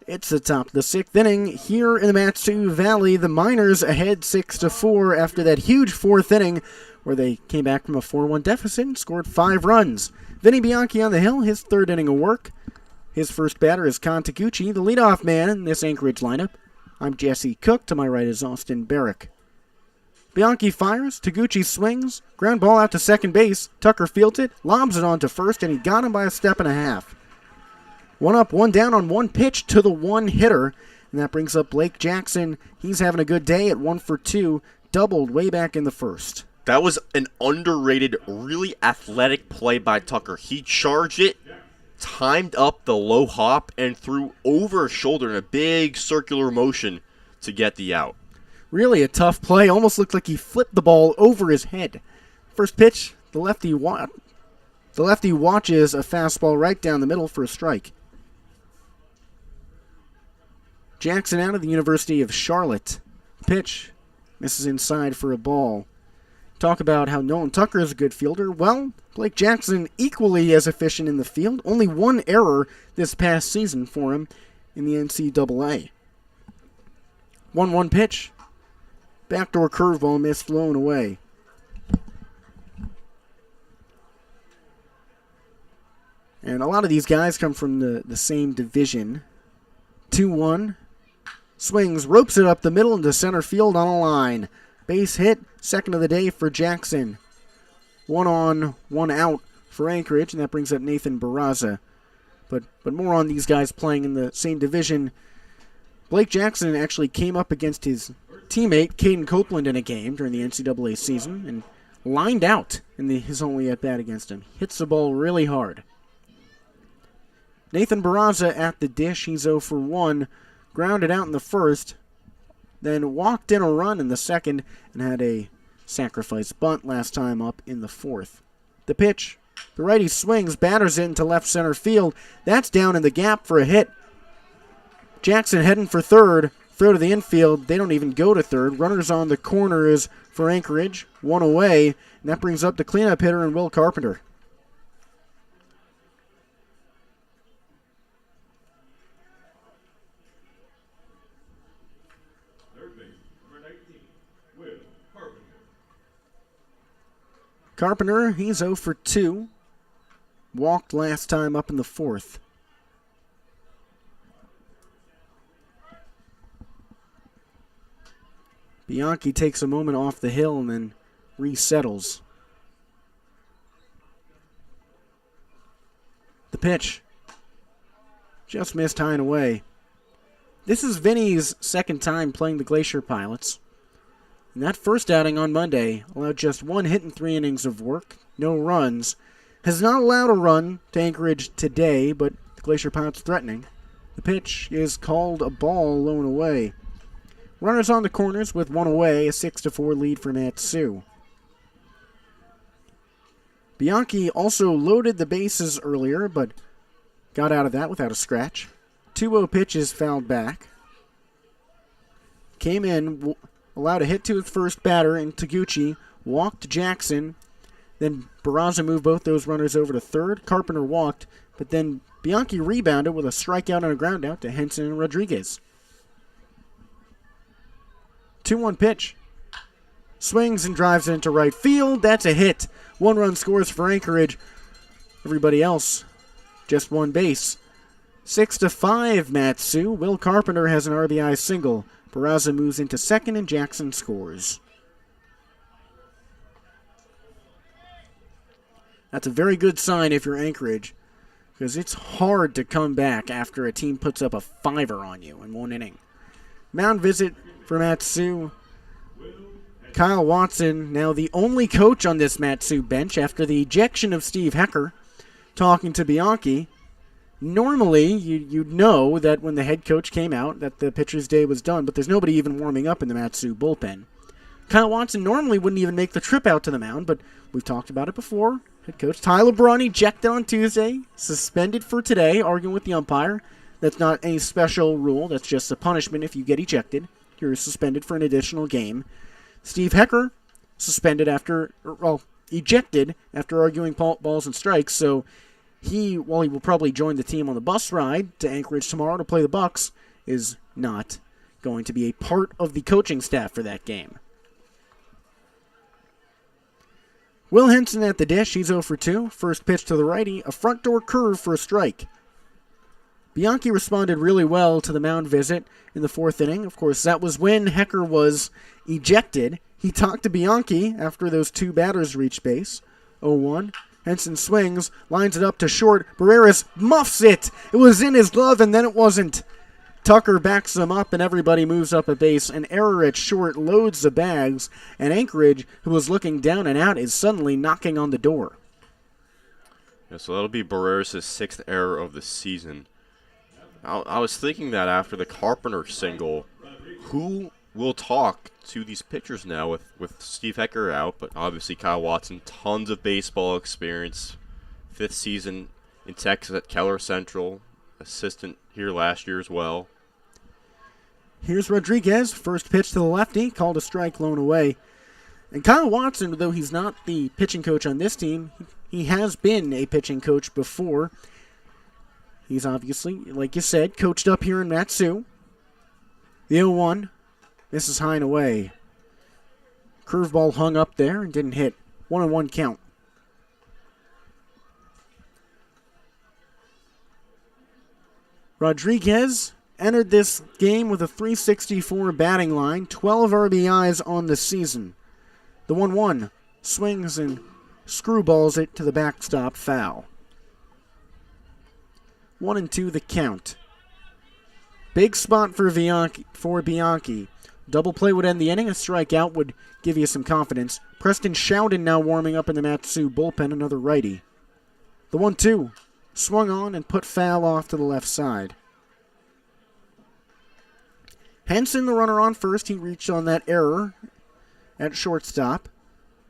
It's the top of the sixth inning here in the Matsu Valley. The Miners ahead 6-4 after that huge fourth inning where they came back from a 4-1 deficit and scored 5 runs. Vinny Bianchi on the hill, his third inning of work. His first batter is Con Taguchi, the leadoff man in this Anchorage lineup. I'm Jesse Cook. To my right is Austin Barach. Bianchi fires, Taguchi swings, ground ball out to second base. Tucker fields it, lobs it on to first, and he got him by a step and a half. 1 up, 1 down on 1 pitch to the 1 hitter. And that brings up Blake Jackson. He's having a good day at 1 for 2. Doubled way back in the first. That was an underrated, really athletic play by Tucker. He charged it, timed up the low hop, and threw over his shoulder in a big circular motion to get the out. Really a tough play. Almost looked like he flipped the ball over his head. First pitch, the lefty watches a fastball right down the middle for a strike. Jackson out of the University of Charlotte. Pitch misses inside for a ball. Talk about how Nolan Tucker is a good fielder. Well, Blake Jackson equally as efficient in the field. Only 1 error this past season for him in the NCAA. 1-1 pitch. Backdoor curveball missed, blown away. And a lot of these guys come from the same division. 2-1. Swings, ropes it up the middle into center field on a line. Base hit, second of the day for Jackson. 1 on, 1 out for Anchorage, and that brings up Nathan Barraza. But more on these guys playing in the same division. Blake Jackson actually came up against his teammate, Caden Copeland, in a game during the NCAA season, and lined out in his only at-bat against him. Hits the ball really hard. Nathan Barraza at the dish. He's 0 for 1. Grounded out in the first. Then walked in a run in the second and had a sacrifice bunt last time up in the fourth. The pitch. The righty swings, batters it into left center field. That's down in the gap for a hit. Jackson heading for third. Throw to the infield. They don't even go to third. Runners on the corners for Anchorage. 1 away. And that brings up the cleanup hitter and Will Carpenter. Carpenter, he's 0 for 2. Walked last time up in the fourth. Bianchi takes a moment off the hill and then resettles. The pitch. Just missed high and away. This is Vinny's second time playing the Glacier Pilots. And that first outing on Monday allowed just 1 hit in 3 innings of work, no runs. Has not allowed a run to Anchorage today, but the Glacier Pilots threatening. The pitch is called a ball, low and away. Runners on the corners with 1 away, a 6-4 lead for Matsu. Bianchi also loaded the bases earlier, but got out of that without a scratch. 2-0 pitch is fouled back. Came in, allowed a hit to his first batter in Taguchi, walked Jackson. Then Barraza moved both those runners over to third. Carpenter walked, but then Bianchi rebounded with a strikeout and a groundout to Henson and Rodriguez. 2-1 pitch. Swings and drives it into right field. That's a hit. 1 run scores for Anchorage. Everybody else, just 1 base. 6-5 Matsu. Will Carpenter has an RBI single. Barraza moves into second and Jackson scores. That's a very good sign if you're Anchorage, because it's hard to come back after a team puts up a 5-er on you in 1 inning. Mound visit for Matsu. Kyle Watson, now the only coach on this Matsu bench after the ejection of Steve Hecker, talking to Bianchi. Normally, you'd know that when the head coach came out that the pitcher's day was done, but there's nobody even warming up in the Matsu bullpen. Kyle Watson normally wouldn't even make the trip out to the mound, but we've talked about it before. Head coach Tyler Braun ejected on Tuesday, suspended for today, arguing with the umpire. That's not any special rule. That's just a punishment if you get ejected. You're suspended for an additional game. Steve Hecker ejected after arguing balls and strikes. So he will probably join the team on the bus ride to Anchorage tomorrow to play the Bucks, is not going to be a part of the coaching staff for that game. Will Henson at the dish. He's 0 for 2. First pitch to the righty, a front door curve for a strike. Bianchi responded really well to the mound visit in the 4th inning. Of course, that was when Hecker was ejected. He talked to Bianchi after those 2 batters reached base. 0-1. Henson swings, lines it up to short. Barreras muffs it. It was in his glove, and then it wasn't. Tucker backs him up, and everybody moves up a base. An error at short loads the bags, and Anchorage, who was looking down and out, is suddenly knocking on the door. Yeah, so that'll be Barreras' 6th error of the season. I was thinking that after the Carpenter single, who will talk to these pitchers now with Steve Hecker out, but obviously Kyle Watson, tons of baseball experience, 5th season in Texas at Keller Central, assistant here last year as well. Here's Rodriguez, first pitch to the lefty, called a strike, low and away. And Kyle Watson, though he's not the pitching coach on this team, he has been a pitching coach before. He's obviously, like you said, coached up here in Matsu. The 0-1. This is high and away. Curveball hung up there and didn't hit. 1-1 count. Rodriguez entered this game with a .364 batting line, 12 RBIs on the season. The 1-1 swings and screwballs it to the backstop, foul. 1-2 the count. Big spot for Bianchi. Double play would end the inning. A strikeout would give you some confidence. Preston Showden now warming up in the Matsu bullpen, another righty. The 1-2 swung on and put foul off to the left side. Henson, the runner on first. He reached on that error at shortstop.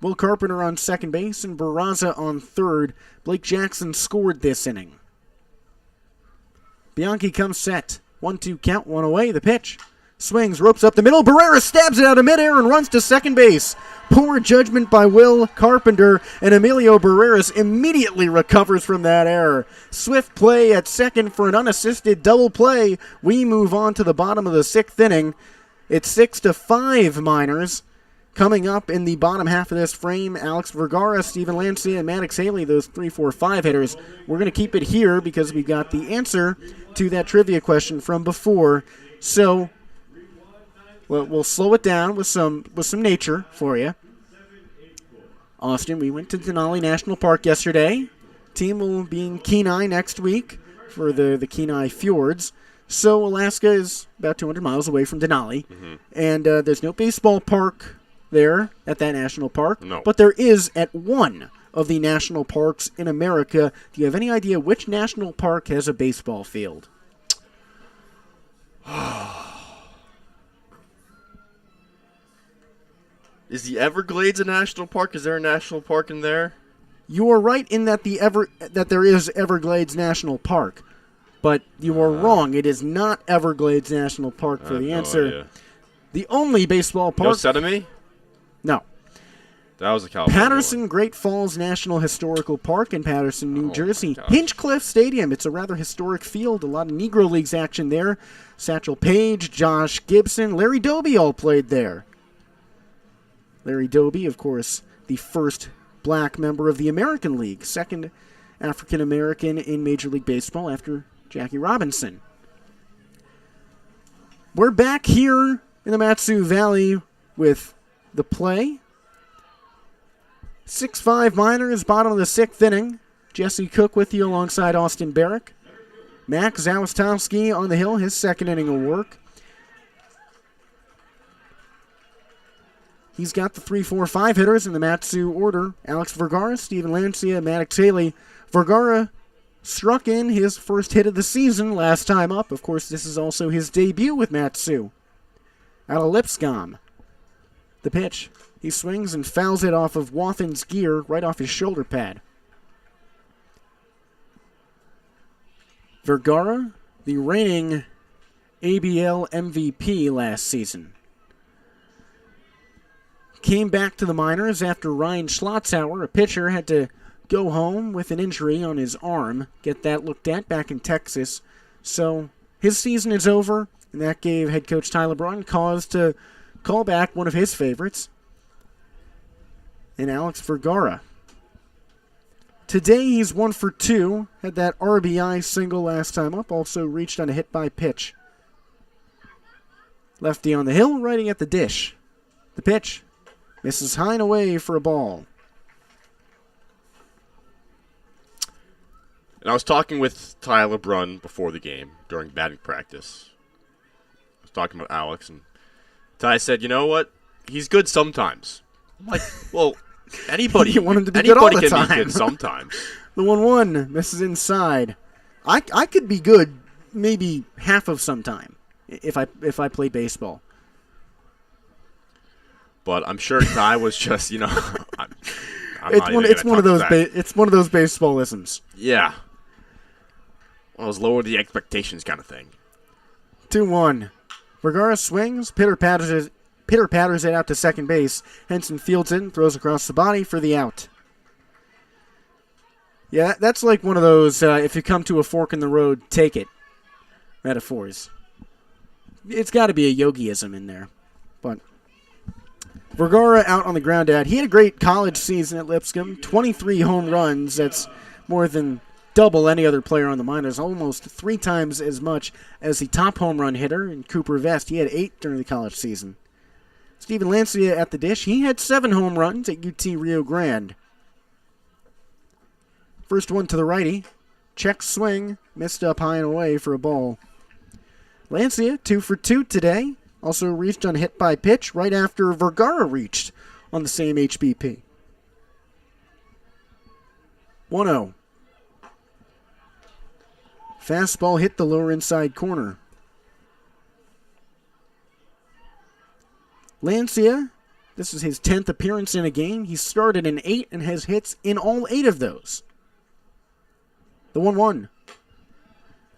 Will Carpenter on second base and Barraza on third. Blake Jackson scored this inning. Bianchi comes set. 1-2 count, 1 away. The pitch. Swings, ropes up the middle. Barrera stabs it out of midair and runs to second base. Poor judgment by Will Carpenter, and Emilio Barreras immediately recovers from that error. Swift play at second for an unassisted double play. We move on to the bottom of the 6th inning. It's 6-5 Miners. Coming up in the bottom half of this frame, Alex Vergara, Steven Lancia, and Maddox Haley, those 3, 4, 5 hitters. We're going to keep it here because we got the answer to that trivia question from before. So we'll slow it down with some nature for you. Austin, we went to Denali National Park yesterday. team will be in Kenai next week for the Kenai Fjords. So Alaska is about 200 miles away from Denali. And there's no baseball park there at that national park. No. But there is at one of the national parks in America. Do you have any idea which national park has a baseball field? Is the Everglades a national park? Is there a national park in there? You are right in that that there is Everglades National Park, but you are wrong. It is not Everglades National Park for the answer. idea. The only baseball park. Yosemite? No. That was a California Patterson Great Falls National Historical Park in Patterson, New Jersey. gosh. Hinchcliffe Stadium. It's a rather historic field. A lot of Negro Leagues action there. Satchel Paige, Josh Gibson, Larry Doby all played there. Larry Doby, of course, the first black member of the American League, second African American in Major League Baseball after Jackie Robinson. We're back here in the Matsu Valley with the play. 6-5 Miners, bottom of the 6th inning. Jesse Cook with you alongside Austin Barach. Max Zawistowski on the hill, his second inning of work. He's got the 3-4-5 hitters in the Matsu order. Alex Vergara, Steven Lancia, Maddox Haley. Vergara struck in his first hit of the season last time up. Of course, this is also his debut with Matsu. Out of Lipscomb. The pitch. He swings and fouls it off of Wathen's gear, right off his shoulder pad. Vergara, the reigning ABL MVP last season. Came back to the minors after Ryan Schlotzauer, a pitcher, had to go home with an injury on his arm, get that looked at back in Texas. So his season is over, and that gave head coach Tyler Braun cause to call back one of his favorites, and Alex Vergara. Today he's 1 for 2, had that RBI single last time up, also reached on a hit by pitch. Lefty on the hill, righty at the dish. The pitch. Misses high and away for a ball. And I was talking with Tyler Brunn before the game during batting practice. I was talking about Alex, and Ty said, "You know what? He's good sometimes." I'm like, "Well, anybody, You want him to be good all anybody the can time. be good sometimes." The 1-1 misses inside. I could be good maybe half of some time if I play baseball. But I'm sure Ty was just, I'm It's one of those baseballisms. Yeah. Well, it was lower the expectations kind of thing. 2-1. Vergara swings, pitter patters it out to second base. Henson fields it and throws across the body for the out. Yeah, that's like one of those, if you come to a fork in the road, take it metaphors. It's got to be a yogiism in there. But Vergara out on the ground out. He had a great college season at Lipscomb. 23 home runs. That's more than double any other player on the minors. Almost 3 times as much as the top home run hitter in Cooper Vest. He had 8 during the college season. Steven Lancia at the dish. He had 7 home runs at UT Rio Grande. First one to the righty. Check swing. Missed up high and away for a ball. Lancia, 2 for 2 today. Also reached on a hit by pitch right after Vergara reached on the same HBP. 1-0. Fastball hit the lower inside corner. Lancia, this is his 10th appearance in a game. He started in 8 and has hits in all 8 of those. The 1-1.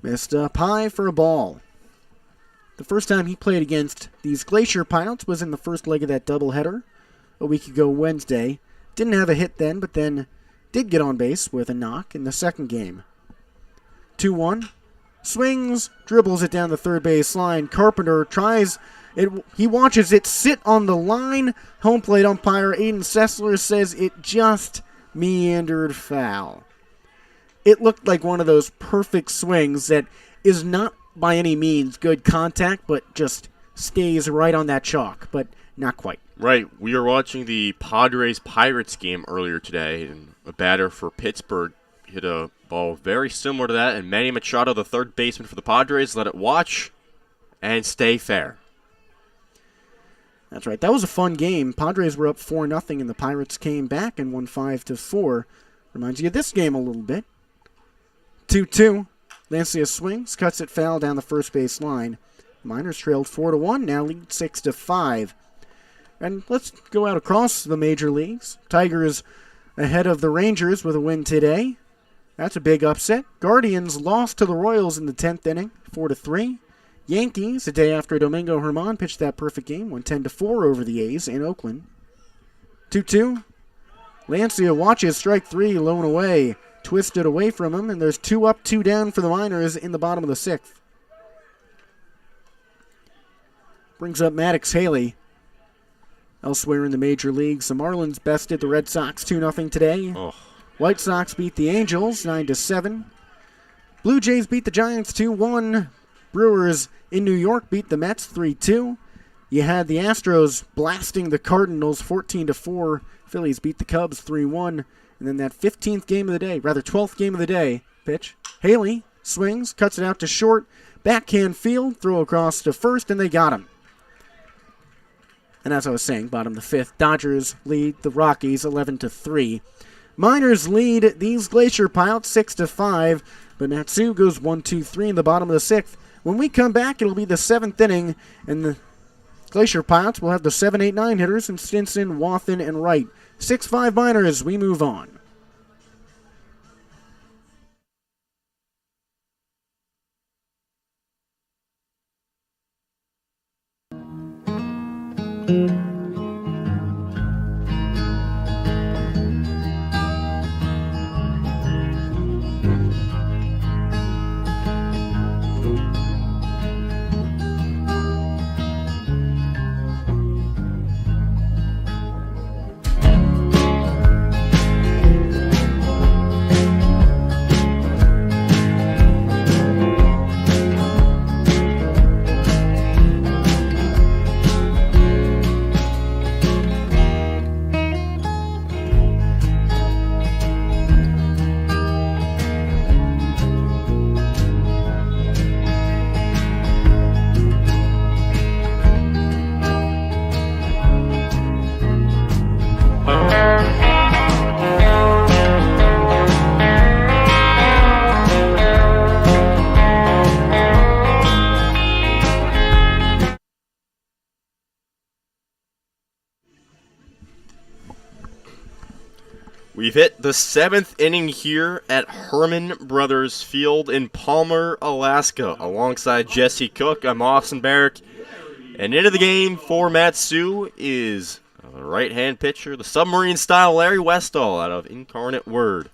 Missed up high for a ball. The first time he played against these Glacier Pilots was in the first leg of that doubleheader a week ago Wednesday. Didn't have a hit then, but then did get on base with a knock in the second game. 2-1. Swings, dribbles it down the third base line. Carpenter tries it. He watches it sit on the line. Home plate umpire Aiden Sessler says it just meandered foul. It looked like one of those perfect swings that is not by any means good contact, but just stays right on that chalk, but not quite. Right. We were watching the Padres-Pirates game earlier today, and a batter for Pittsburgh hit a ball very similar to that, and Manny Machado, the third baseman for the Padres, let it watch and stay fair. That's right. That was a fun game. Padres were up 4-0, and the Pirates came back and won 5-4. Reminds you of this game a little bit. 2-2. Lancia swings, cuts it foul down the first base line. Miners trailed 4-1, now lead 6-5. And let's go out across the major leagues. Tigers ahead of the Rangers with a win today. That's a big upset. Guardians lost to the Royals in the 10th inning, 4-3. Yankees, the day after Domingo Germán pitched that perfect game, won 10-4 over the A's in Oakland. 2-2. Lancia watches strike 3, lone away. Twisted away from him, and there's 2 up, 2 down for the Miners in the bottom of the 6th. Brings up Maddox Haley. Elsewhere in the major leagues, the Marlins bested the Red Sox 2-0 today. White Sox beat the Angels 9-7. Blue Jays beat the Giants 2-1. Brewers in New York beat the Mets 3-2. You had the Astros blasting the Cardinals 14-4. Phillies beat the Cubs 3-1. And then that 15th game of the day, rather 12th game of the day, pitch. Haley swings, cuts it out to short, backhand field, throw across to first, and they got him. And as I was saying, bottom of the 5th, Dodgers lead the Rockies 11-3. Miners lead these Glacier Pilots 6-5, but Natsu goes 1-2-3 in the bottom of the 6th. When we come back, it'll be the 7th inning, and the Glacier Pilots will have the 7, 8, 9 hitters in Stinson, Wathen, and Wright. 6-5 Miners, we move on. We've hit the 7th inning here at Herman Brothers Field in Palmer, Alaska. Alongside Jesse Cook, I'm Austin Barach. And into the game for Matsu is the right-hand pitcher, the submarine-style Larry Westall out of Incarnate Word.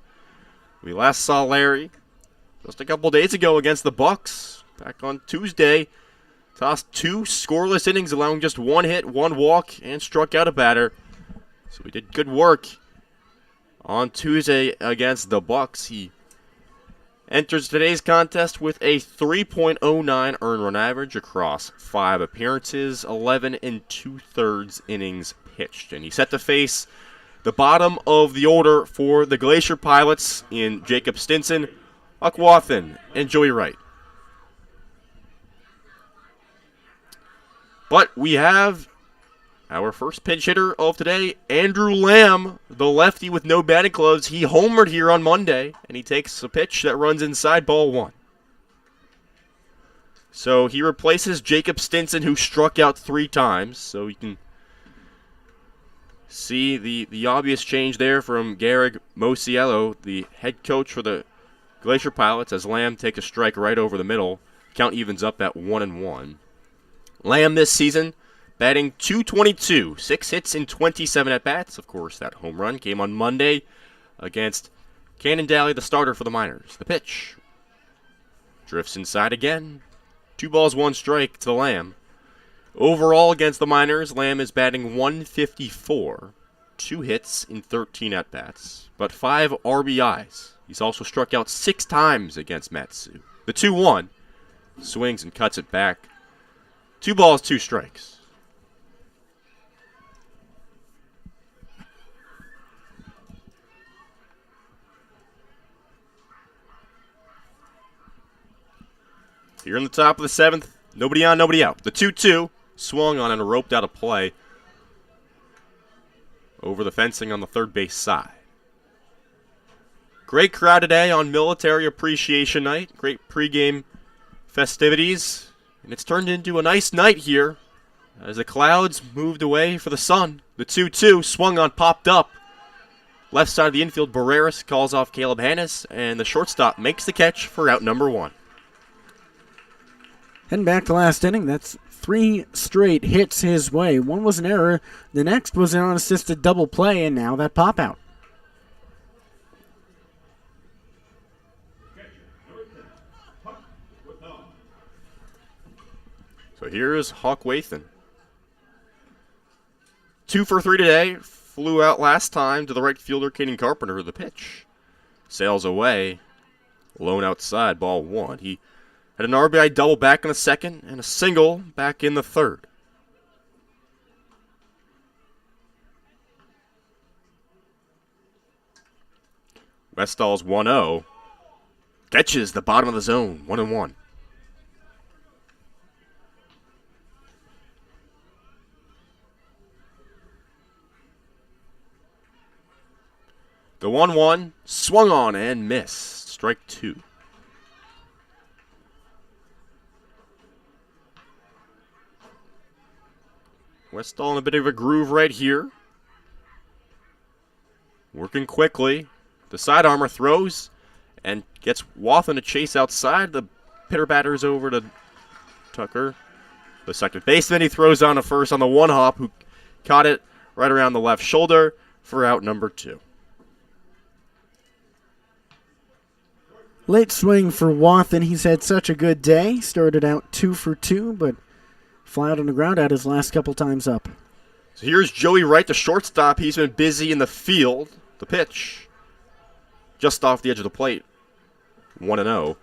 We last saw Larry just a couple days ago against the Bucks. Back on Tuesday, tossed 2 scoreless innings, allowing just 1 hit, 1 walk, and struck out a batter. So we did good work on Tuesday against the Bucks. He enters today's contest with a 3.09 earned run average across 5 appearances, 11 2/3 innings pitched. And he's set to face the bottom of the order for the Glacier Pilots in Jacob Stinson, Huck Wathen, and Joey Wright. But we have our first pinch hitter of today, Andrew Lamb, the lefty with no batting gloves. He homered here on Monday, and he takes a pitch that runs inside ball 1. So he replaces Jacob Stinson, who struck out 3 times. So you can see the obvious change there from Garrig Mosiello, the head coach for the Glacier Pilots, as Lamb takes a strike right over the middle. Count evens up at 1-1. Lamb this season batting .222, 6 hits in 27 at-bats. Of course, that home run came on Monday against Cannon Daly, the starter for the Miners. The pitch drifts inside again. 2 balls, 1 strike to Lamb. Overall against the Miners, Lamb is batting .154, 2 hits in 13 at-bats, but 5 RBIs. He's also struck out 6 times against Matsu. The 2-1 swings and cuts it back. 2 balls, 2 strikes. Here in the top of the 7th, nobody on, nobody out. The 2-2 swung on and roped out a play over the fencing on the third base side. Great crowd today on Military Appreciation Night. Great pregame festivities. And it's turned into a nice night here as the clouds moved away for the sun. The 2-2 swung on, popped up. Left side of the infield, Barach calls off Caleb Hannes, and the shortstop makes the catch for out number 1. Heading back to last inning, that's 3 straight hits his way. One was an error, the next was an unassisted double play, and now that pop out. So here's Hawk Wathan. 2 for 3 today. Flew out last time to the right fielder, Caden Carpenter, the pitch. Sails away. Lone outside, ball 1. He had an RBI double back in the second and a single back in the third. Westall's 1-0. Catches the bottom of the zone, 1-1. The 1-1 swung on and missed. Strike 2. Westall in a bit of a groove right here. Working quickly. The side armor throws and gets Wathan to chase outside. The pitter batters over to Tucker. The second baseman, he throws on to first on the one hop, who caught it right around the left shoulder for out number 2. Late swing for Wathan. He's had such a good day. Started out 2 for 2, but fly out on the ground out his last couple times up. So here's Joey Wright, the shortstop. He's been busy in the field. The pitch, just off the edge of the plate, 1-0.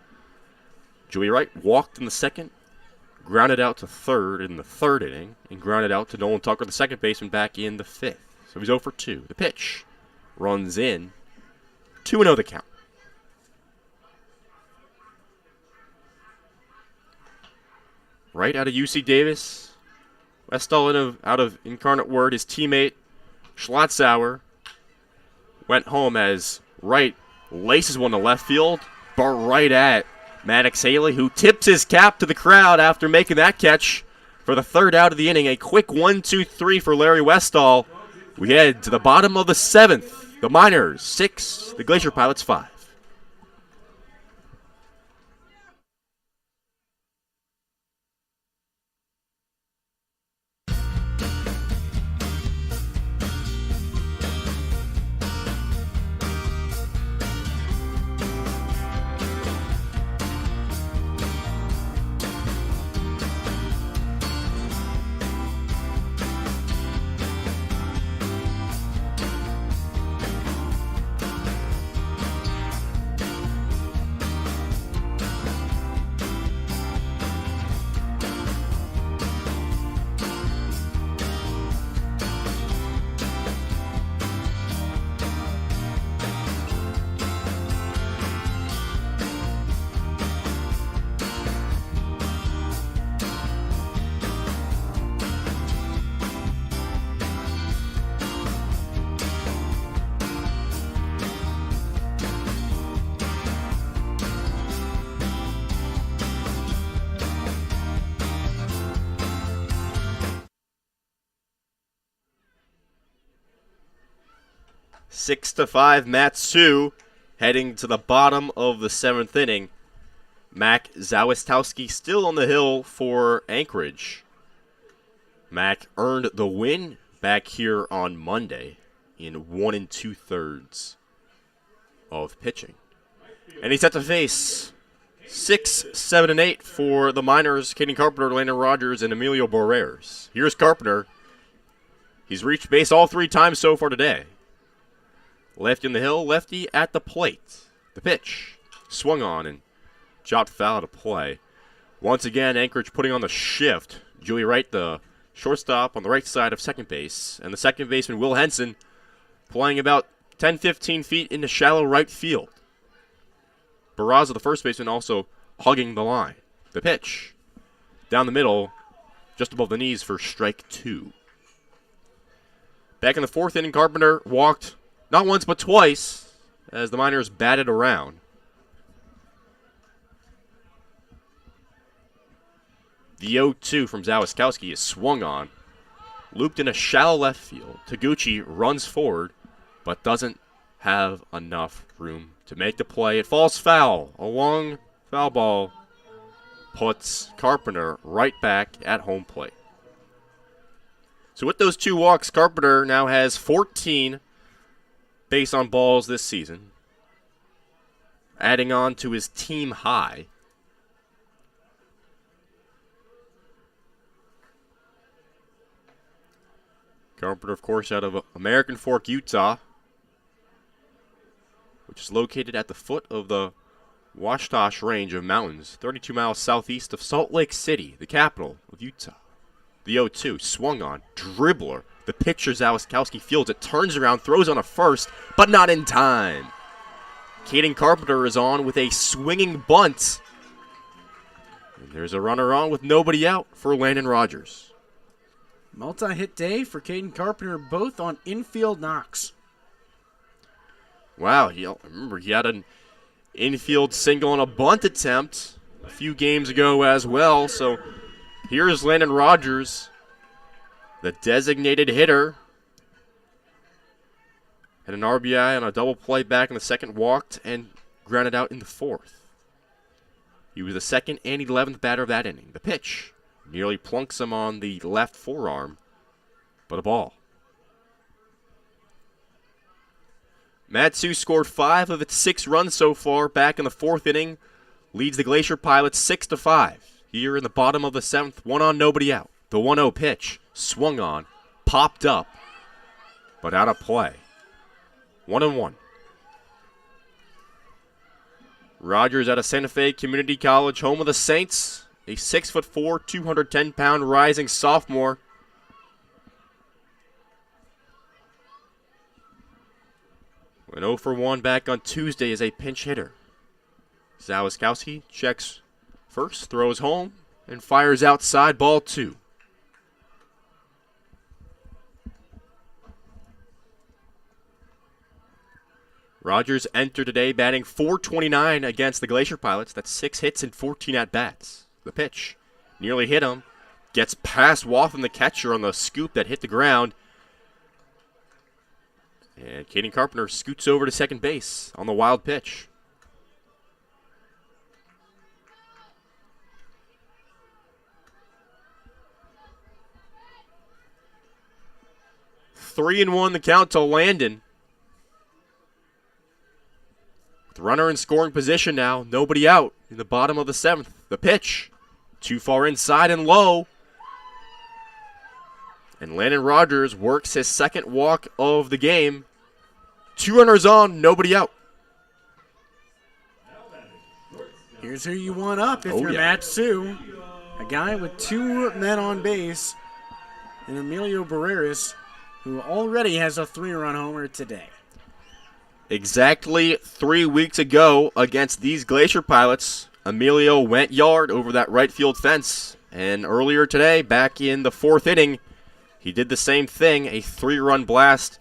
Joey Wright walked in the second, grounded out to third in the third inning, and grounded out to Nolan Tucker, the second baseman, back in the 5th. So he's 0 for 2. The pitch runs in, 2-0 the count. Right out of UC Davis. Westall out of Incarnate Word. His teammate, Schlottsauer, went home as Wright laces one to left field, but right at Maddox Haley, who tips his cap to the crowd after making that catch for the third out of the inning. A quick 1-2-3 for Larry Westall. We head to the bottom of the 7th. The Miners 6, the Glacier Pilots 5. Six to 5, Matsu heading to the bottom of the 7th inning. Mac Zawistowski still on the hill for Anchorage. Mac earned the win back here on Monday in 1 2/3 of pitching. And he's set to face 6, 7, and 8 for the Miners, Caden Carpenter, Landon Rogers, and Emilio Borreras. Here's Carpenter. He's reached base all 3 times so far today. Lefty in the hill, lefty at the plate. The pitch swung on and chopped foul to play. Once again, Anchorage putting on the shift. Joey Wright, the shortstop, on the right side of second base. And the second baseman, Will Henson, playing about 10-15 feet into shallow right field. Barraza, the first baseman, also hugging the line. The pitch. Down the middle, just above the knees for strike 2. Back in the 4th inning, Carpenter walked not once but twice as the Miners batted around. The 0-2 from Zawiskowski is swung on. Looped in a shallow left field. Taguchi runs forward, but doesn't have enough room to make the play. It falls foul. A long foul ball puts Carpenter right back at home plate. So with those 2 walks, Carpenter now has 14 base on balls this season, adding on to his team high. Carpenter, of course, out of American Fork, Utah, which is located at the foot of the Washtenaw Range of mountains, 32 miles southeast of Salt Lake City, the capital of Utah. The 0-2, swung on, dribbler. The pitcher, Zawiskowski, fields it, turns around, throws on a first, but not in time. Caden Carpenter is on with a swinging bunt. And there's a runner on with nobody out for Landon Rogers. Multi-hit day for Caden Carpenter, both on infield knocks. Wow, remember he had an infield single and a bunt attempt a few games ago as well. So here's Landon Rogers, the designated hitter. Had an RBI on a double play back in the 2nd, walked and grounded out in the 4th. He was the 2nd and 11th batter of that inning. The pitch nearly plunks him on the left forearm, but a ball. Matsu scored 5 of its 6 runs so far back in the 4th inning, leads the Glacier Pilots 6-5. Here in the bottom of the 7th, 1 on, nobody out. The 1-0 pitch, swung on, popped up, but out of play. 1-1. Rogers out of Santa Fe Community College, home of the Saints. A 6'4", 210-pound rising sophomore. Went 0 for 1 back on Tuesday as a pinch hitter. Zawiskowski checks first, throws home, and fires outside, ball 2. Rogers entered today batting .429 against the Glacier Pilots. That's 6 hits and 14 at-bats. The pitch nearly hit him. Gets past Wathen, the catcher, on the scoop that hit the ground. And Caden Carpenter scoots over to second base on the wild pitch. Three and 1 the count to Landon. With the runner in scoring position now, nobody out in the bottom of the 7th. The pitch, too far inside and low. And Landon Rogers works his 2nd walk of the game. 2 runners on, nobody out. Here's who you want up if you're Matsu. A guy with 2 men on base. And Emilio Barreras, who already has a 3-run homer today. Exactly 3 weeks ago against these Glacier Pilots, Emilio went yard over that right field fence. And earlier today, back in the 4th inning, he did the same thing, a 3-run blast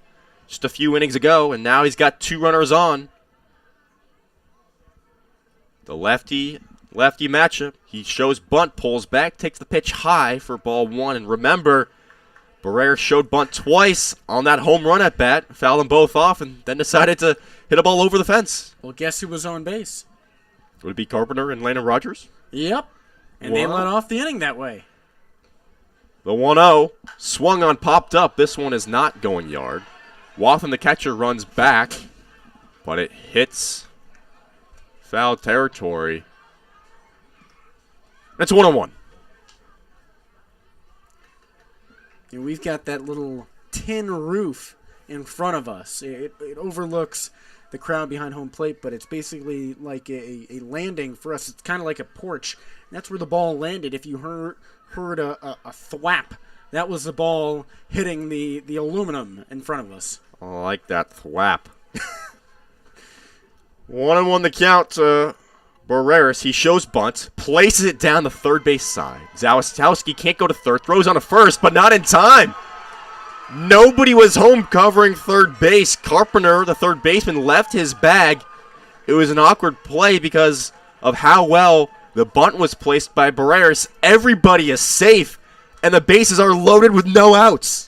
just a few innings ago, and now he's got 2 runners on. The lefty matchup. He shows bunt, pulls back, takes the pitch high for ball 1. And remember, Barrera showed bunt twice on that home run at bat, fouled them both off, and then decided to hit a ball over the fence. Well, guess who was on base? Would it be Carpenter and Landon Rogers? Yep. And they let off the inning that way. The 1-0, swung on, popped up. This one is not going yard. Wathen, the catcher, runs back, but it hits foul territory. It's 1-1. And we've got that little tin roof in front of us. It overlooks the crowd behind home plate, but it's basically like a landing for us. It's kind of like a porch. And that's where the ball landed. If you heard a thwap, that was the ball hitting the aluminum in front of us. I like that thwap. 1-1 the count to Barach, he shows bunt, places it down the third base side. Zawistowski can't go to third, throws on to first, but not in time. Nobody was home covering third base. Carpenter, the third baseman, left his bag. It was an awkward play because of how well the bunt was placed by Barreras. Everybody is safe, and the bases are loaded with no outs.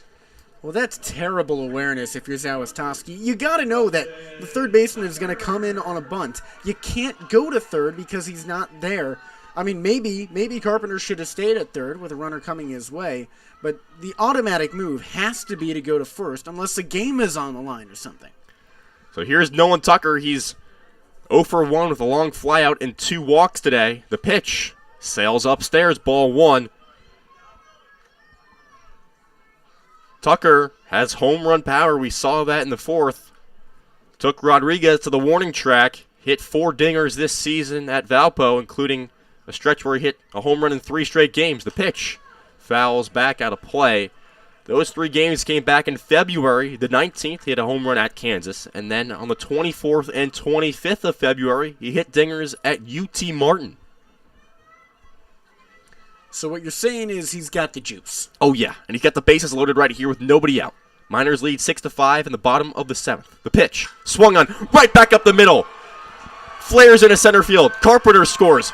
Well, that's terrible awareness if you're Zawistowski. You got to know that the third baseman is going to come in on a bunt. You can't go to third because he's not there. I mean, maybe Carpenter should have stayed at third with a runner coming his way, but the automatic move has to be to go to first unless the game is on the line or something. So here's Nolan Tucker. He's 0 for 1 with a long flyout and 2 walks today. The pitch sails upstairs, ball 1. Tucker has home run power. We saw that in the 4th. Took Rodriguez to the warning track. Hit 4 dingers this season at Valpo, including a stretch where he hit a home run in 3 straight games. The pitch fouls back out of play. Those 3 games came back in February. The 19th, he hit a home run at Kansas. And then on the 24th and 25th of February, he hit dingers at UT Martin. So what you're saying is he's got the juice. Oh, yeah, and he's got the bases loaded right here with nobody out. Miners lead 6-5 in the bottom of the 7th. The pitch swung on right back up the middle. Flares into center field. Carpenter scores.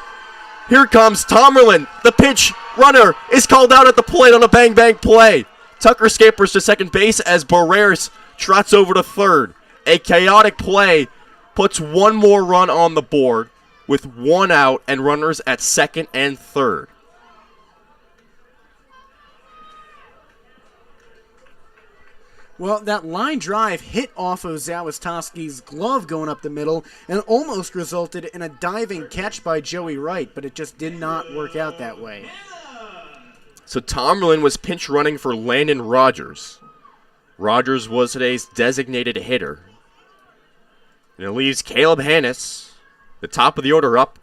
Here comes Tomerlin. The pitch runner is called out at the plate on a bang-bang play. Tucker scampers to second base as Barreras trots over to third. A chaotic play puts one more run on the board with 1 out and runners at second and third. Well, that line drive hit off of Zawistowski's glove going up the middle and almost resulted in a diving catch by Joey Wright, but it just did not work out that way. So Tomerlin was pinch running for Landon Rogers. Rogers was today's designated hitter. And it leaves Caleb Hannes, the top of the order, up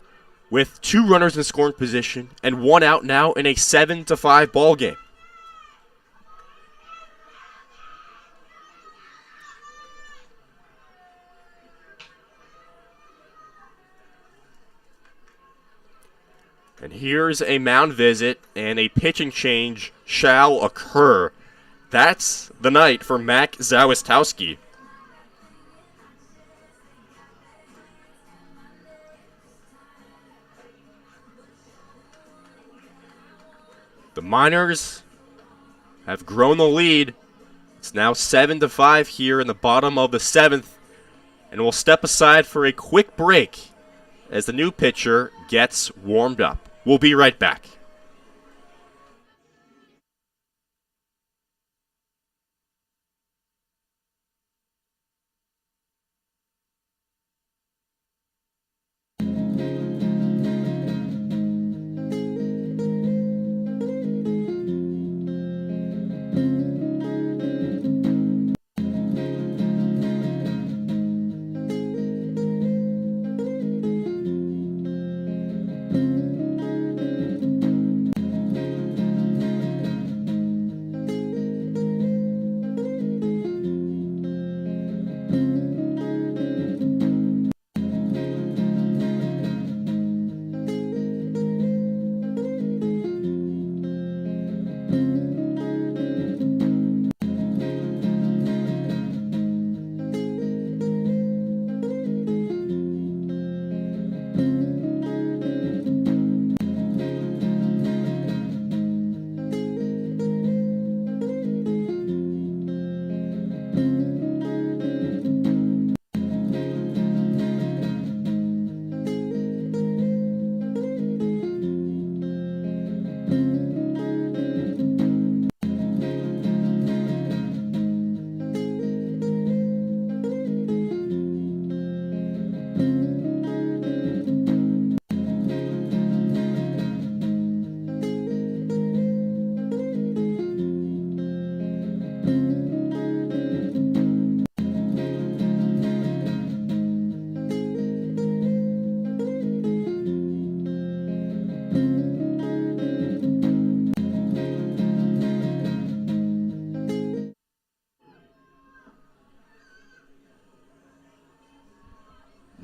with 2 runners in scoring position and 1 out now in a 7-5 ball game. And here's a mound visit, and a pitching change shall occur. That's the night for Mac Zawistowski. The Miners have grown the lead. It's now 7-5 here in the bottom of the 7th. And we'll step aside for a quick break as the new pitcher gets warmed up. We'll be right back.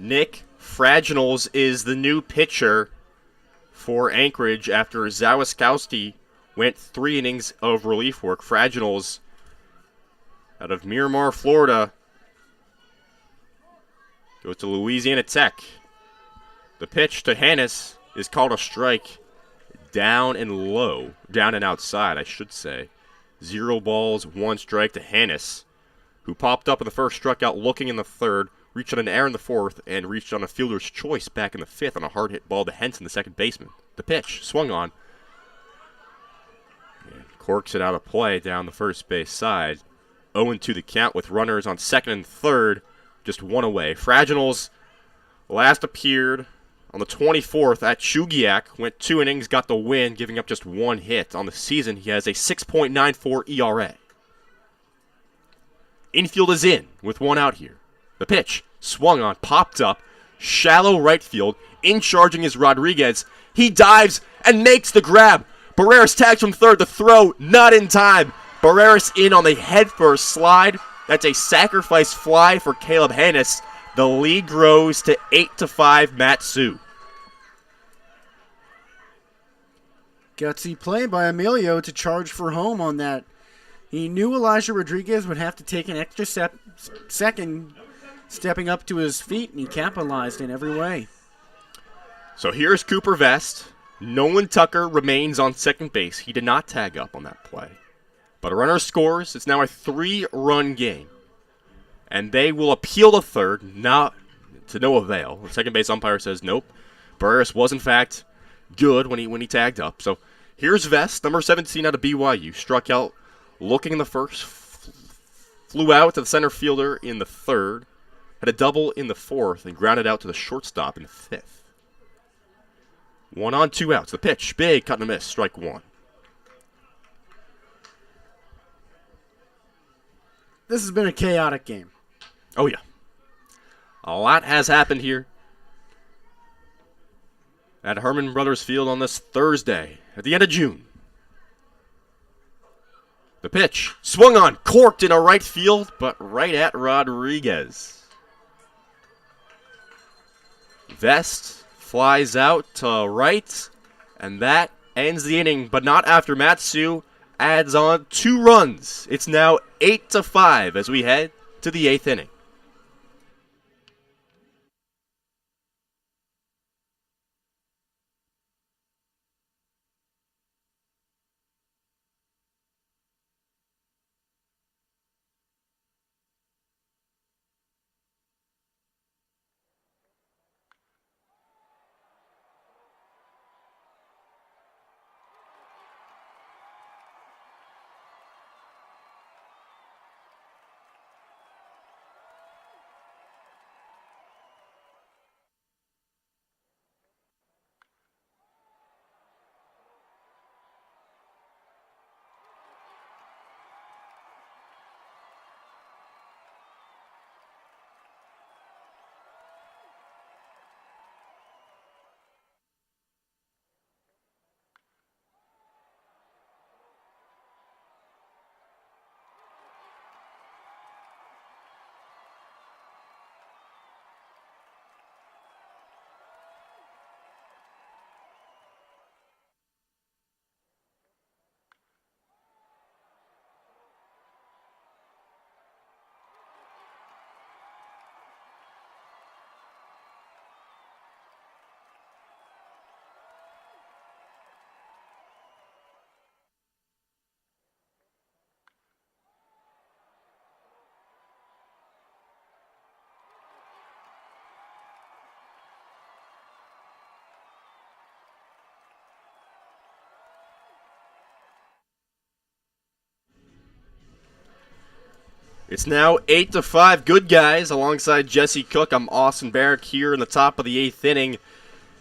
Nick Fraginals is the new pitcher for Anchorage after Zawiskowski went 3 innings of relief work. Fraginals out of Miramar, Florida, goes to Louisiana Tech. The pitch to Hannes is called a strike. Down and outside, I should say. 0 balls, 1 strike to Hannes, who popped up in the first, struck out looking in the third, reached on an error in the fourth, and reached on a fielder's choice back in the fifth on a hard hit ball to Henson, the second baseman. The pitch swung on. And corks it out of play down the first base side. 0-2 the count with runners on second and third, just 1 away. Fraginals last appeared on the 24th at Chugiak, went 2 innings, got the win, giving up just 1 hit. On the season, he has a 6.94 ERA. Infield is in with 1 out here. The pitch swung on, popped up, shallow right field. In charging is Rodriguez. He dives and makes the grab. Barreras tags from third. The throw not in time. Barreras in on the headfirst slide. That's a sacrifice fly for Caleb Hannes. The lead grows to 8-5 Matsu. Gutsy play by Emilio to charge for home on that. He knew Elijah Rodriguez would have to take an extra second stepping up to his feet, and he capitalized in every way. So here's Cooper Vest. Nolan Tucker remains on second base. He did not tag up on that play. But a runner scores. It's now a 3-run game. And they will appeal to third, not to no avail. The second base umpire says nope. Barreras was in fact good when he tagged up. So here's Vest, number 17 out of BYU. Struck out looking in the first, flew out to the center fielder in the third, had a double in the fourth, and grounded out to the shortstop in the fifth. 1 on, 2 outs. The pitch, big, cut and a miss, strike 1. This has been a chaotic game. Oh, yeah. A lot has happened here at Herman Brothers Field on this Thursday at the end of June. The pitch swung on, corked in a right field, but right at Rodriguez. Vest flies out to right, and that ends the inning, but not after Matsu adds on 2 runs. It's now 8-5 as we head to the 8th inning. It's now 8-5 good guys alongside Jesse Cook. I'm Austin Barach here in the top of the 8th inning.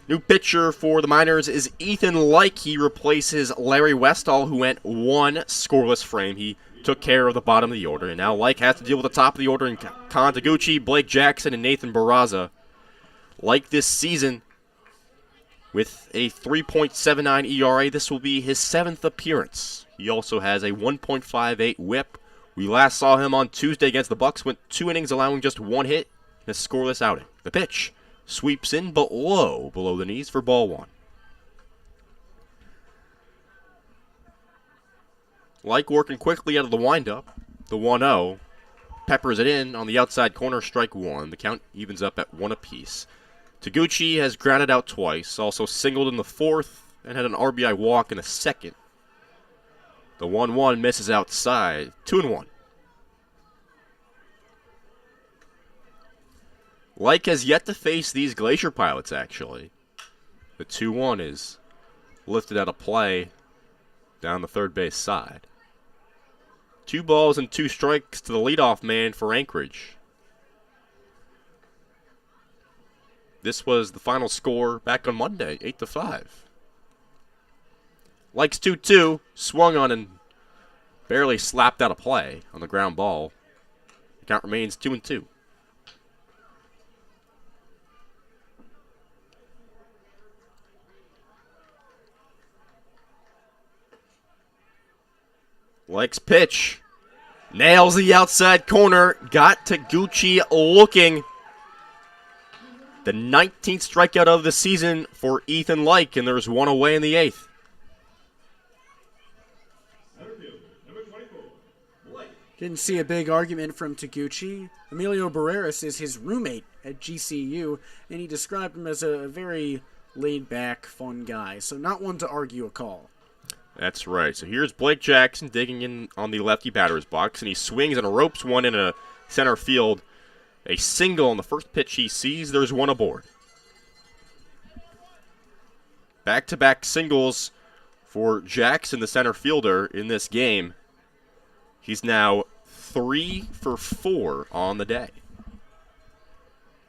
New pitcher for the Miners is Ethan Like. He replaces Larry Westall, who went 1 scoreless frame. He took care of the bottom of the order, and now Like has to deal with the top of the order in Con Taguchi, Blake Jackson, and Nathan Barraza. Like this season, with a 3.79 ERA, this will be his 7th appearance. He also has a 1.58 whip. We last saw him on Tuesday against the Bucks, went 2 innings allowing just 1 hit in a scoreless outing. The pitch Sweeps in, but low below the knees for ball one. Like working quickly out of the windup, the 1-0. Peppers it in on the outside corner, strike one. The count evens up at 1 apiece. Taguchi has grounded out twice, also singled in the fourth, and had an RBI walk in the second. The 1-1 misses outside, 2-1. Like has yet to face these Glacier Pilots, actually. The 2-1 is lifted out of play down the third base side. 2 balls and 2 strikes to the leadoff man for Anchorage. This was the final score back on Monday, 8-5. Likes 2-2, swung on and barely slapped out of play on the ground ball. The count remains 2-2. Likes pitch. Nails the outside corner. Got Taguchi looking. The 19th strikeout of the season for Ethan Like, and there's one away in the 8th. Didn't see a big argument from Taguchi. Emilio Barreras is his roommate at GCU, and he described him as a very laid-back, fun guy, so not one to argue a call. That's right. So here's Blake Jackson digging in on the lefty batter's box, and he swings and ropes one in a center field. A single on the first pitch he sees. There's one aboard. Back-to-back singles for Jackson, the center fielder, in this game. He's now 3 for 4 on the day.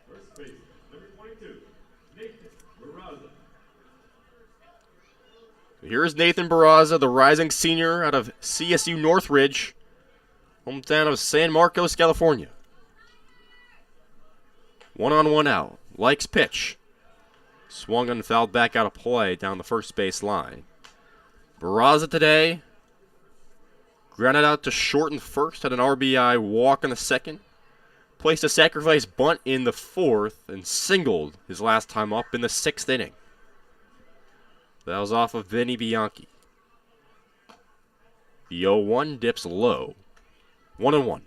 First base, number 22, Nathan Barraza. Here's Nathan Barraza, the rising senior out of CSU Northridge, hometown of San Marcos, California. 1-on-1 out. Likes pitch. Swung and fouled back out of play down the first base line. Barraza today grounded out to short in the first, had an RBI walk in the second, placed a sacrifice bunt in the fourth, and singled his last time up in the 6th inning. That was off of Vinny Bianchi. The 0-1 dips low. 1-1.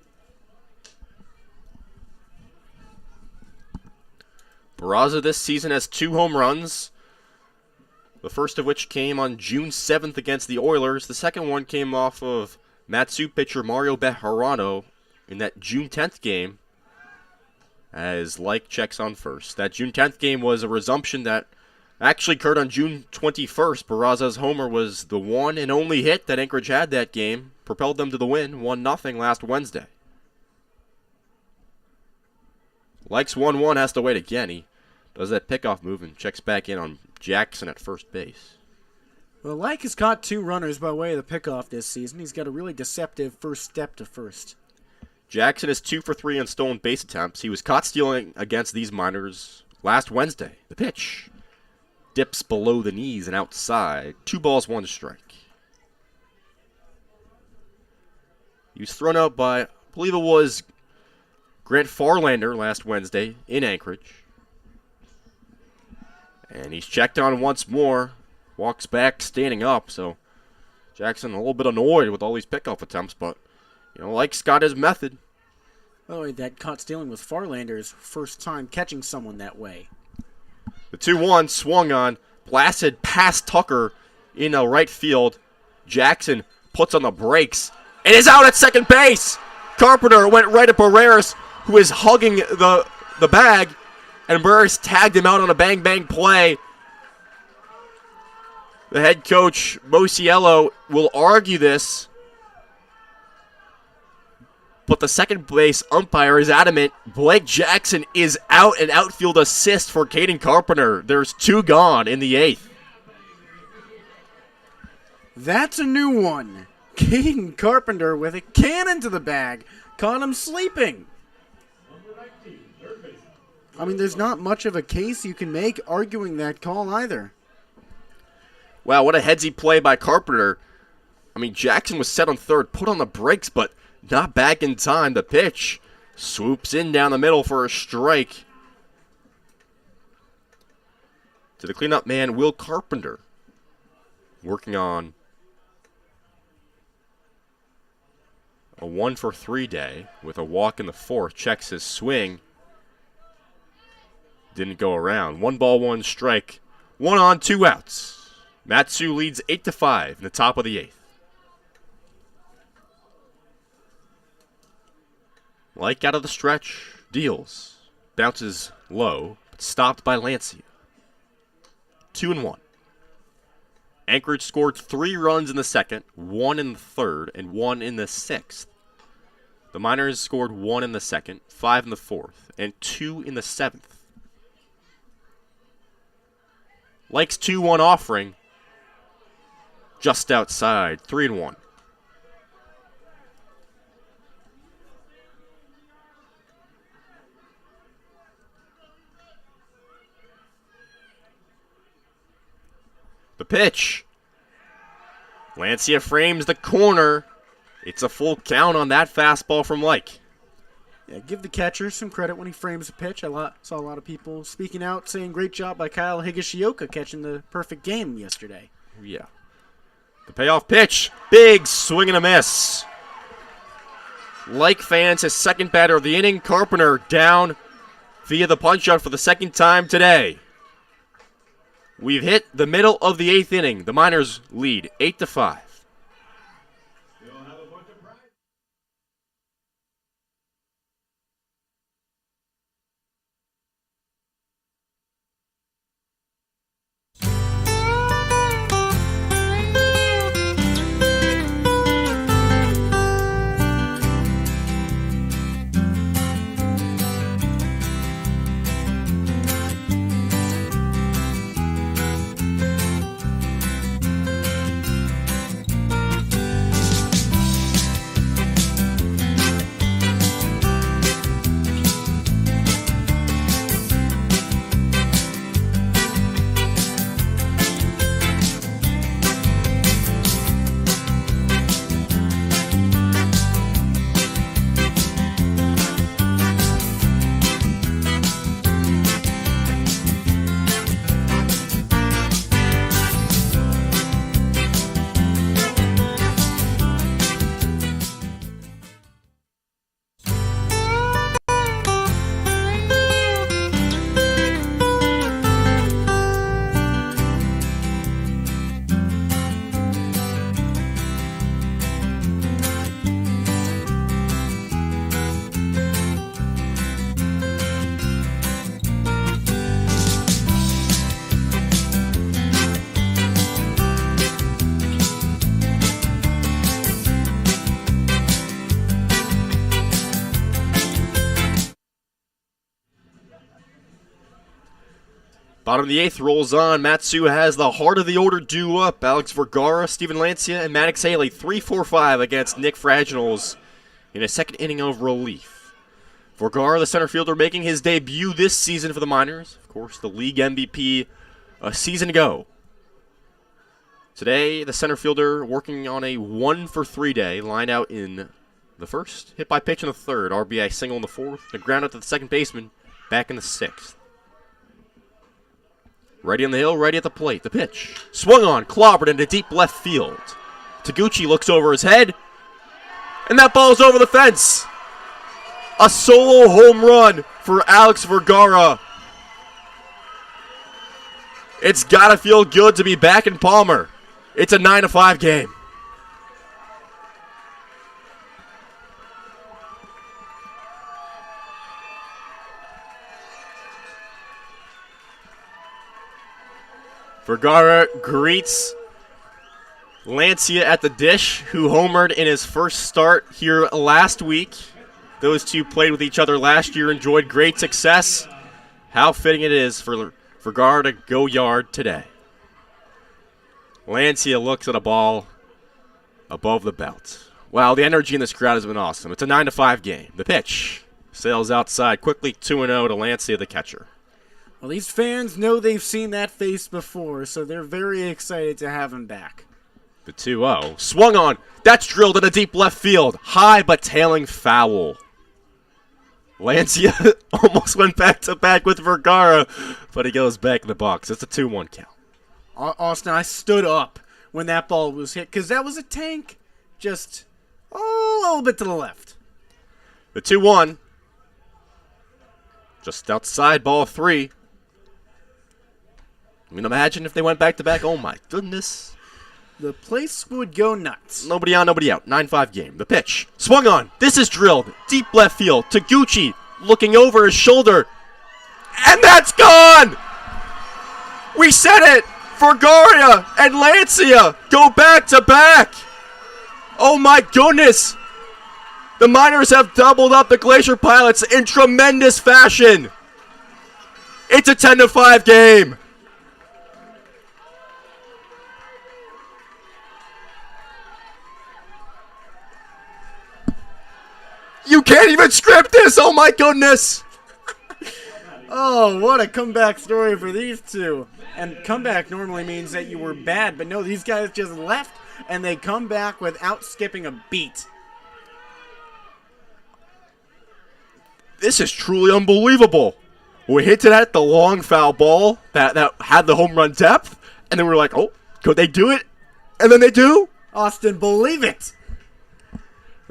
Barraza this season has 2 home runs, the first of which came on June 7th against the Oilers. The second one came off of Matsu pitcher Mario Bejarano in that June 10th game as Like checks on first. That June 10th game was a resumption that actually occurred on June 21st. Barraza's homer was the one and only hit that Anchorage had that game, propelled them to the win, 1-0 last Wednesday. Likes 1-1, has to wait again. He does that pickoff move and checks back in on Jackson at first base. Well, Like has caught 2 runners by way of the pickoff this season. He's got a really deceptive first step to first. Jackson is 2 for 3 on stolen base attempts. He was caught stealing against these minors last Wednesday. The pitch dips below the knees and outside. 2 balls, 1 strike. He was thrown out by, I believe it was Grant Farlander last Wednesday in Anchorage. And he's checked on once more. Walks back, standing up. So Jackson a little bit annoyed with all these pickoff attempts, but Like's got his method. By the way, that caught stealing with Farlander's first time catching someone that way. The 2-1 swung on, blasted past Tucker in right field. Jackson puts on the brakes and is out at second base. Carpenter went right at Barreras, who is hugging the bag, and Barreras tagged him out on a bang-bang play. The head coach, Mosiello, will argue this, but the second base umpire is adamant. Blake Jackson is out, an outfield assist for Caden Carpenter. There's 2 gone in the 8th. That's a new one. Caden Carpenter with a cannon to the bag. Caught him sleeping. I mean, there's not much of a case you can make arguing that call either. Wow, what a headsy play by Carpenter. I mean, Jackson was set on third, put on the brakes, but not back in time. The pitch swoops in down the middle for a strike. to the cleanup man, Will Carpenter. Working on a 1-for-3 day with a walk in the fourth. Checks his swing. Didn't go around. 1 ball, 1 strike. 1 on, 2 outs. Matsu leads 8-5 in the top of the 8th. Like out of the stretch, deals. Bounces low, but stopped by Lancia. 2-1. Anchorage scored 3 runs in the second, 1 in the third, and 1 in the 6th. The Miners scored 1 in the second, 5 in the 4th, and 2 in the 7th. Likes 2-1 offering. Just outside, 3-1. The pitch. Lancia frames the corner. It's a full count on that fastball from Like. Yeah, give the catcher some credit when he frames a pitch. Saw a lot of people speaking out, saying great job by Kyle Higashioka catching the perfect game yesterday. Yeah. The payoff pitch. Big swing and a miss. Like fans, his second batter of the inning. Carpenter down via the punch-out for the second time today. We've hit the middle of the 8th inning. The Miners lead 8-5. Bottom of the 8th rolls on. Matsu has the heart of the order due up. Alex Vergara, Steven Lancia, and Maddox Haley 3-4-5 against Nick Fraginals in a second inning of relief. Vergara, the center fielder, making his debut this season for the Miners. Of course, the league MVP a season ago. Today, the center fielder working on a 1-for-3 day. Line out in the first, hit by pitch in the third, RBI single in the fourth, the ground out to the second baseman, back in the 6th. Righty on the hill, righty at the plate. The pitch. Swung on, clobbered into deep left field. Taguchi looks over his head, and that ball's over the fence. A solo home run for Alex Vergara. It's got to feel good to be back in Palmer. It's a 9-5 game. Vergara greets Lancia at the dish, who homered in his first start here last week. Those two played with each other last year, enjoyed great success. How fitting it is for Vergara to go yard today. Lancia looks at a ball above the belt. Wow, the energy in this crowd has been awesome. It's a 9-5 game. The pitch sails outside quickly, 2-0 to Lancia, the catcher. Well, these fans know they've seen that face before, so they're very excited to have him back. The 2-0. Swung on. That's drilled into deep left field. High but tailing foul. Lancia almost went back-to-back with Vergara, but he goes back in the box. It's a 2-1 count. Austin, I stood up when that ball was hit because that was a tank just a little bit to the left. The 2-1. Just outside ball 3. I mean, imagine if they went back-to-back. Oh, my goodness. The place would go nuts. Nobody on, nobody out. 9-5 game. The pitch. Swung on. This is drilled. Deep left field. Taguchi looking over his shoulder. And that's gone! We said it! Vergara and Lancia go back-to-back! Oh my goodness! The Miners have doubled up the Glacier Pilots in tremendous fashion! It's a 10-5 game! You can't even script this! Oh my goodness! Oh, what a comeback story for these two. And comeback normally means that you were bad, but no, these guys just left and they come back without skipping a beat. This is truly unbelievable. We hinted at the long foul ball that had the home run depth, and then we were like, oh, could they do it? And then they do? Austin, believe it!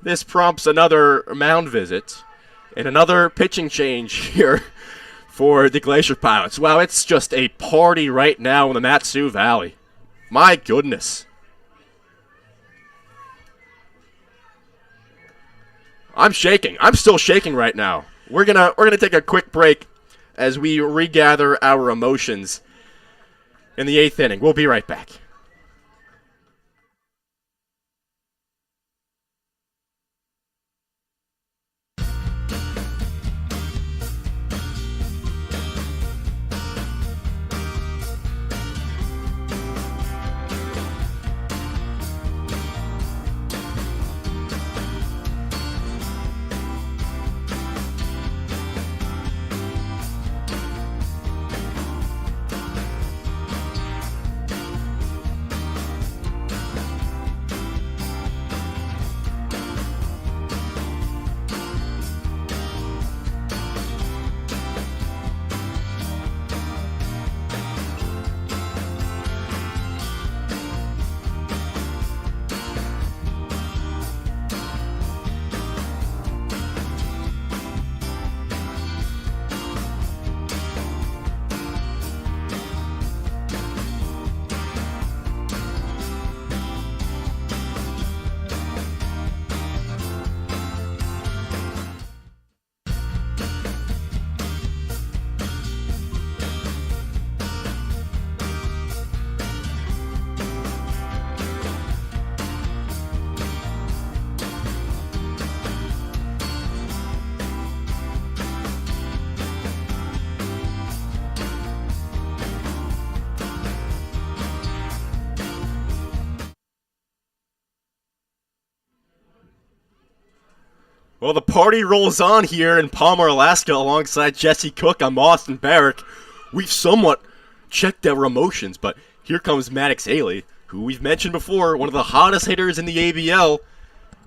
This prompts another mound visit and another pitching change here for the Glacier Pilots. Wow, it's just a party right now in the Mat-Su Valley. My goodness. I'm shaking. I'm still shaking right now. We're gonna take a quick break as we regather our emotions in the 8th inning. We'll be right back. Well, the party rolls on here in Palmer, Alaska, alongside Jesse Cook. I'm Austin Barach. We've somewhat checked our emotions, but here comes Maddox Haley, who we've mentioned before, one of the hottest hitters in the ABL.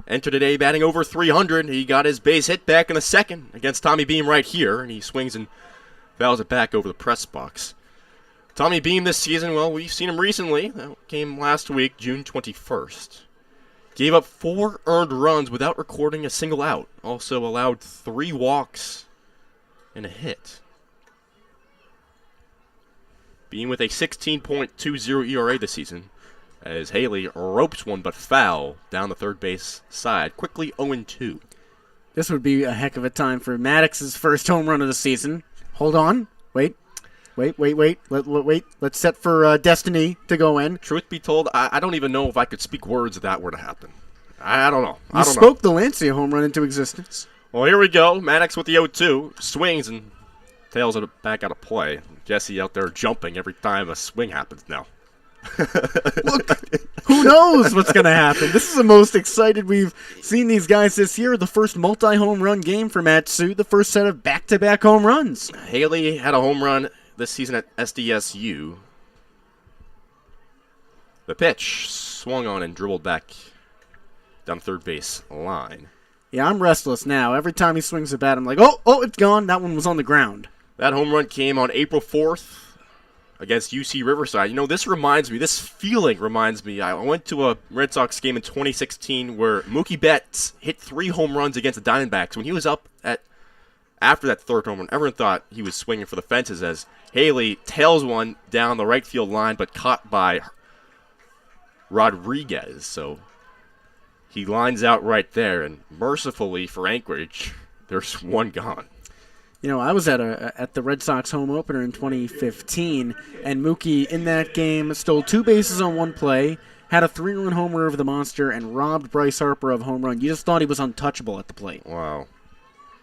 Entered today batting over 300. He got his base hit back in the second against Tommy Beam right here, and he swings and fouls it back over the press box. Tommy Beam this season, well, we've seen him recently. That came last week, June 21st. Gave up 4 earned runs without recording a single out. Also allowed 3 walks and a hit. Being with a 16.20 ERA this season, as Haley ropes one but foul down the third base side. Quickly 0-2. This would be a heck of a time for Maddox's first home run of the season. Hold on. Wait. Let's set for Destiny to go in. Truth be told, I don't even know if I could speak words if that were to happen. I don't know. You spoke the Lancia home run into existence. Well, here we go. Maddox with the 0-2. Swings and tails it back out of play. Jesse out there jumping every time a swing happens now. Look, who knows what's going to happen? This is the most excited we've seen these guys this year. The first multi-home run game for Mat-Su. The first set of back-to-back home runs. Haley had a home run this season at SDSU. The pitch swung on and dribbled back down third base line. Yeah, I'm restless now. Every time he swings a bat, I'm like, oh, it's gone. That one was on the ground. That home run came on April 4th against UC Riverside. This feeling reminds me. I went to a Red Sox game in 2016 where Mookie Betts hit 3 home runs against the Diamondbacks. When he was up after that third home run, everyone thought he was swinging for the fences as Haley tails one down the right field line, but caught by Rodriguez. So he lines out right there, and mercifully for Anchorage, there's one gone. I was at the Red Sox home opener in 2015, and Mookie in that game stole 2 bases on 1 play, had a 3-run homer over the monster, and robbed Bryce Harper of home run. You just thought he was untouchable at the plate. Wow.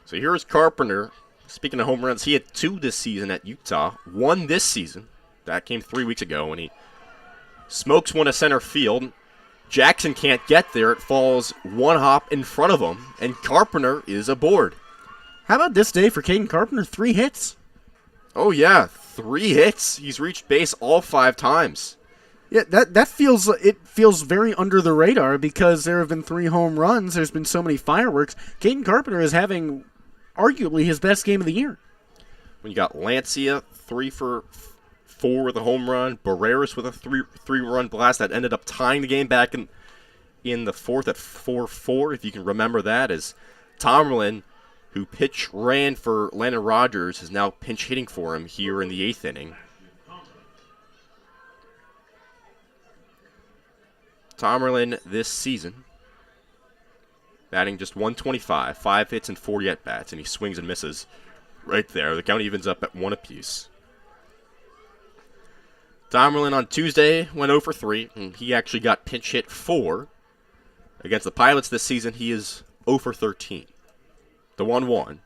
So here's Carpenter. Speaking of home runs, he had 2 this season at Utah, 1 this season. That came 3 weeks ago when he smokes one to center field. Jackson can't get there. It falls 1 hop in front of him, and Carpenter is aboard. How about this day for Caden Carpenter? 3 hits. Oh, yeah, 3 hits. He's reached base all 5 times. Yeah, that feels very under the radar because there have been 3 home runs. There's been so many fireworks. Caden Carpenter is having arguably his best game of the year. When you got Lancia, 3 for 4 with a home run. Barreras with a 3-run blast that ended up tying the game back in the 4th at 4-4, if you can remember that, as Tomerlin, who ran for Landon Rogers, is now pinch hitting for him here in the 8th inning. Tomerlin this season batting just 125, 5 hits and 40 at-bats, and he swings and misses right there. The count evens up at 1 apiece. Tomerlin on Tuesday went 0 for 3, and he actually got pinch hit 4. Against the Pilots this season, he is 0 for 13. The 1-1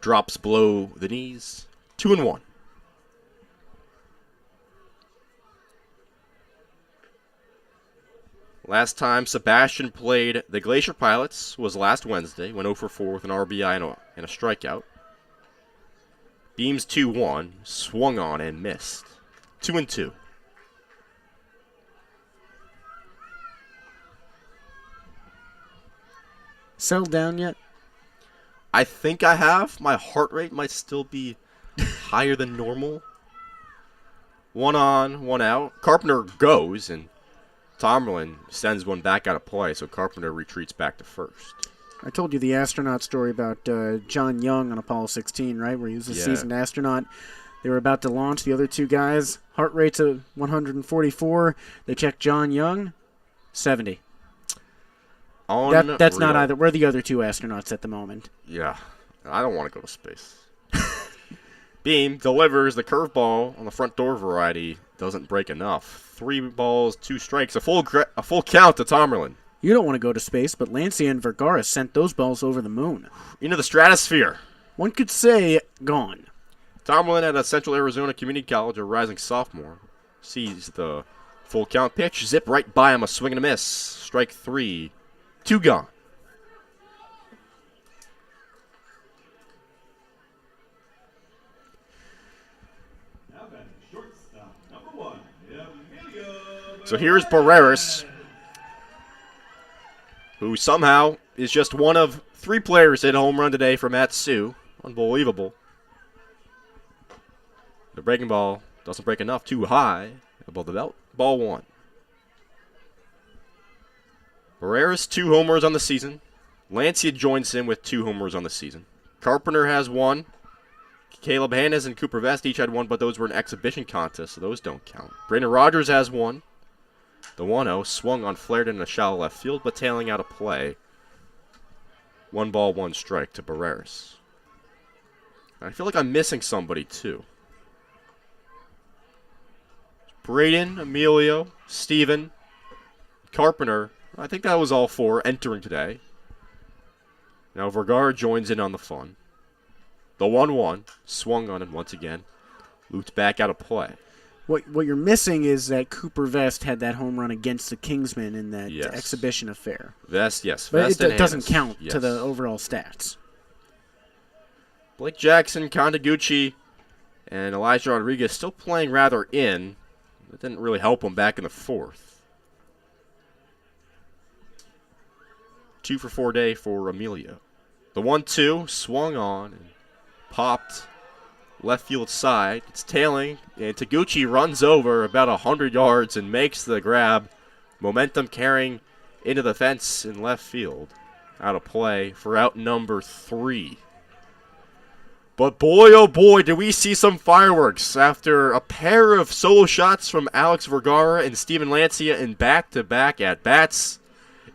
drops below the knees, 2-1. Last time Sebastian played the Glacier Pilots was last Wednesday, went 0 for 4 with an RBI and a strikeout. Beams 2-1, swung on and missed. 2-2. Settled down yet? I think I have. My heart rate might still be higher than normal. 1 on, 1 out. Carpenter goes, and Tomerlin sends one back out of play, so Carpenter retreats back to first. I told you the astronaut story about John Young on Apollo 16, right, where he was a seasoned astronaut. They were about to launch. The other 2 guys, heart rates of 144. They checked John Young, 70. That's not either. We're the other 2 astronauts at the moment. Yeah, I don't want to go to space. Beam delivers the curveball on the front door variety. Doesn't break enough. 3 balls, 2 strikes. A full count to Tomerlin. You don't want to go to space, but Lancia and Vergara sent those balls over the moon. Into the stratosphere. One could say gone. Tomerlin at a Central Arizona Community College, a rising sophomore, sees the full count pitch. Zip right by him, a swing and a miss. Strike 3. 2 gone. So here's Barreras, who somehow is just one of 3 players hit a home run today for Matsu. Unbelievable. The breaking ball doesn't break enough. Too high above the belt. Ball 1. Barreras, 2 homers on the season. Lancia joins him with 2 homers on the season. Carpenter has 1. Caleb Hannes and Cooper Vest each had 1, but those were an exhibition contest, so those don't count. Brandon Rogers has 1. The 1-0 swung on, flared in a shallow left field, but tailing out of play. 1 ball, 1 strike to Barreras. I feel like I'm missing somebody, too. Braden, Emilio, Steven, Carpenter. I think that was all 4 entering today. Now Vergara joins in on the fun. The 1-1 swung on him once again. Looped back out of play. What you're missing is that Cooper Vest had that home run against the Kingsmen in that exhibition affair. Vest, yes. But Vest it doesn't count to the overall stats. Blake Jackson, Kondaguchi, and Elijah Rodriguez still playing rather in. That didn't really help him back in the 4th. 2-for-4 day for Emilio. The 1-2 swung on and popped left field side. It's tailing, and Taguchi runs over about 100 yards and makes the grab. Momentum carrying into the fence in left field. Out of play for out number 3. But boy, oh boy, do we see some fireworks after a pair of solo shots from Alex Vergara and Steven Lancia in back-to-back at-bats.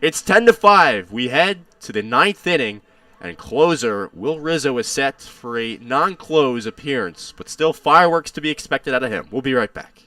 It's 10-5. We head to the 9th inning, and closer Will Rizzo is set for a non-close appearance, but still fireworks to be expected out of him. We'll be right back.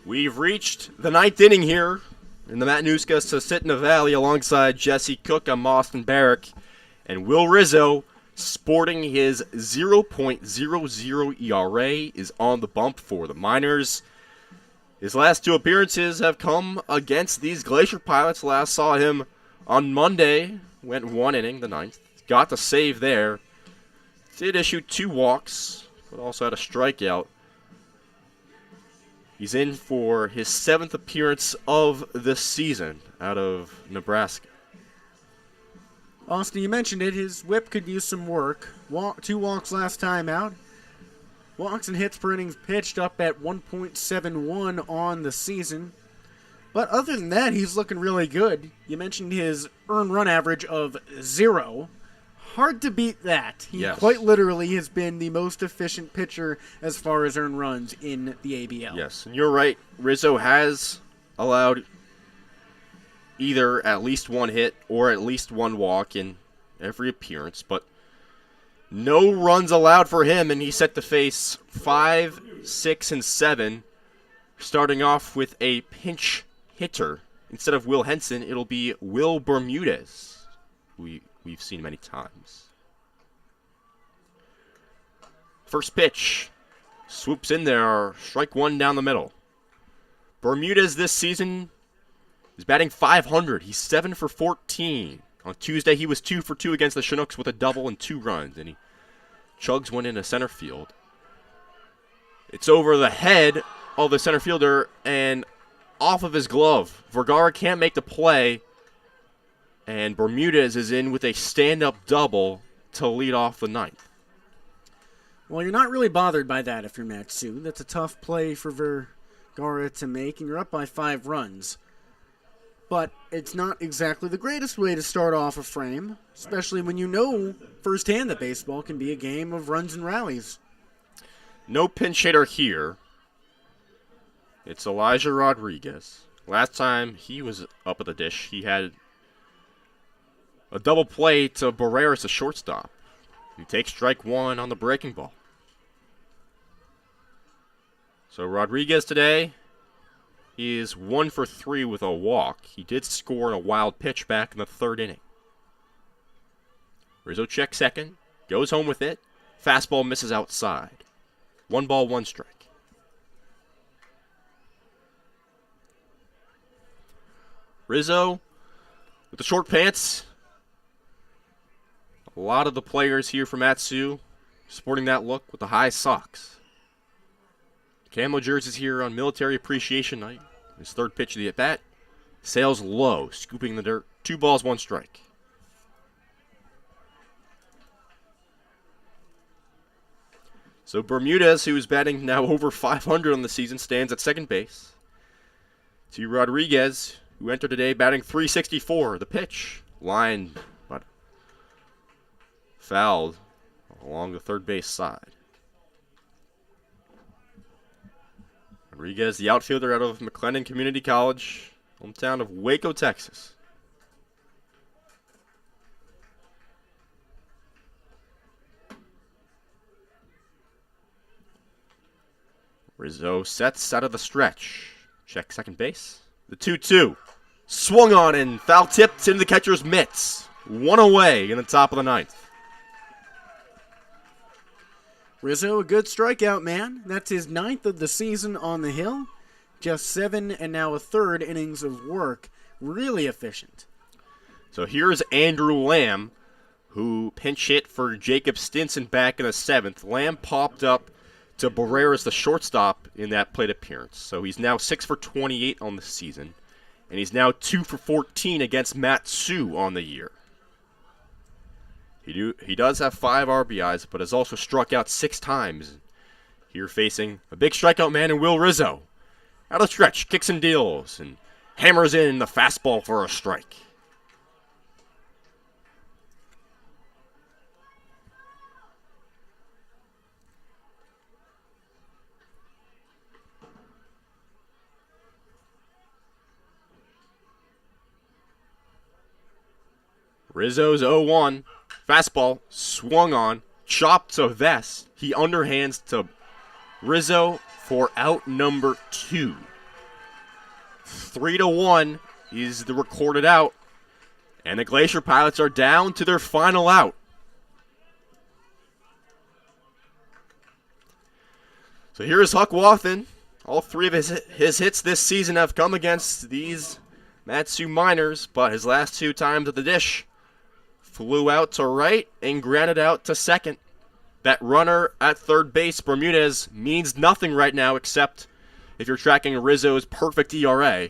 We've reached the 9th inning here in the Matanuska to sit in the valley alongside Jesse Cook. I'm Austin Barach, and Will Rizzo, sporting his 0.00 ERA, is on the bump for the Miners. His last 2 appearances have come against these Glacier Pilots. Last saw him on Monday, went 1 inning, the 9th. Got the save there. Did issue 2 walks, but also had a strikeout. He's in for his 7th appearance of the season out of Nebraska. Austin, you mentioned it. His whip could use some work. 2 walks last time out. Walks and hits per innings pitched up at 1.71 on the season. But other than that, he's looking really good. You mentioned his earned run average of 0. Hard to beat that. He quite literally has been the most efficient pitcher as far as earned runs in the ABL. Yes, and you're right. Rizzo has allowed either at least 1 hit or at least 1 walk in every appearance, but no runs allowed for him, and he's set to face 5, 6, and 7, starting off with a pinch hitter. Instead of Will Henson, it'll be Will Bermudez, we've seen many times. First pitch. Swoops in there. Strike 1 down the middle. Bermudez this season is batting .500. He's 7 for 14. On Tuesday, he was 2 for 2 against the Chinooks with a double and 2 runs. And he chugs one into center field. It's over the head of the center fielder and off of his glove. Vergara can't make the play. And Bermudez is in with a stand-up double to lead off the 9th. Well, you're not really bothered by that if you're Matsu. That's a tough play for Vergara to make, and you're up by 5 runs. But it's not exactly the greatest way to start off a frame, especially when you know firsthand that baseball can be a game of runs and rallies. No pinch hitter here. It's Elijah Rodriguez. Last time he was up at the dish, he had a double play to Barreras, a shortstop. He takes strike 1 on the breaking ball. So Rodriguez today, he is 1 for 3 with a walk. He did score a wild pitch back in the 3rd inning. Rizzo checks second, goes home with it. Fastball misses outside. 1 ball, 1 strike. Rizzo with the short pants. A lot of the players here from Matsu sporting that look with the high socks. Camo jerseys here on Military Appreciation Night. His third pitch of the at-bat. Sails low, scooping the dirt. 2 balls, 1 strike. So Bermudez, who is batting now over 500 on the season, stands at second base. To Rodriguez, who entered today batting .364. The pitch, lined, but fouled along the third base side. Rodriguez, the outfielder out of McLennan Community College, hometown of Waco, Texas. Rizzo sets out of the stretch. Check second base. The 2-2. Swung on and foul tipped into the catcher's mitts. 1 away in the top of the 9th. Rizzo, a good strikeout, man. That's his 9th of the season on the hill. Just 7 and now a third innings of work. Really efficient. So here's Andrew Lamb, who pinch hit for Jacob Stinson back in the 7th. Lamb popped up to Barreras, the shortstop, in that plate appearance. So he's now 6 for 28 on the season. And he's now 2 for 14 against Matsu on the year. He does have 5 RBIs, but has also struck out 6 times. Here facing a big strikeout man in Will Rizzo. Out of stretch, kicks and deals, and hammers in the fastball for a strike. Rizzo's 0-1. Fastball swung on, chopped to Vest. He underhands to Rizzo for out number 2. 3-1 is the recorded out. And the Glacier Pilots are down to their final out. So here's Huck Wathen. All 3 of his hits this season have come against these Matsu Miners, but his last 2 times at the dish flew out to right and grounded out to second. That runner at third base, Bermudez, means nothing right now except if you're tracking Rizzo's perfect ERA.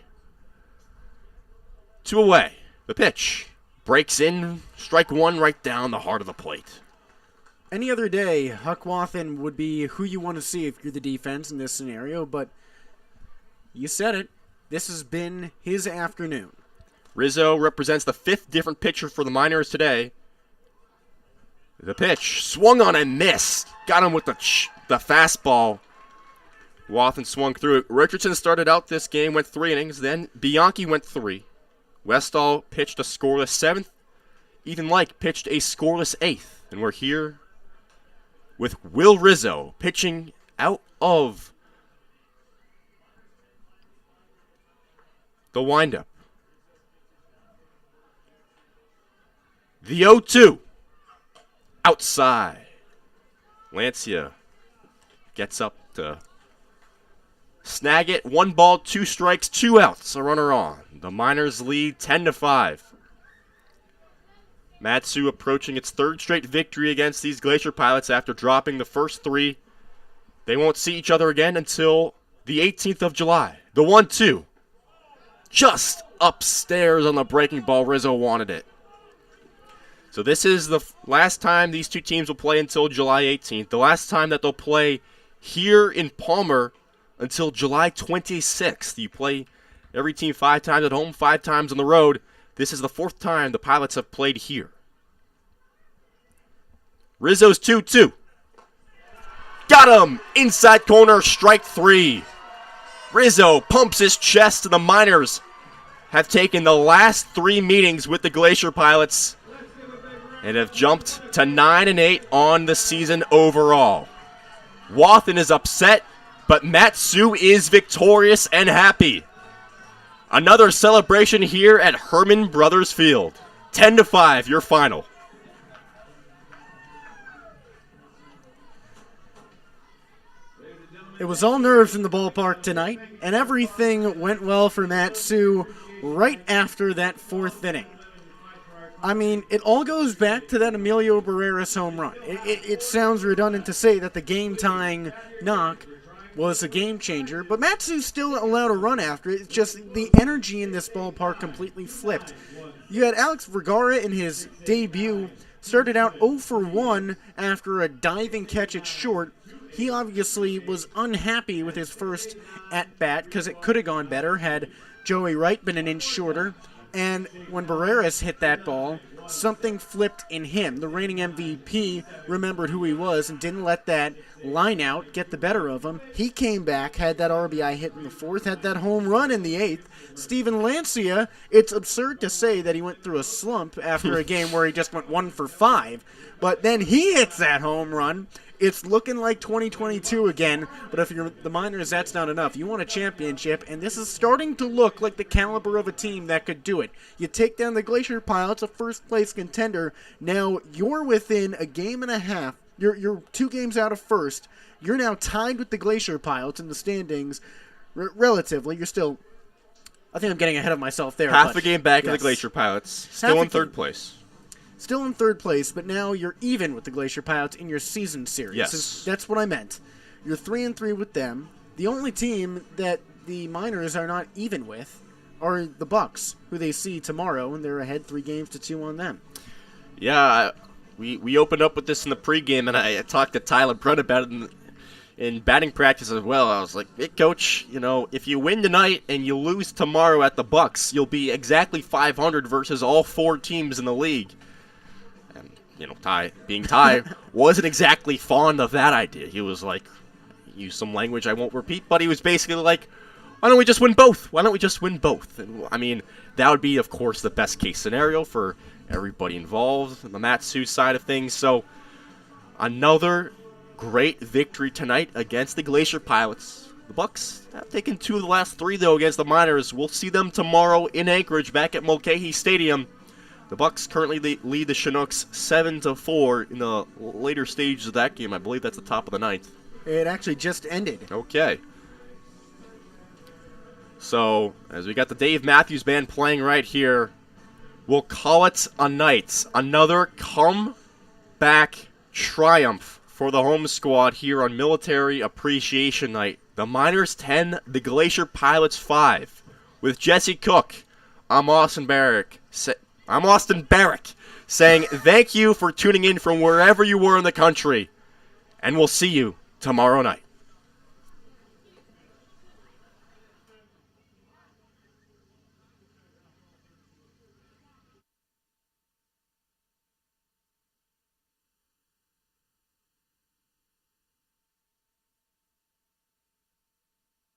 2 away. The pitch breaks in, strike 1 right down the heart of the plate. Any other day, Huck Wathen would be who you want to see if you're the defense in this scenario, but you said it. This has been his afternoon. Rizzo represents the 5th different pitcher for the Miners today. The pitch swung on and missed. Got him with the fastball. Wathen swung through it. Richardson started out this game, went 3 innings. Then Bianchi went 3. Westall pitched a scoreless 7th. Ethan Like pitched a scoreless 8th. And we're here with Will Rizzo pitching out of the windup. The 0-2. Outside. Lancia gets up to snag it. 1 ball, 2 strikes, 2 outs. A runner on. The Miners lead 10-5. Matsu approaching its 3rd straight victory against these Glacier Pilots after dropping the first 3. They won't see each other again until the 18th of July. The 1-2. Just upstairs on the breaking ball. Rizzo wanted it. So this is the last time these 2 teams will play until July 18th. The last time that they'll play here in Palmer until July 26th. You play every team 5 times at home, 5 times on the road. This is the 4th time the Pilots have played here. Rizzo's 2-2. Got him! Inside corner, strike 3. Rizzo pumps his chest, and the Miners have taken the last 3 meetings with the Glacier Pilots and have jumped to 9-8 on the season overall. Wathen is upset, but Matsu is victorious and happy. Another celebration here at Herman Brothers Field. 10-5, your final. It was all nerves in the ballpark tonight, and everything went well for Matsu right after that 4th inning. I mean, it all goes back to that Emilio Barreras home run. It sounds redundant to say that the game-tying knock was a game changer, but Matsu's still allowed a run after it. It's just the energy in this ballpark completely flipped. You had Alex Vergara in his debut, started out 0 for 1 after a diving catch at short. He obviously was unhappy with his first at-bat because it could have gone better had Joey Wright been an inch shorter. And when Barreras hit that ball, something flipped in him. The reigning MVP remembered who he was and didn't let that line out get the better of him. He came back, had that RBI hit in the fourth, had that home run in the eighth. Steven Lancia, it's absurd to say that he went through a slump after a game where he just went 1 for 5, but then he hits that home run. It's looking like 2022 again, but if you're the Miners, that's not enough. You want a championship, and this is starting to look like the caliber of a team that could do it. You take down the Glacier Pilots, a first-place contender. Now you're within a game and a half. You're 2 games out of first. You're now tied with the Glacier Pilots in the standings. Relatively, you're still... I think I'm getting ahead of myself there. Half a game back of the Glacier Pilots. Still in third place. Still in third place, but now you're even with the Glacier Pilots in your season series. Yes. That's what I meant. You're 3-3 with them. The only team that the Miners are not even with are the Bucks, who they see tomorrow, and they're ahead 3-2 on them. Yeah, we opened up with this in the pregame, and I talked to Tyler Brett about it in batting practice as well. I was like, hey, Coach, if you win tonight and you lose tomorrow at the Bucks, you'll be exactly 500 versus all 4 teams in the league. Ty wasn't exactly fond of that idea. He was like, use some language I won't repeat, but he was basically like, why don't we just win both? And, I mean, that would be, of course, the best case scenario for everybody involved on the Matsu side of things. So, another great victory tonight against the Glacier Pilots. The Bucks have taken 2 of the last 3, though, against the Miners. We'll see them tomorrow in Anchorage back at Mulcahy Stadium. The Bucks currently lead the Chinooks 7-4 in the later stages of that game. I believe that's the top of the 9th. It actually just ended. Okay. So, as we got the Dave Matthews Band playing right here, we'll call it a night. Another comeback triumph for the home squad here on Military Appreciation Night. The Miners 10, the Glacier Pilots 5. With Jesse Cook, I'm Austin Barach saying thank you for tuning in from wherever you were in the country, and we'll see you tomorrow night.